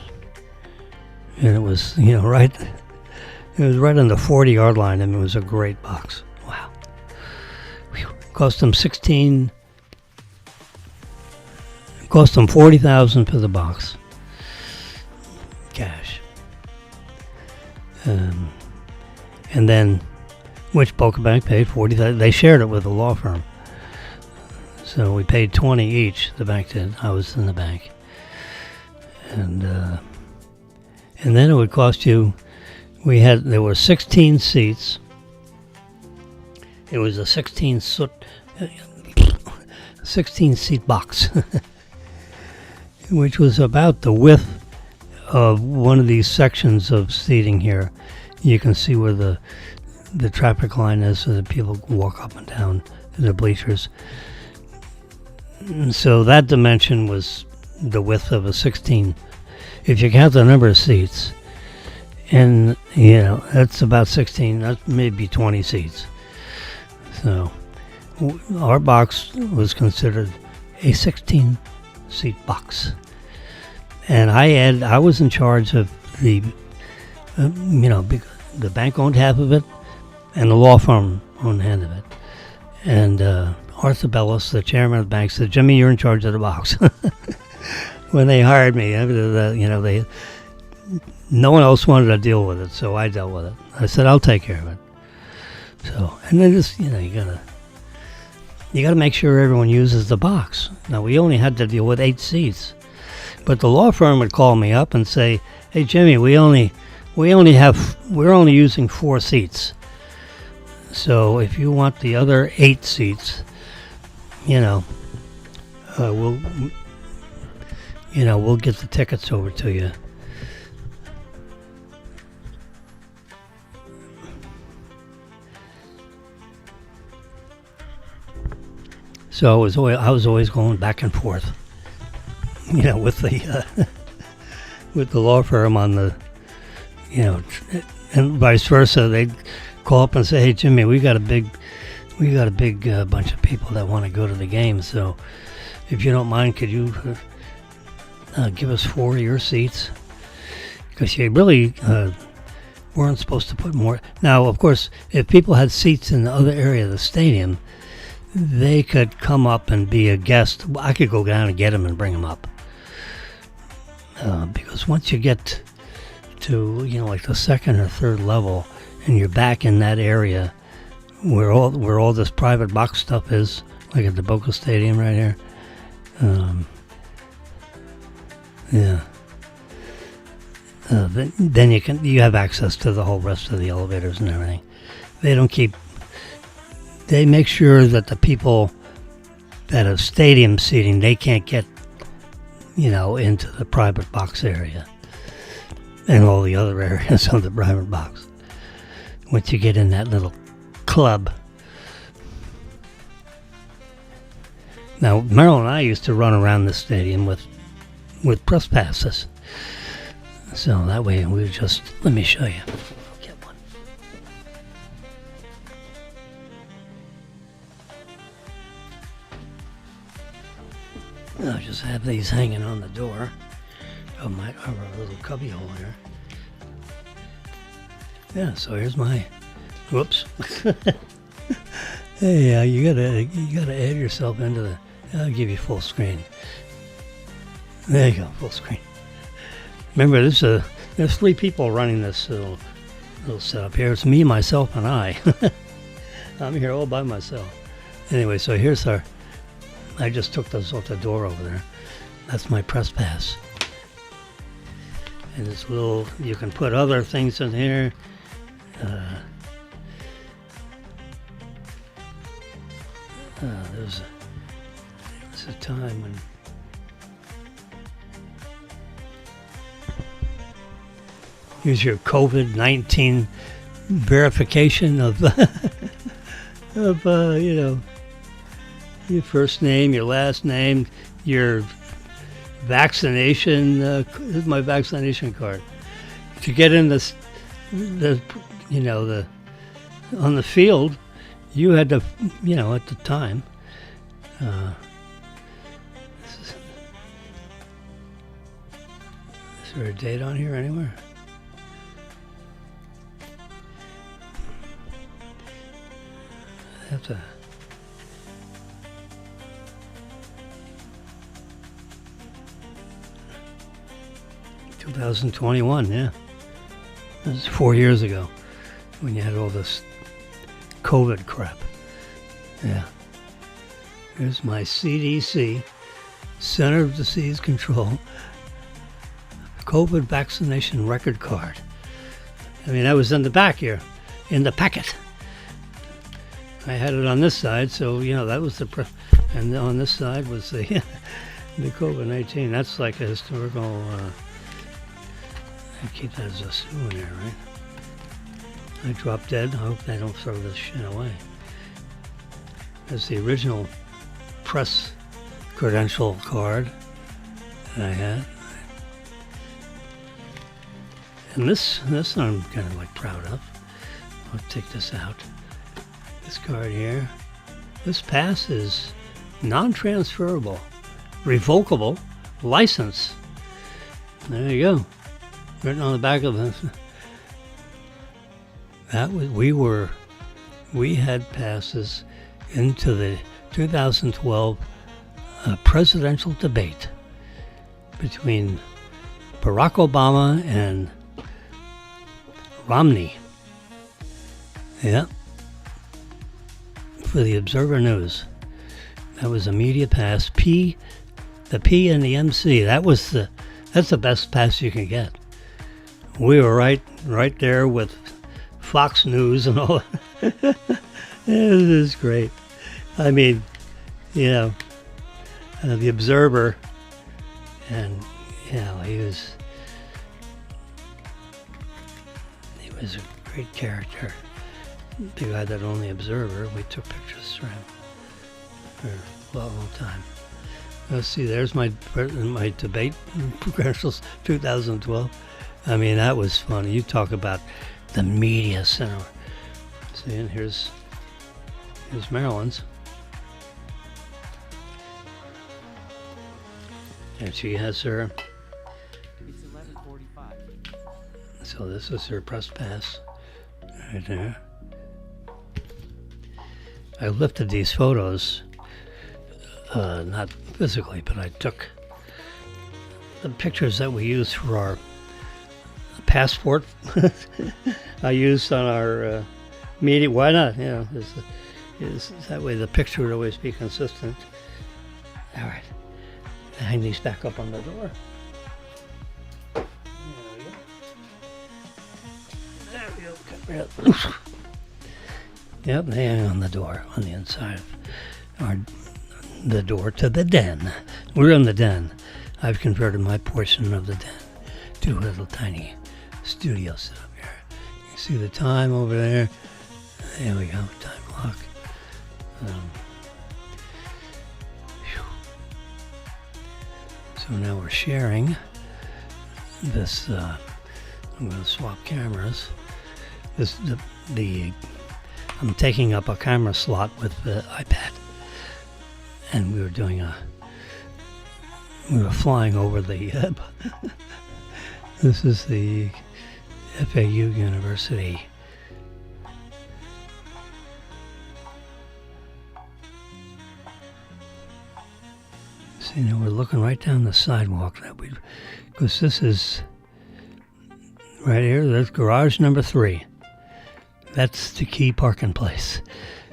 and it was right. It was right on the 40-yard line, and it was a great box. Wow. Cost them $40,000 for the box, cash. And then, which Boca Bank paid $40,000. They shared it with a law firm, so we paid $20 each. The bank did. I was in the bank, and then it would cost you. There were 16 seats. It was a 16-seat box, which was about the width of one of these sections of seating here. You can see where the traffic line is, so that people can walk up and down the bleachers. And so that dimension was the width of a 16. If you count the number of seats, and that's about 16. That's maybe 20 seats. So our box was considered a 16-seat box. And I was in charge of the, the bank owned half of it, and the law firm owned half of it. And Arthur Bellis, the chairman of the bank, said, "Jimmy, you're in charge of the box." When they hired me, no one else wanted to deal with it, so I dealt with it. I said, "I'll take care of it." So, and then just you gotta make sure everyone uses the box. Now we only had to deal with 8 seats. But the law firm would call me up and say, "Hey Jimmy, we're only using 4 seats. So if you want the other 8 seats, we'll get the tickets over to you." So I was always going back and forth. With the law firm on the, and vice versa. They'd call up and say, "Hey Jimmy, we got a big bunch of people that want to go to the game. So, if you don't mind, could you give us 4 of your seats?" Because you really weren't supposed to put more. Now, of course, if people had seats in the other area of the stadium, they could come up and be a guest. I could go down and get them and bring them up. Because once you get to, like the second or third level, and you're back in that area where all this private box stuff is, like at the Boca Stadium right here. Then you have access to the whole rest of the elevators and everything. They make sure that the people that have stadium seating, they can't get, into the private box area and all the other areas of the private box. Once you get in that little club. Now, Merrill and I used to run around the stadium with press passes. So that way let me show you. I'll get one. I'll just have these hanging on the door of our little cubby hole here. Yeah, so here's my. Whoops. Hey, you gotta add yourself into the. I'll give you full screen. There you go, full screen. Remember, there's 3 people running this little setup here. It's me, myself, and I. I'm here all by myself. Anyway, so here's I just took those off the door over there. That's my press pass. And this you can put other things in here. There's a time when here's your COVID-19 verification of your first name, your last name, your vaccination. This is my vaccination card. To get in the on the field, you had to, at the time. Is there a date on here anywhere? I have to. 2021, yeah. That was 4 years ago when you had all this COVID crap. Yeah. Here's my CDC, Center of Disease Control, COVID vaccination record card. I mean, that was in the back here, in the packet. I had it on this side, so, that was and on this side was the the COVID-19. That's like a historical, I keep that as a souvenir, right? I drop dead. I hope they don't throw this shit away. That's the original press credential card that I had. And this I'm kind of like proud of. I'll take this out. This card here. This pass is non-transferable, revocable license. There you go. Written on the back of this. That was, we had passes into the 2012 presidential debate between Barack Obama and Romney. Yeah. For the Observer News. That was a media pass. The P and the MC. That's the best pass you can get. We were right there with Fox News and all that. It is great. I mean, the Observer, and he was a great character. The guy that owned the Observer, we took pictures for him for a long time. Let's see, there's my debate credentials, 2012. I mean, that was funny. You talk about the media center. See, and here's Marilyn's. And she has her. It's 11:45. So this is her press pass, right there. I lifted these photos, not physically, but I took the pictures that we used for our passport. I used on our media. Why not? Is that way the picture would always be consistent. All right, hang these back up on the door. There we go. Yep, they hang on the door on the inside of the door to the den. We're in the den. I've converted my portion of the den to a little tiny studio set up here. You can see the time over there. There we go, time clock. So now we're sharing this. I'm going to swap cameras. I'm taking up a camera slot with the iPad, and we were flying over the. This is the FAU University. See, now we're looking right down the sidewalk because this is right here. That's garage number 3. That's the key parking place.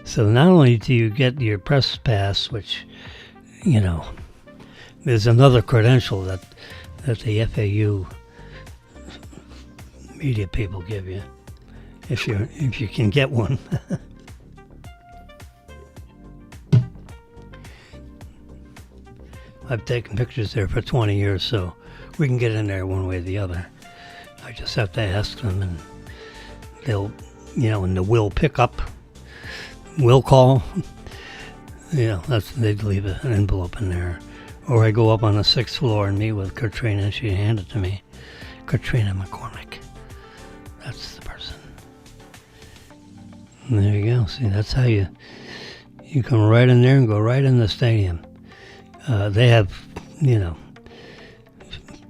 So not only do you get your press pass, which, there's another credential that the FAU media people give you, if you can get one. I've taken pictures there for 20 years, so we can get in there one way or the other. I just have to ask them, and they'll, and the will pick up, will call. They'd leave an envelope in there, Or I go up on the 6th floor and meet with Katrina, and she hand it to me. Katrina McCormick. That's the person. And there you go. See, that's how you come right in there and go right in the stadium. They have,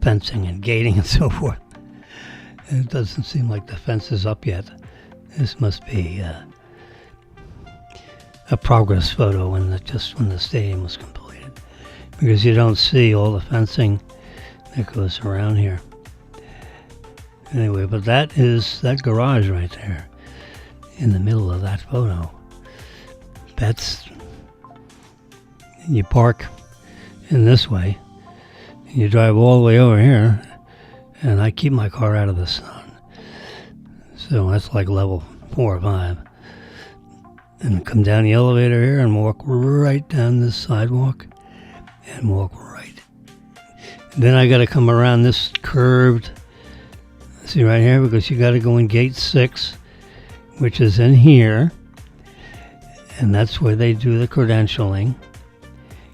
fencing and gating and so forth. It doesn't seem like the fence is up yet. This must be a progress photo when the stadium was completed, because you don't see all the fencing that goes around here. Anyway, but that is that garage right there in the middle of that photo. That's, you park in this way, and you drive all the way over here, and I keep my car out of the sun. So that's like level 4 or 5. And come down the elevator here and walk right down this sidewalk and walk right. Then I got to come around this curved, see right here, because you got to go in gate 6, which is in here. And that's where they do the credentialing.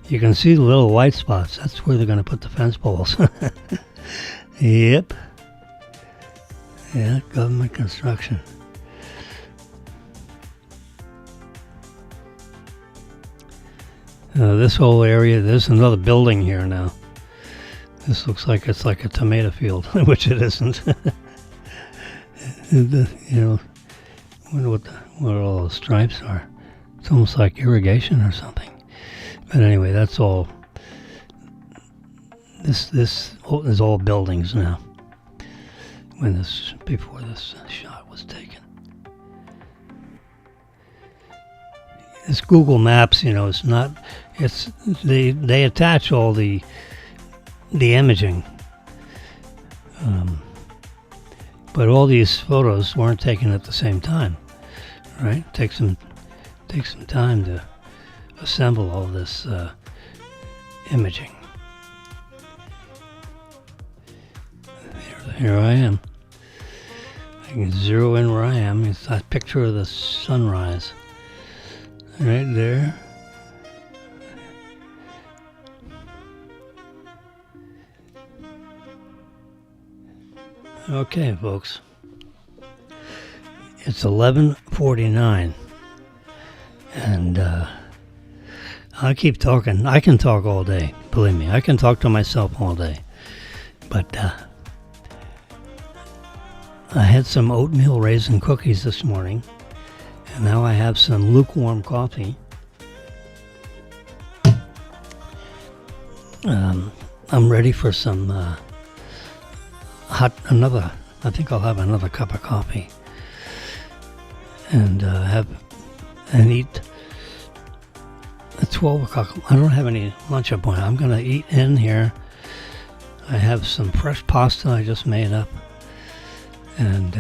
You can see the little white spots. That's where they're going to put the fence poles. Yep. Yeah, government construction. This whole area, there's another building here now. This looks like it's like a tomato field, which it isn't. Wonder what all those stripes are. It's almost like irrigation or something. But anyway, that's all. This is all buildings now. Before this shot was taken. This Google Maps, it's not. They attach all the imaging, but all these photos weren't taken at the same time, right? Takes some time to assemble all this imaging. Here I am. I can zero in where I am. It's that picture of the sunrise right there. Okay, folks. It's 11:49, and I'll keep talking. I can talk all day. Believe me, I can talk to myself all day. But I had some oatmeal raisin cookies this morning, and now I have some lukewarm coffee. I'm ready for some I think I'll have another cup of coffee and eat at 12 o'clock. I don't have any lunch appointment. I'm going to eat in here. I have some fresh pasta I just made up, and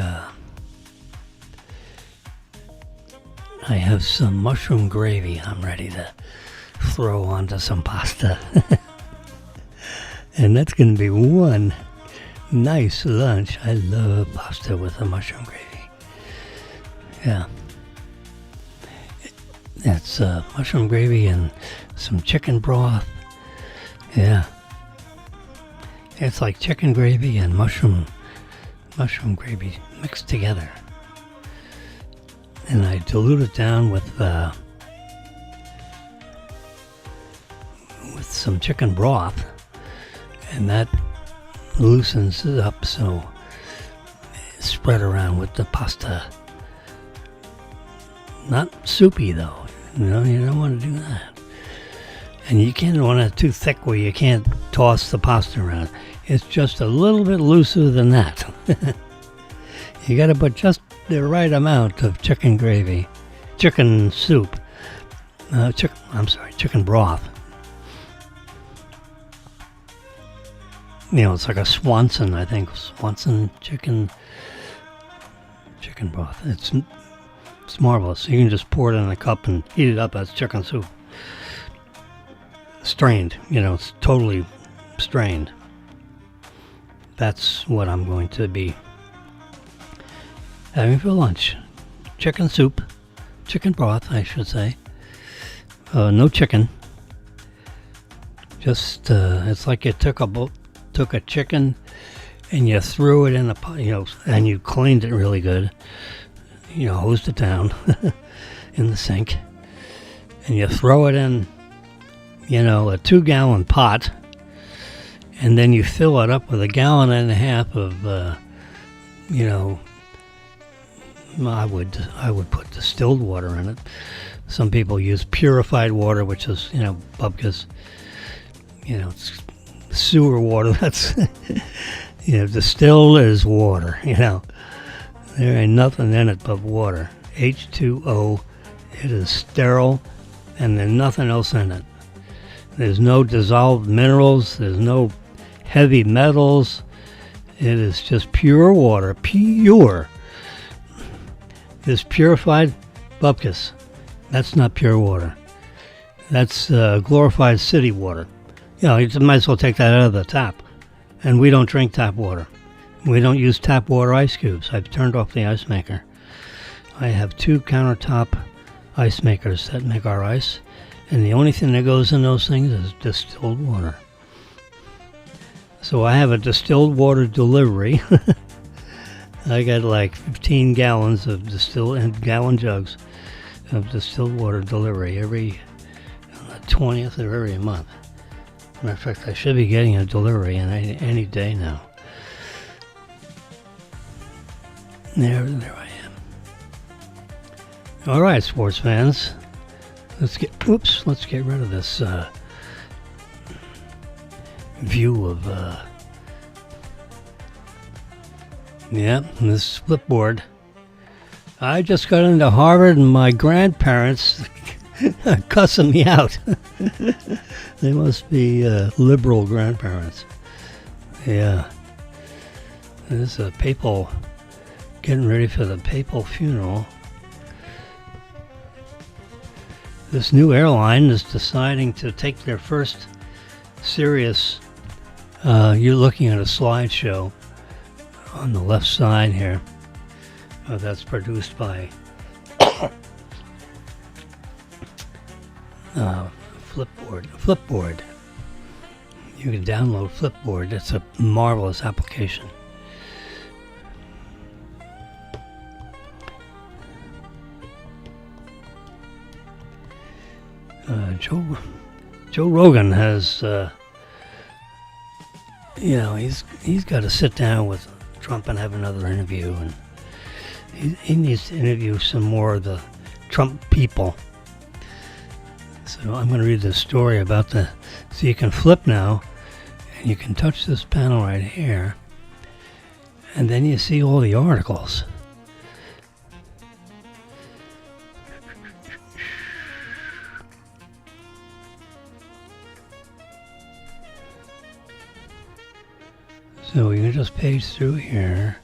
I have some mushroom gravy I'm ready to throw onto some pasta. And that's going to be one nice lunch. I love pasta with the mushroom gravy. Yeah. That's mushroom gravy and some chicken broth. Yeah. It's like chicken gravy and mushroom gravy mixed together. And I dilute it down with some chicken broth, and that loosens it up, so spread around with the pasta. Not soupy though, you don't want to do that. And you can't want it too thick where you can't toss the pasta around. It's just a little bit looser than that. You got to put just the right amount of chicken gravy, chicken soup, chicken broth. It's like a Swanson, I think. Swanson chicken broth. It's marvelous. You can just pour it in a cup and heat it up as chicken soup. Strained, it's totally strained. That's what I'm going to be having for lunch. Chicken soup. Chicken broth, I should say. No chicken. Just it's like you took a chicken and you threw it in a pot, and you cleaned it really good. Hosed it down in the sink, and you throw it in, a 2-gallon pot, and then you fill it up with 1.5 gallons of, I would put distilled water in it. Some people use purified water, which is, Bubka's, it's sewer water. That's, distilled is water, There ain't nothing in it but water. H2O. It is sterile, and there's nothing else in it. There's no dissolved minerals. There's no heavy metals. It is just pure water. Pure. This purified Bubkas. That's not pure water. That's glorified city water. You might as well take that out of the tap. And we don't drink tap water. We don't use tap water ice cubes. I've turned off the ice maker. I have 2 countertop ice makers that make our ice, and the only thing that goes in those things is distilled water. So I have a distilled water delivery. I got like 15 gallons of distilled and gallon jugs of distilled water delivery every 20th of every month. Matter of fact, I should be getting a delivery any day now. There I am. All right, sports fans. Let's get rid of this view of this flipboard. I just got into Harvard, and my grandparents are cussing me out. They must be liberal grandparents. Yeah. There's a papal, getting ready for the papal funeral. This new airline is deciding to take their first serious, you're looking at a slideshow on the left side here. That's produced by Flipboard. You can download Flipboard. It's a marvelous application. Joe Rogan has, he's got to sit down with Trump and have another interview, and he needs to interview some more of the Trump people. So I'm going to read this story about so you can flip now, and you can touch this panel right here, and then you see all the articles. So you can just page through here.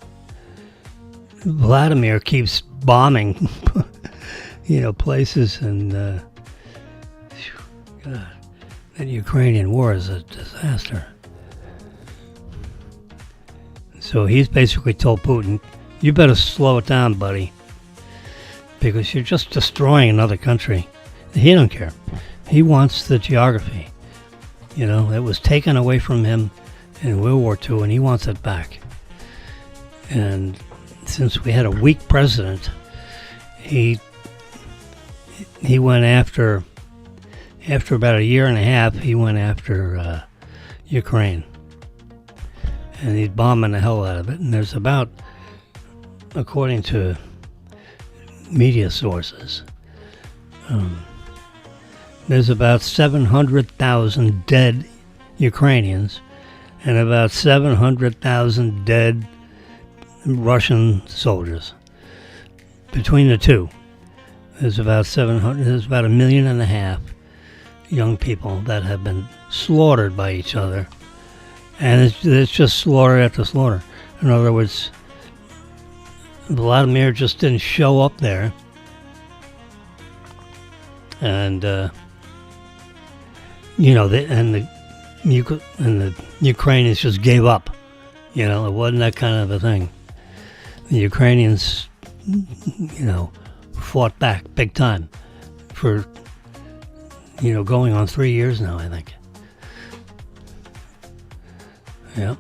Vladimir keeps bombing, places, and God, that Ukrainian war is a disaster. So he's basically told Putin, you better slow it down, buddy, because you're just destroying another country. He don't care. He wants the geography. It was taken away from him in World War II, and he wants it back. And since we had a weak president, he went after about 1.5 years, he went after Ukraine. And he's bombing the hell out of it. And there's about, according to media sources, there's about 700,000 dead Ukrainians and about 700,000 dead Russian soldiers. Between the two, there's about 1.5 million young people that have been slaughtered by each other, and it's just slaughter after slaughter. In other words, Vladimir just didn't show up there, and the Ukrainians just gave up. It wasn't that kind of a thing. The Ukrainians, fought back big time for, going on 3 years now, I think. Yeah.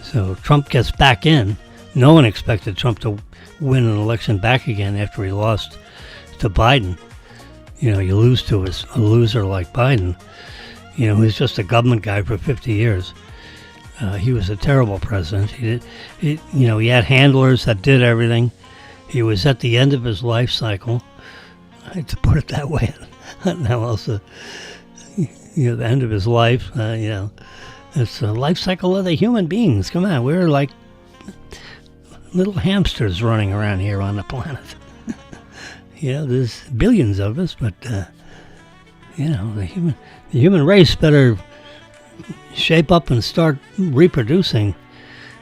So Trump gets back in. No one expected Trump to win an election back again after he lost to Biden. You know, you lose to a loser like Biden, you know, who's just a government guy for 50 years. He was a terrible president. He had handlers that did everything. He was at the end of his life cycle. I hate to put it that way. Now also, the end of his life, it's a life cycle of the human beings. Come on, we're like little hamsters running around here on the planet. There's billions of us, but the human race better shape up and start reproducing.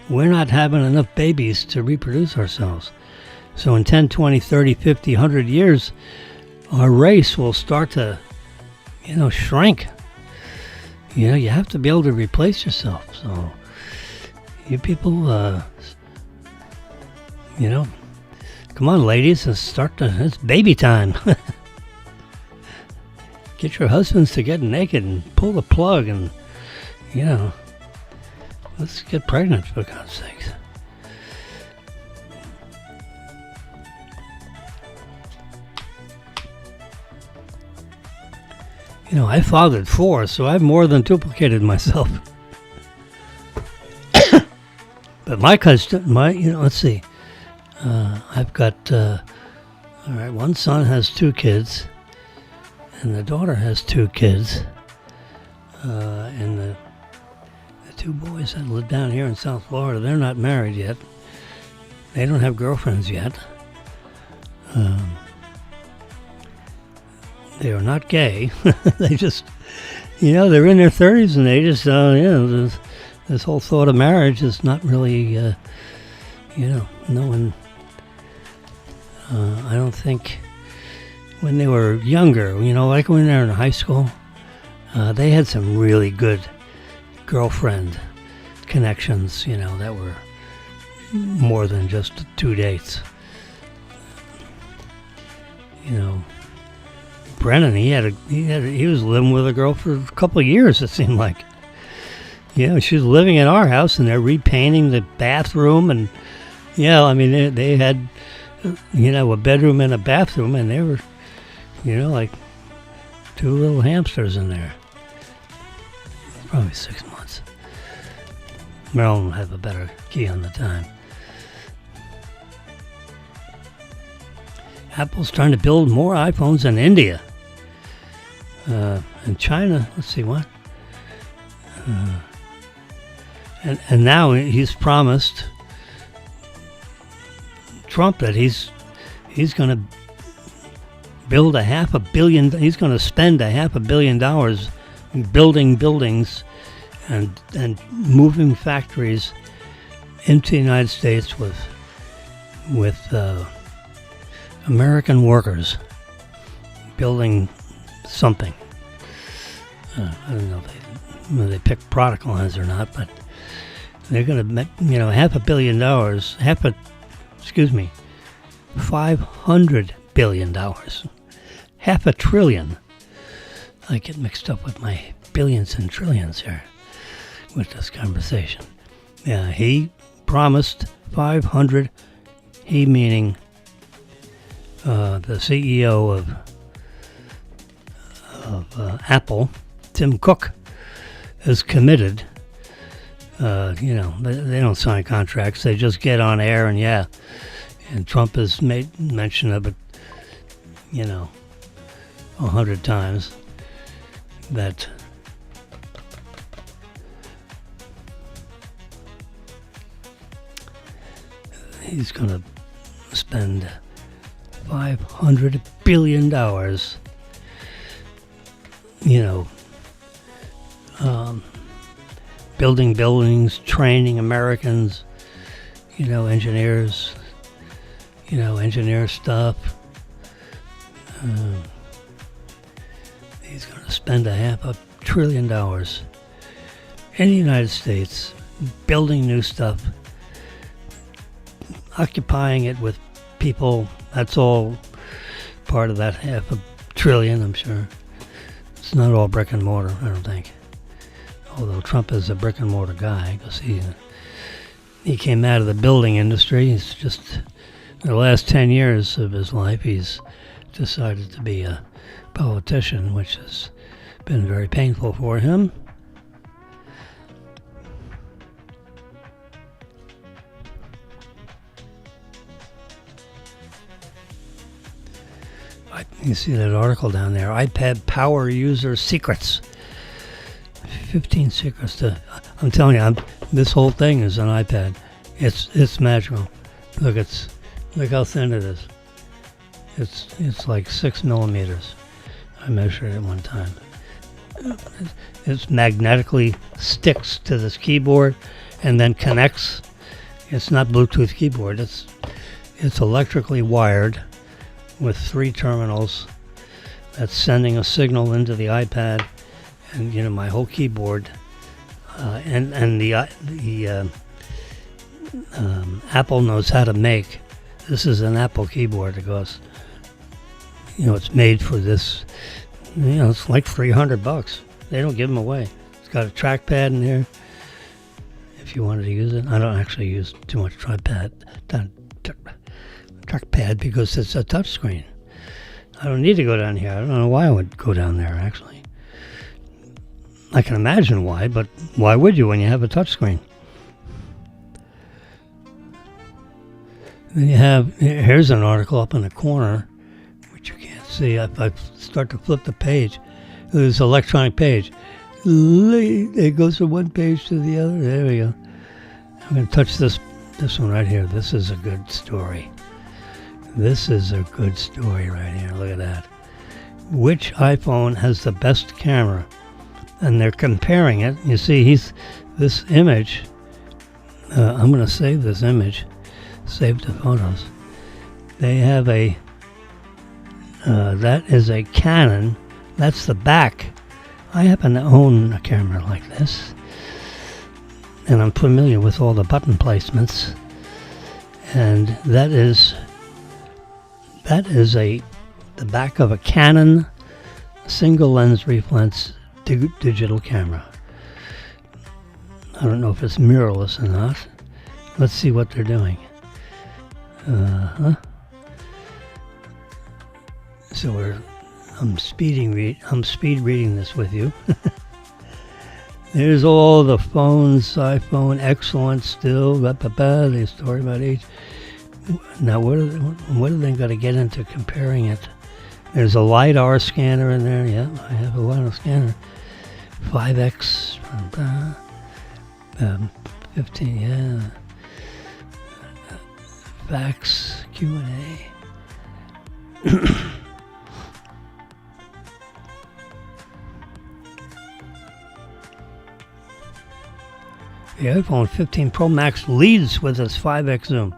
We're not having enough babies to reproduce ourselves. So in 10, 20, 30, 50, 100 years, our race will start to, shrink. You have to be able to replace yourself. So you people, come on, ladies, it's baby time. Get your husbands to get naked and pull the plug and, let's get pregnant, for God's sakes. I fathered 4, so I've more than duplicated myself. But my cousin, let's see. I've got, one son has 2 kids, and the daughter has 2 kids, and the 2 boys that live down here in South Florida, they're not married yet. They don't have girlfriends yet. They are not gay. They just, they're in their 30s, and they just, this whole thought of marriage is not really, no one, I don't think, when they were younger, like when they were in high school, they had some really good girlfriend connections, that were more than just 2 dates. Brennan, he was living with a girl for a couple of years, it seemed like. She was living in our house, and they're repainting the bathroom, and they had, a bedroom and a bathroom, and they were, like 2 little hamsters in there. Probably 6 months. Marilyn will have a better key on the time. Apple's trying to build more iPhones in India. And China, let's see what. And now he's promised Trump that he's going to build $500 million. He's going to spend $500 million building buildings and moving factories into the United States with American workers building something. I don't know if they pick product lines or not, but they're going to make, $500 million, $500 billion, $500 billion. I get mixed up with my billions and trillions here with this conversation. Yeah, he promised 500, he meaning the CEO of Apple, Tim Cook, is committed. They don't sign contracts. They just get on air and Trump has made mention of it, 100 times, that he's going to spend $500 billion, building buildings, training Americans, engineers, engineer stuff. He's going to spend $500 billion in the United States building new stuff, occupying it with people. That's all part of that $500 billion, I'm sure. It's It's not all brick and mortar, I don't think. Although Trump is a brick and mortar guy, because he came out of the building industry. He's just, in the last 10 years of his life, he's decided to be a politician, which has been very painful for him. You see that article down there, iPad power user secrets. 15 secrets to, I'm telling you, this whole thing is an iPad. It's magical. Look how thin it is. It's like 6 millimeters. I measured it one time. It magnetically sticks to this keyboard and then connects. It's not Bluetooth keyboard. It's electrically wired with 3 terminals that's sending a signal into the iPad, and my whole keyboard, and the Apple knows how to make. This is an Apple keyboard because it's made for this. It's like $300. They don't give them away. It's got a trackpad in there if you wanted to use it. I don't actually use too much trackpad because it's a touchscreen. I don't need to go down here. I don't know why I would go down there, actually. I can imagine why, but why would you when you have a touchscreen? Then you have, here's an article up in the corner, which you can't see. If I start to flip the page, there's an electronic page. It goes from one page to the other. There we go. I'm going to touch this one right here. This is a good story. This is a good story right here. Look at that. Which iPhone has the best camera? And they're comparing it. You see, this image. I'm going to save this image. Save the photos. They have that is a Canon. That's the back. I happen to own a camera like this, and I'm familiar with all the button placements. And that is the back of a Canon single lens reflex digital camera. I don't know if it's mirrorless or not. Let's see what they're doing. So I'm speed reading this with you. There's all the phones. iPhone, excellent still. The story about age. Now, what are they going to get into comparing it? There's a LiDAR scanner in there. Yeah, I have a LiDAR scanner. 5X. 15, yeah. Fax, Q&A. The iPhone 15 Pro Max leads with its 5X zoom.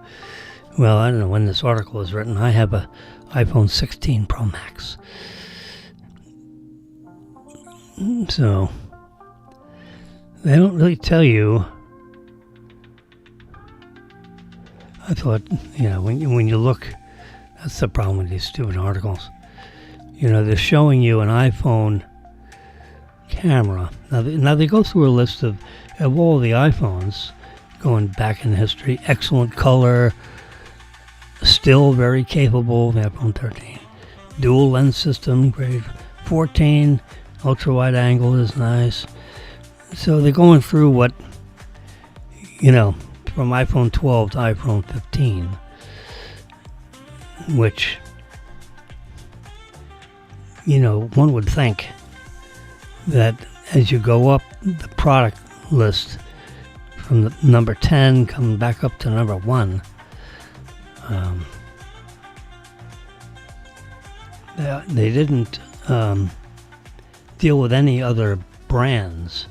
Well, I don't know when this article was written. I have a iPhone 16 Pro Max. So, they don't really tell you. I thought, when you look, that's the problem with these stupid articles. They're showing you an iPhone camera. Now they go through a list of all the iPhones going back in history. Excellent color, still very capable. The iPhone 13, dual lens system, grade 14, ultra wide angle is nice. So they're going through what, from iPhone 12 to iPhone 15, which, one would think that as you go up the product list from the number 10 coming back up to number 1, they didn't deal with any other brands.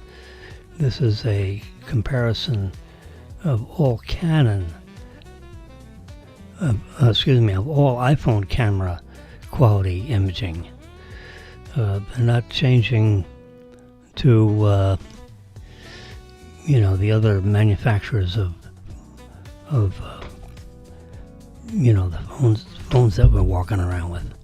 This is a comparison of all Canon, of all iPhone camera quality imaging. They're not changing to, the other manufacturers of the phones that we're walking around with.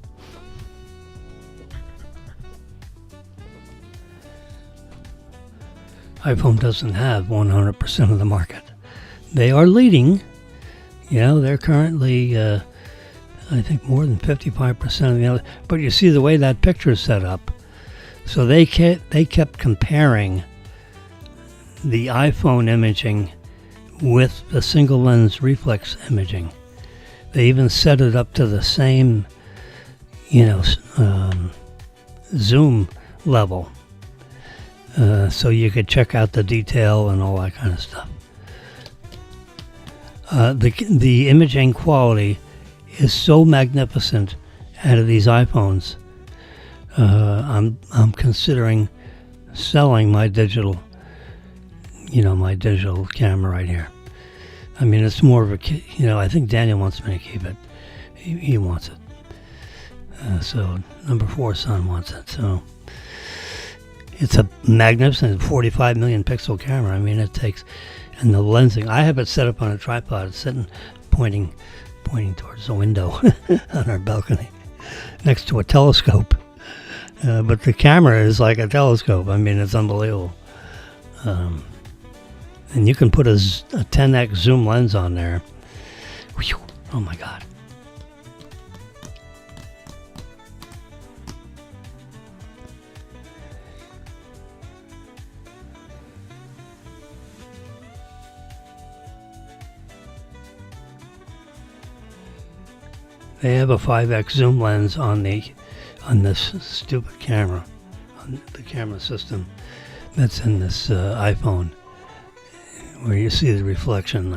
iPhone doesn't have 100% of the market. They are leading. They're currently, I think, more than 55% of the other. But you see the way that picture is set up. So they kept comparing the iPhone imaging with the single lens reflex imaging. They even set it up to the same, zoom level, so you could check out the detail and all that kind of stuff. The imaging quality is so magnificent out of these iPhones. I'm considering selling my digital camera right here. I mean, it's more of a, I think Daniel wants me to keep it. He wants it. So number 4 son wants it. So it's a magnificent 45 million pixel camera. I mean, it takes, and the lensing. I have it set up on a tripod. It's sitting, pointing towards the window on our balcony, next to a telescope. But the camera is like a telescope. I mean, it's unbelievable. And you can put a 10x zoom lens on there. Whew, oh my God. They have a 5x zoom lens on this stupid camera, on the camera system that's in this iPhone, where you see the reflection.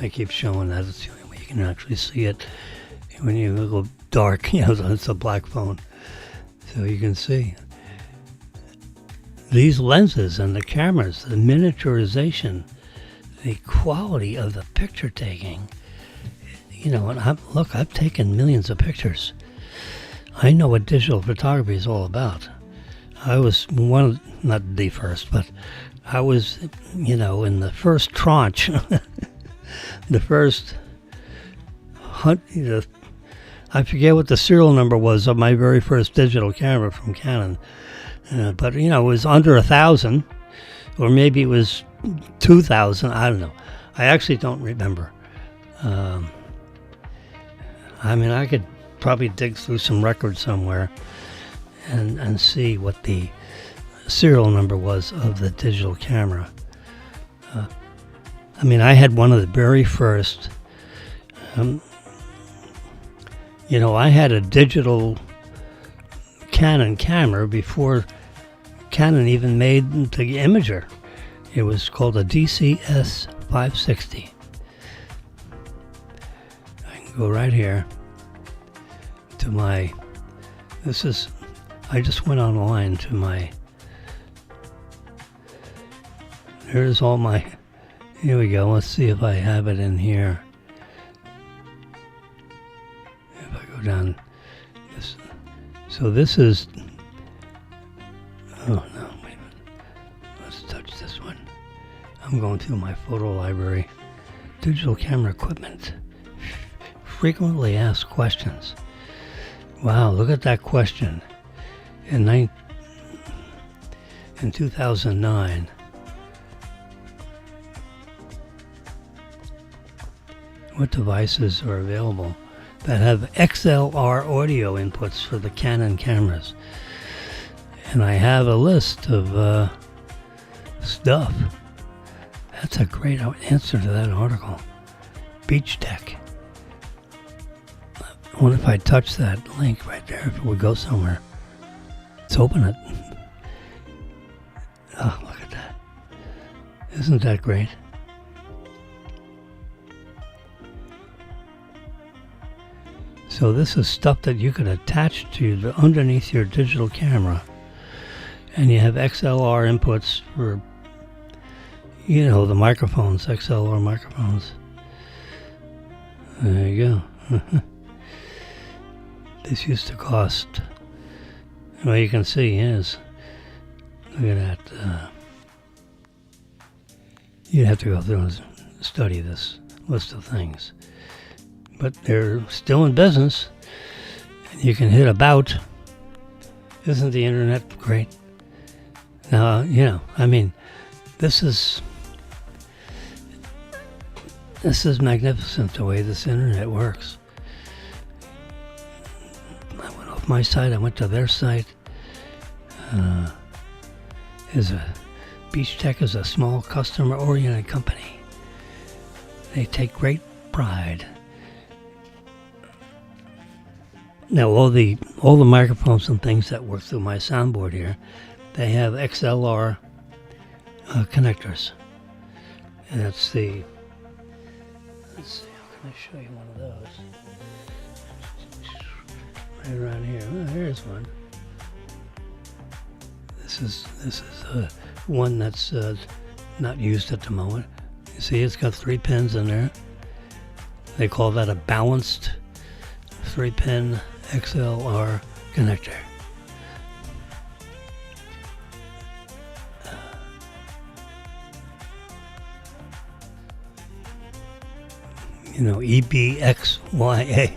I keep showing that. It's the only way you can actually see it. When you go dark, it's a black phone, so you can see these lenses and the cameras, the miniaturization, the quality of the picture taking. And I've taken millions of pictures. I know what digital photography is all about. I was not the first, but I was, in the first tranche, the first hunt. I forget what the serial number was of my very first digital camera from Canon, but it was under 1,000, or maybe it was 2,000. I don't know. I actually don't remember. I could probably dig through some records somewhere and see what the serial number was of the digital camera. I had one of the very first, I had a digital Canon camera before Canon even made the imager. It was called a DCS 560. I can go right here to my, I just went online to my, there's all my, here we go. Let's see if I have it in here. If I go down this, so this is, oh no, wait a minute. Let's touch this one. I'm going through my photo library. Digital camera equipment. Frequently asked questions. Wow, look at that question. In 2009, what devices are available that have XLR audio inputs for the Canon cameras? And I have a list of stuff. That's a great answer to that article. Beach Deck. I wonder if I touch that link right there, if it would go somewhere. Let's open it. Oh, look at that. Isn't that great? So this is stuff that you could attach to underneath your digital camera. And you have XLR inputs for, the microphones, XLR microphones. There you go. This used to cost, well, you can see, yes. Look at that. You'd have to go through and study this list of things. But they're still in business. And you can hit about. Isn't the internet great? Now, this is magnificent the way this internet works. I went off my site, I went to their site. Beach Tech is a small customer-oriented company. They take great pride. Now all the microphones and things that work through my soundboard here, they have XLR connectors, and that's the. Let's see, how can I show you one of those? Right around here. Oh, here's one. This is one that's not used at the moment. You see, it's got 3 pins in there. They call that a balanced 3-pin XLR connector. EBXYA.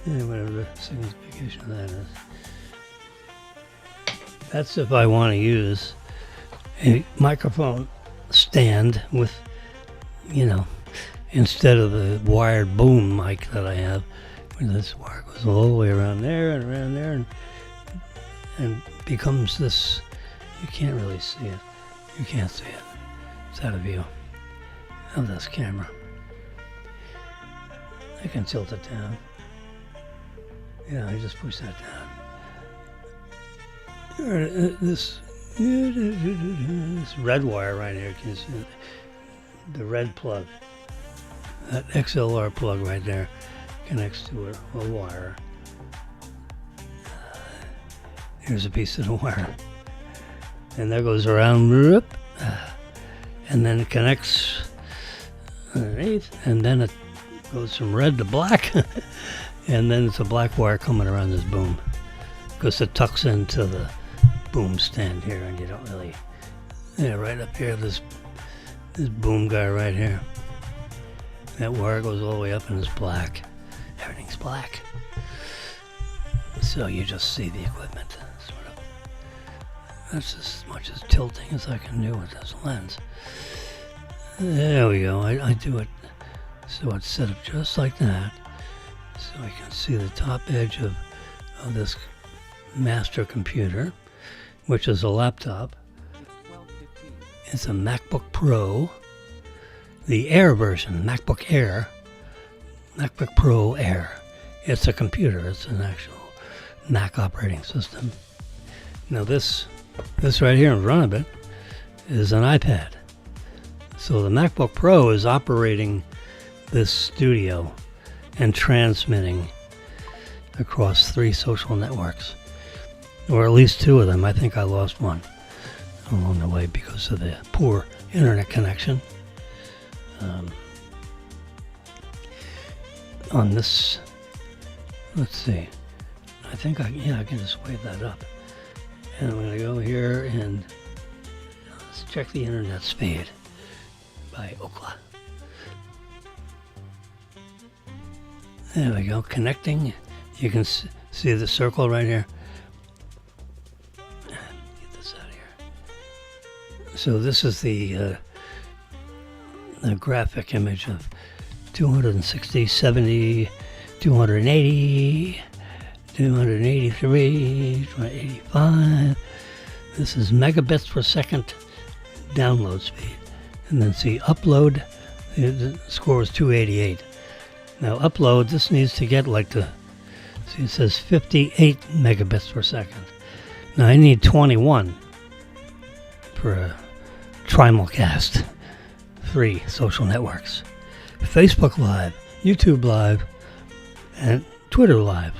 Whatever the signification of that is. That's if I want to use a microphone stand with, instead of the wired boom mic that I have, where this wire goes all the way around there and around there and becomes this. You can't really see it. You can't see it. It's out of view of this camera. I can tilt it down. Yeah, I just push that down. This red wire right here, can you see it? The red plug, that XLR plug right there, connects to a wire. Here's a piece of the wire, and that goes around, and then it connects underneath, and then it goes from red to black, and then it's a black wire coming around this boom, because it tucks into the boom stand here, and you don't really, right up here, this boom guy right here, that wire goes all the way up and it's black. Everything's black, so you just see the equipment, sort of. That's as much as tilting as I can do with this lens. There we go. I do it so it's set up just like that, so I can see the top edge of this master computer, which is a laptop. It's a MacBook Pro, the Air version, MacBook Pro Air. It's a computer. It's an actual Mac operating system. Now this right here in front of it is an iPad. So the MacBook Pro is operating this studio and transmitting across 3 social networks, or at least 2 of them. I think I lost one along the way because of the poor internet connection. On this, let's see, I think I can just wave that up, and I'm going to go here and let's check the internet speed by Ookla. There we go, connecting. You can see the circle right here. Get this out of here. So this is the graphic image of 260, 70, 280, 283, 285. This is megabits per second download speed. And then see upload, the score is 288. Now upload, this needs to get like see, it says 58 megabits per second. Now I need 21 for a Simulcast. 3 social networks: Facebook Live, YouTube Live, and Twitter Live.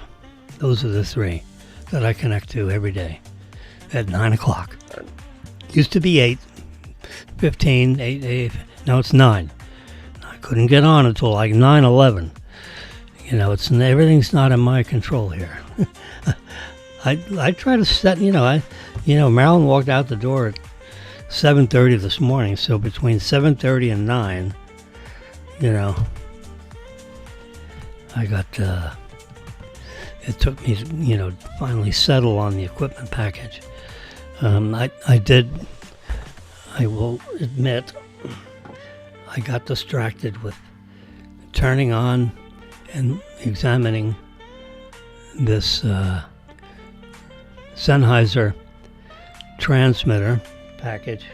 Those are the 3 that I connect to every day at 9 o'clock. Used to be 8, 15, 8, now it's 9. I couldn't get on until like 9:11. Everything's not in my control here. I try to set, Marilyn walked out the door at 7:30 this morning, so between 7:30 and 9, I got, it took me to, I will admit I got distracted with turning on and examining this Sennheiser transmitter package.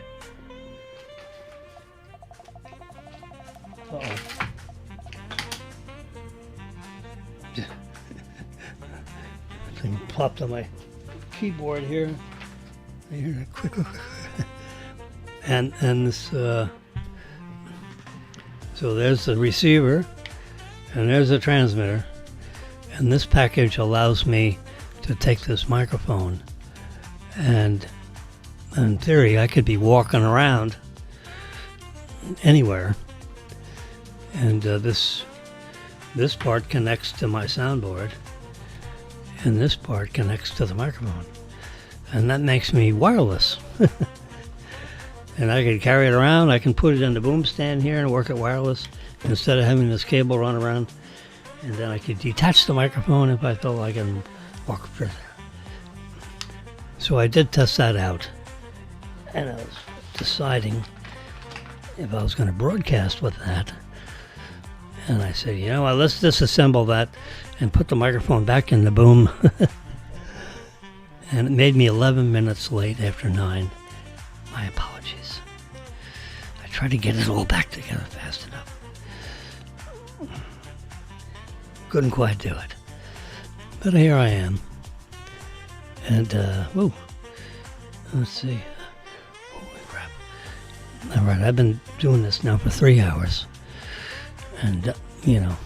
Uh-oh. Thing plopped on my keyboard here. Here, quick. And this so there's the receiver and there's the transmitter, and this package allows me to take this microphone, and in theory I could be walking around anywhere, and this part connects to my soundboard and this part connects to the microphone, and that makes me wireless. And I can carry it around. I can put it in the boom stand here and work it wireless instead of having this cable run around. And then I could detach the microphone if I felt like it and walk through there. So I did test that out, and I was deciding if I was going to broadcast with that. And I said, you know what, let's disassemble that and put the microphone back in the boom. And it made me 11 minutes late after 9. My apologies. I tried to get it all back together fast enough. Couldn't quite do it. But here I am. And, whoa. Let's see. Holy crap. All right, I've been doing this now for 3 hours. And, you know,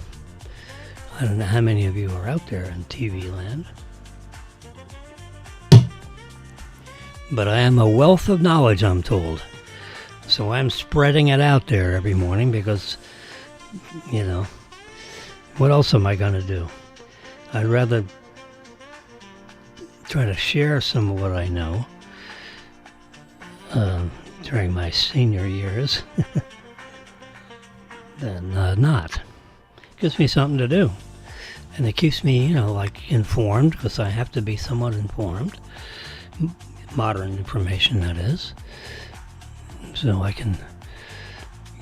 I don't know how many of you are out there in TV land. But I am a wealth of knowledge, I'm told. So I'm spreading it out there every morning because, you know, what else am I going to do? I'd rather try to share some of what I know during my senior years than not. Gives me something to do. And it keeps me, you know, like informed, because I have to be somewhat informed. Modern information, that is. So I can,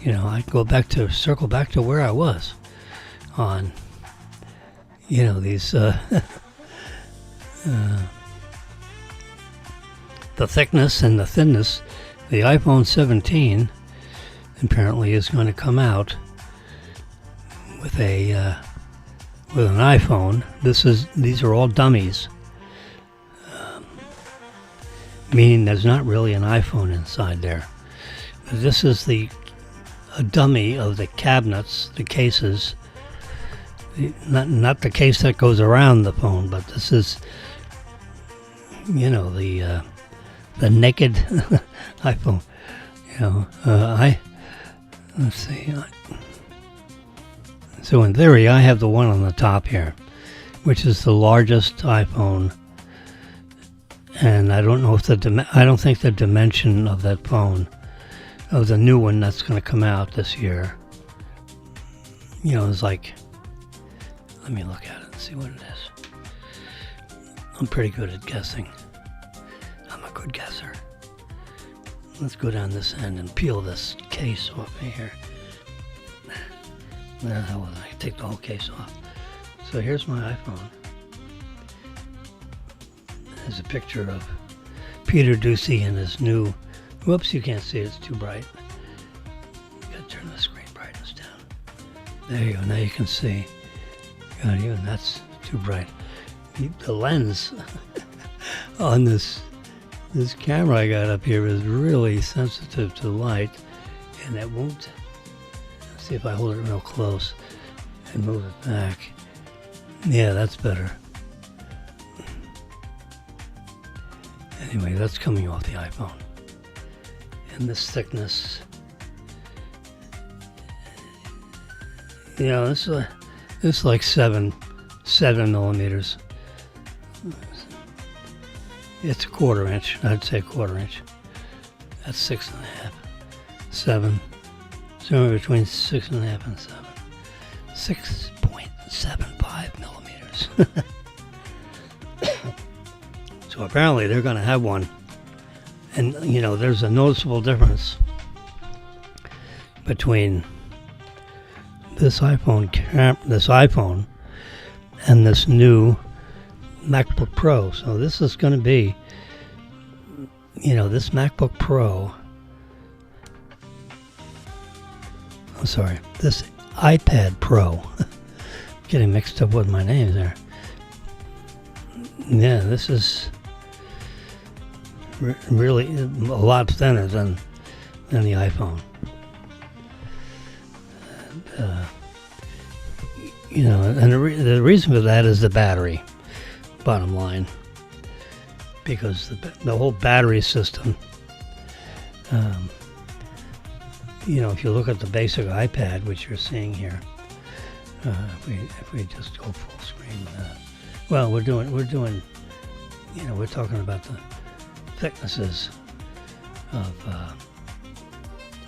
you know, I circle back to where I was on, you know, these, the thickness and the thinness. The iPhone 17 apparently is going to come out with an iPhone. These are all dummies. Meaning there's not really an iPhone inside there. This is a dummy of the cabinets, the cases, not the case that goes around the phone, but this is, you know, the naked iPhone. You know, let's see. So in theory, I have the one on the top here, which is the largest iPhone. And I don't know if I don't think the dimension of that phone, of the new one that's going to come out this year, you know, is like, let me look at it and see what it is. I'm pretty good at guessing. I'm a good guesser. Let's go down this end and peel this case off of here. Where the hell was I? Take the whole case off. So here's my iPhone. There's a picture of Peter Ducey and his new, whoops, you can't see it, it's too bright. Gotta turn the screen brightness down. There you go, now you can see. God, even that's too bright. The lens on this camera I got up here is really sensitive to light, and it won't. Let's see if I hold it real close and move it back. Yeah, that's better. Anyway, that's coming off the iPhone. And this thickness, you know, this is like 7 millimeters. It's a 1/4 inch. I'd say 1/4 inch. That's 6.5, 7. Somewhere between 6.5 and 7. 6.75 millimeters. So apparently they're going to have one And, there's a noticeable difference between this iPhone and this new MacBook Pro. So this is going to be, this MacBook Pro. I'm sorry, this iPad Pro. Getting mixed up with my names there. Yeah, this is really a lot thinner than the iPhone. And the reason for that is the battery, bottom line, because the whole battery system, if you look at the basic iPad, which you're seeing here, if we just go full screen, we're talking about the thicknesses of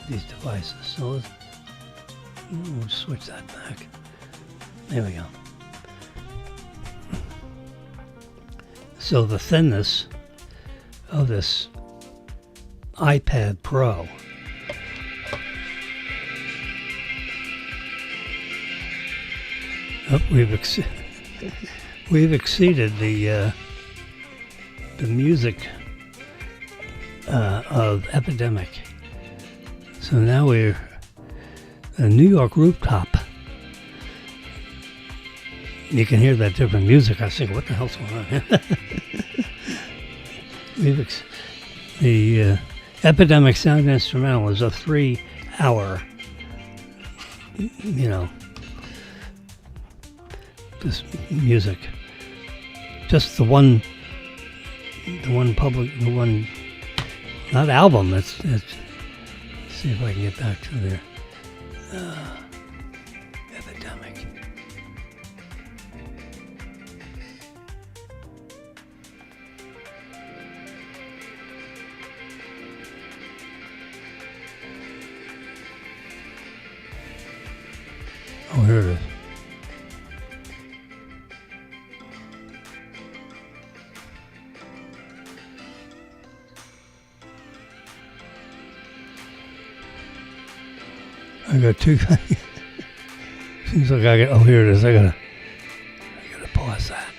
these devices. So we'll switch that back. There we go. So the thinness of this iPad Pro we've exceeded the music of Epidemic. So now we're a New York rooftop. You can hear that different music. I think, what the hell's going on here? The Epidemic Sound Instrumental is a 3-hour, this music. Just the one, not album. Let's see if I can get back to there. Epidemic. Oh, here it is. I got two. Seems like I got. Oh, here it is. I gotta pause that.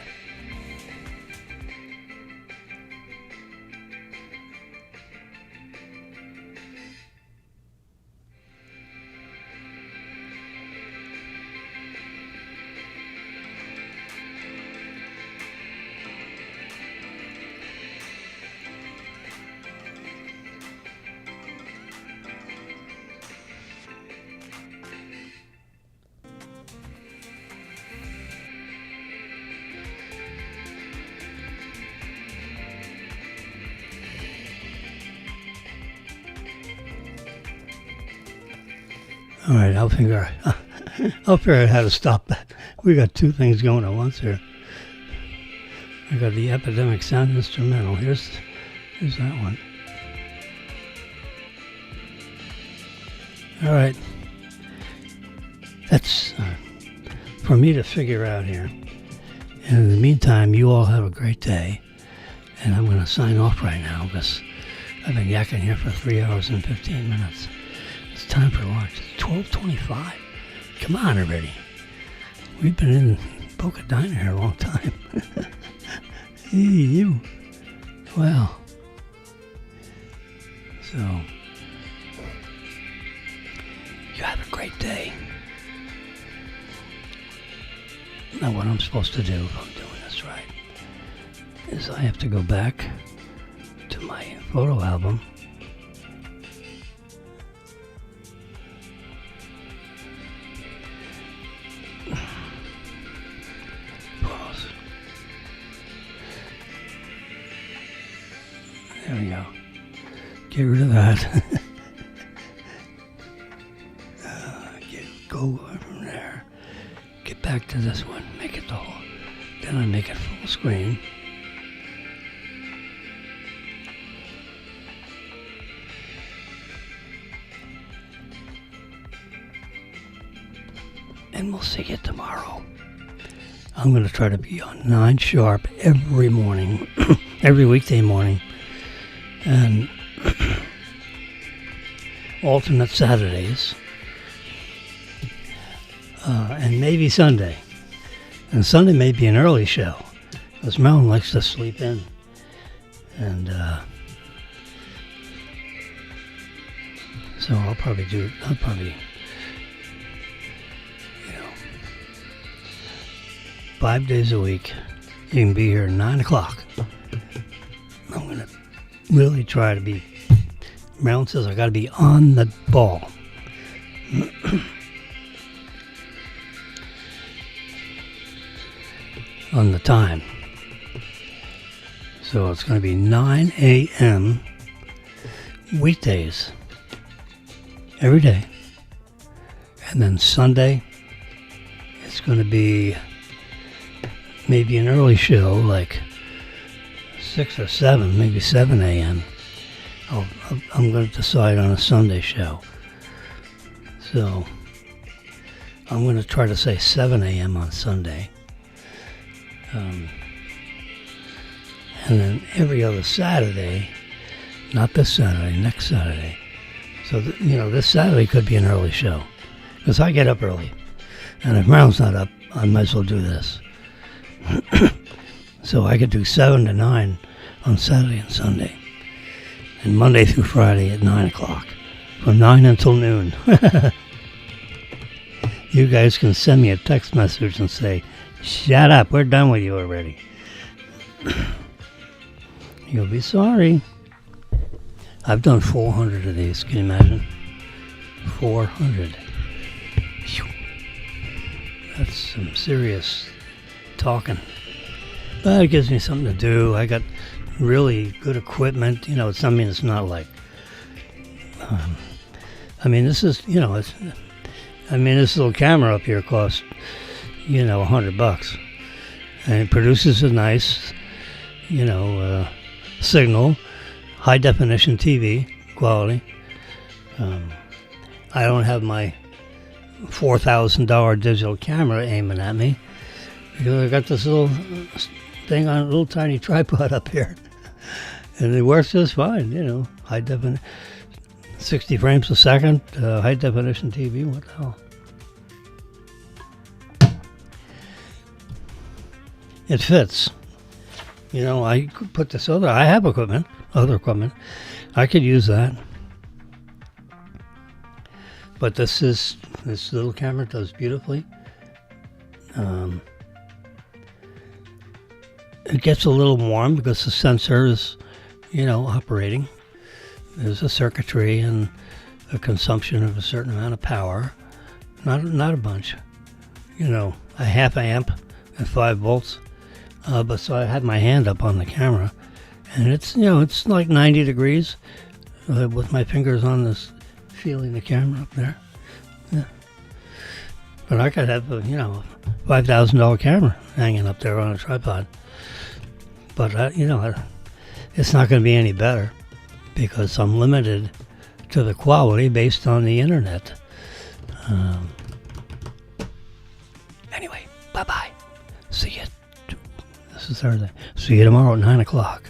All right, I'll figure out how to stop that. We got two things going at once here. I got the Epidemic Sound Instrumental. Here's that one. All right, that's for me to figure out here. And in the meantime, you all have a great day. And I'm going to sign off right now because I've been yakking here for 3 hours and 15 minutes. It's time for lunch. It's 12:25. Come on already. We've been in Boca Diner here a long time. Hey, you. Well. So, you have a great day. Now what I'm supposed to do, if I'm doing this right, is I have to go back to my photo album. Pause. There we go. Get rid of that. Go from there. Get back to this one. Make it the whole. Then I make it full screen. And we'll see you tomorrow. I'm going to try to be on 9 sharp every morning, every weekday morning. and alternate Saturdays, and maybe Sunday. And Sunday may be an early show, because Marilyn likes to sleep in. And so I'll probably, 5 days a week. You can be here at 9 o'clock. I'm going to really try to be, Marilyn says I got to be on the ball. On the time. So it's going to be 9 a.m. weekdays. Every day. And then Sunday, it's going to be maybe an early show, like 6 or 7, maybe 7 a.m. I'm going to decide on a Sunday show. So I'm going to try to say 7 a.m. on Sunday. And then every other Saturday, not this Saturday, next Saturday. So, this Saturday could be an early show. Because I get up early. And if Marilyn's not up, I might as well do this. So I could do 7 to 9 on Saturday and Sunday. And Monday through Friday at 9 o'clock. From 9 until noon. You guys can send me a text message and say, shut up, we're done with you already. You'll be sorry. I've done 400 of these, can you imagine? 400. Whew. That's some serious talking. But it gives me something to do. I got really good equipment. It's something that's not like... this is, this little camera up here costs, $100. And it produces a nice, signal, high definition TV quality. I don't have my $4,000 digital camera aiming at me because I got this little thing on a little tiny tripod up here. And it works just fine, high definition, 60 frames a second, high definition TV, what the hell. It fits. I could put this I have other equipment. I could use that. But this little camera does beautifully. It gets a little warm because the sensor is, operating. There's a circuitry and a consumption of a certain amount of power. Not a bunch. A half amp at 5 volts. But so I had my hand up on the camera, and it's like 90 degrees with my fingers on this, feeling the camera up there. Yeah. But I could have a $5,000 camera hanging up there on a tripod. But it's not going to be any better because I'm limited to the quality based on the internet. Anyway, bye-bye. See you. This is Thursday. See you tomorrow at 9 o'clock.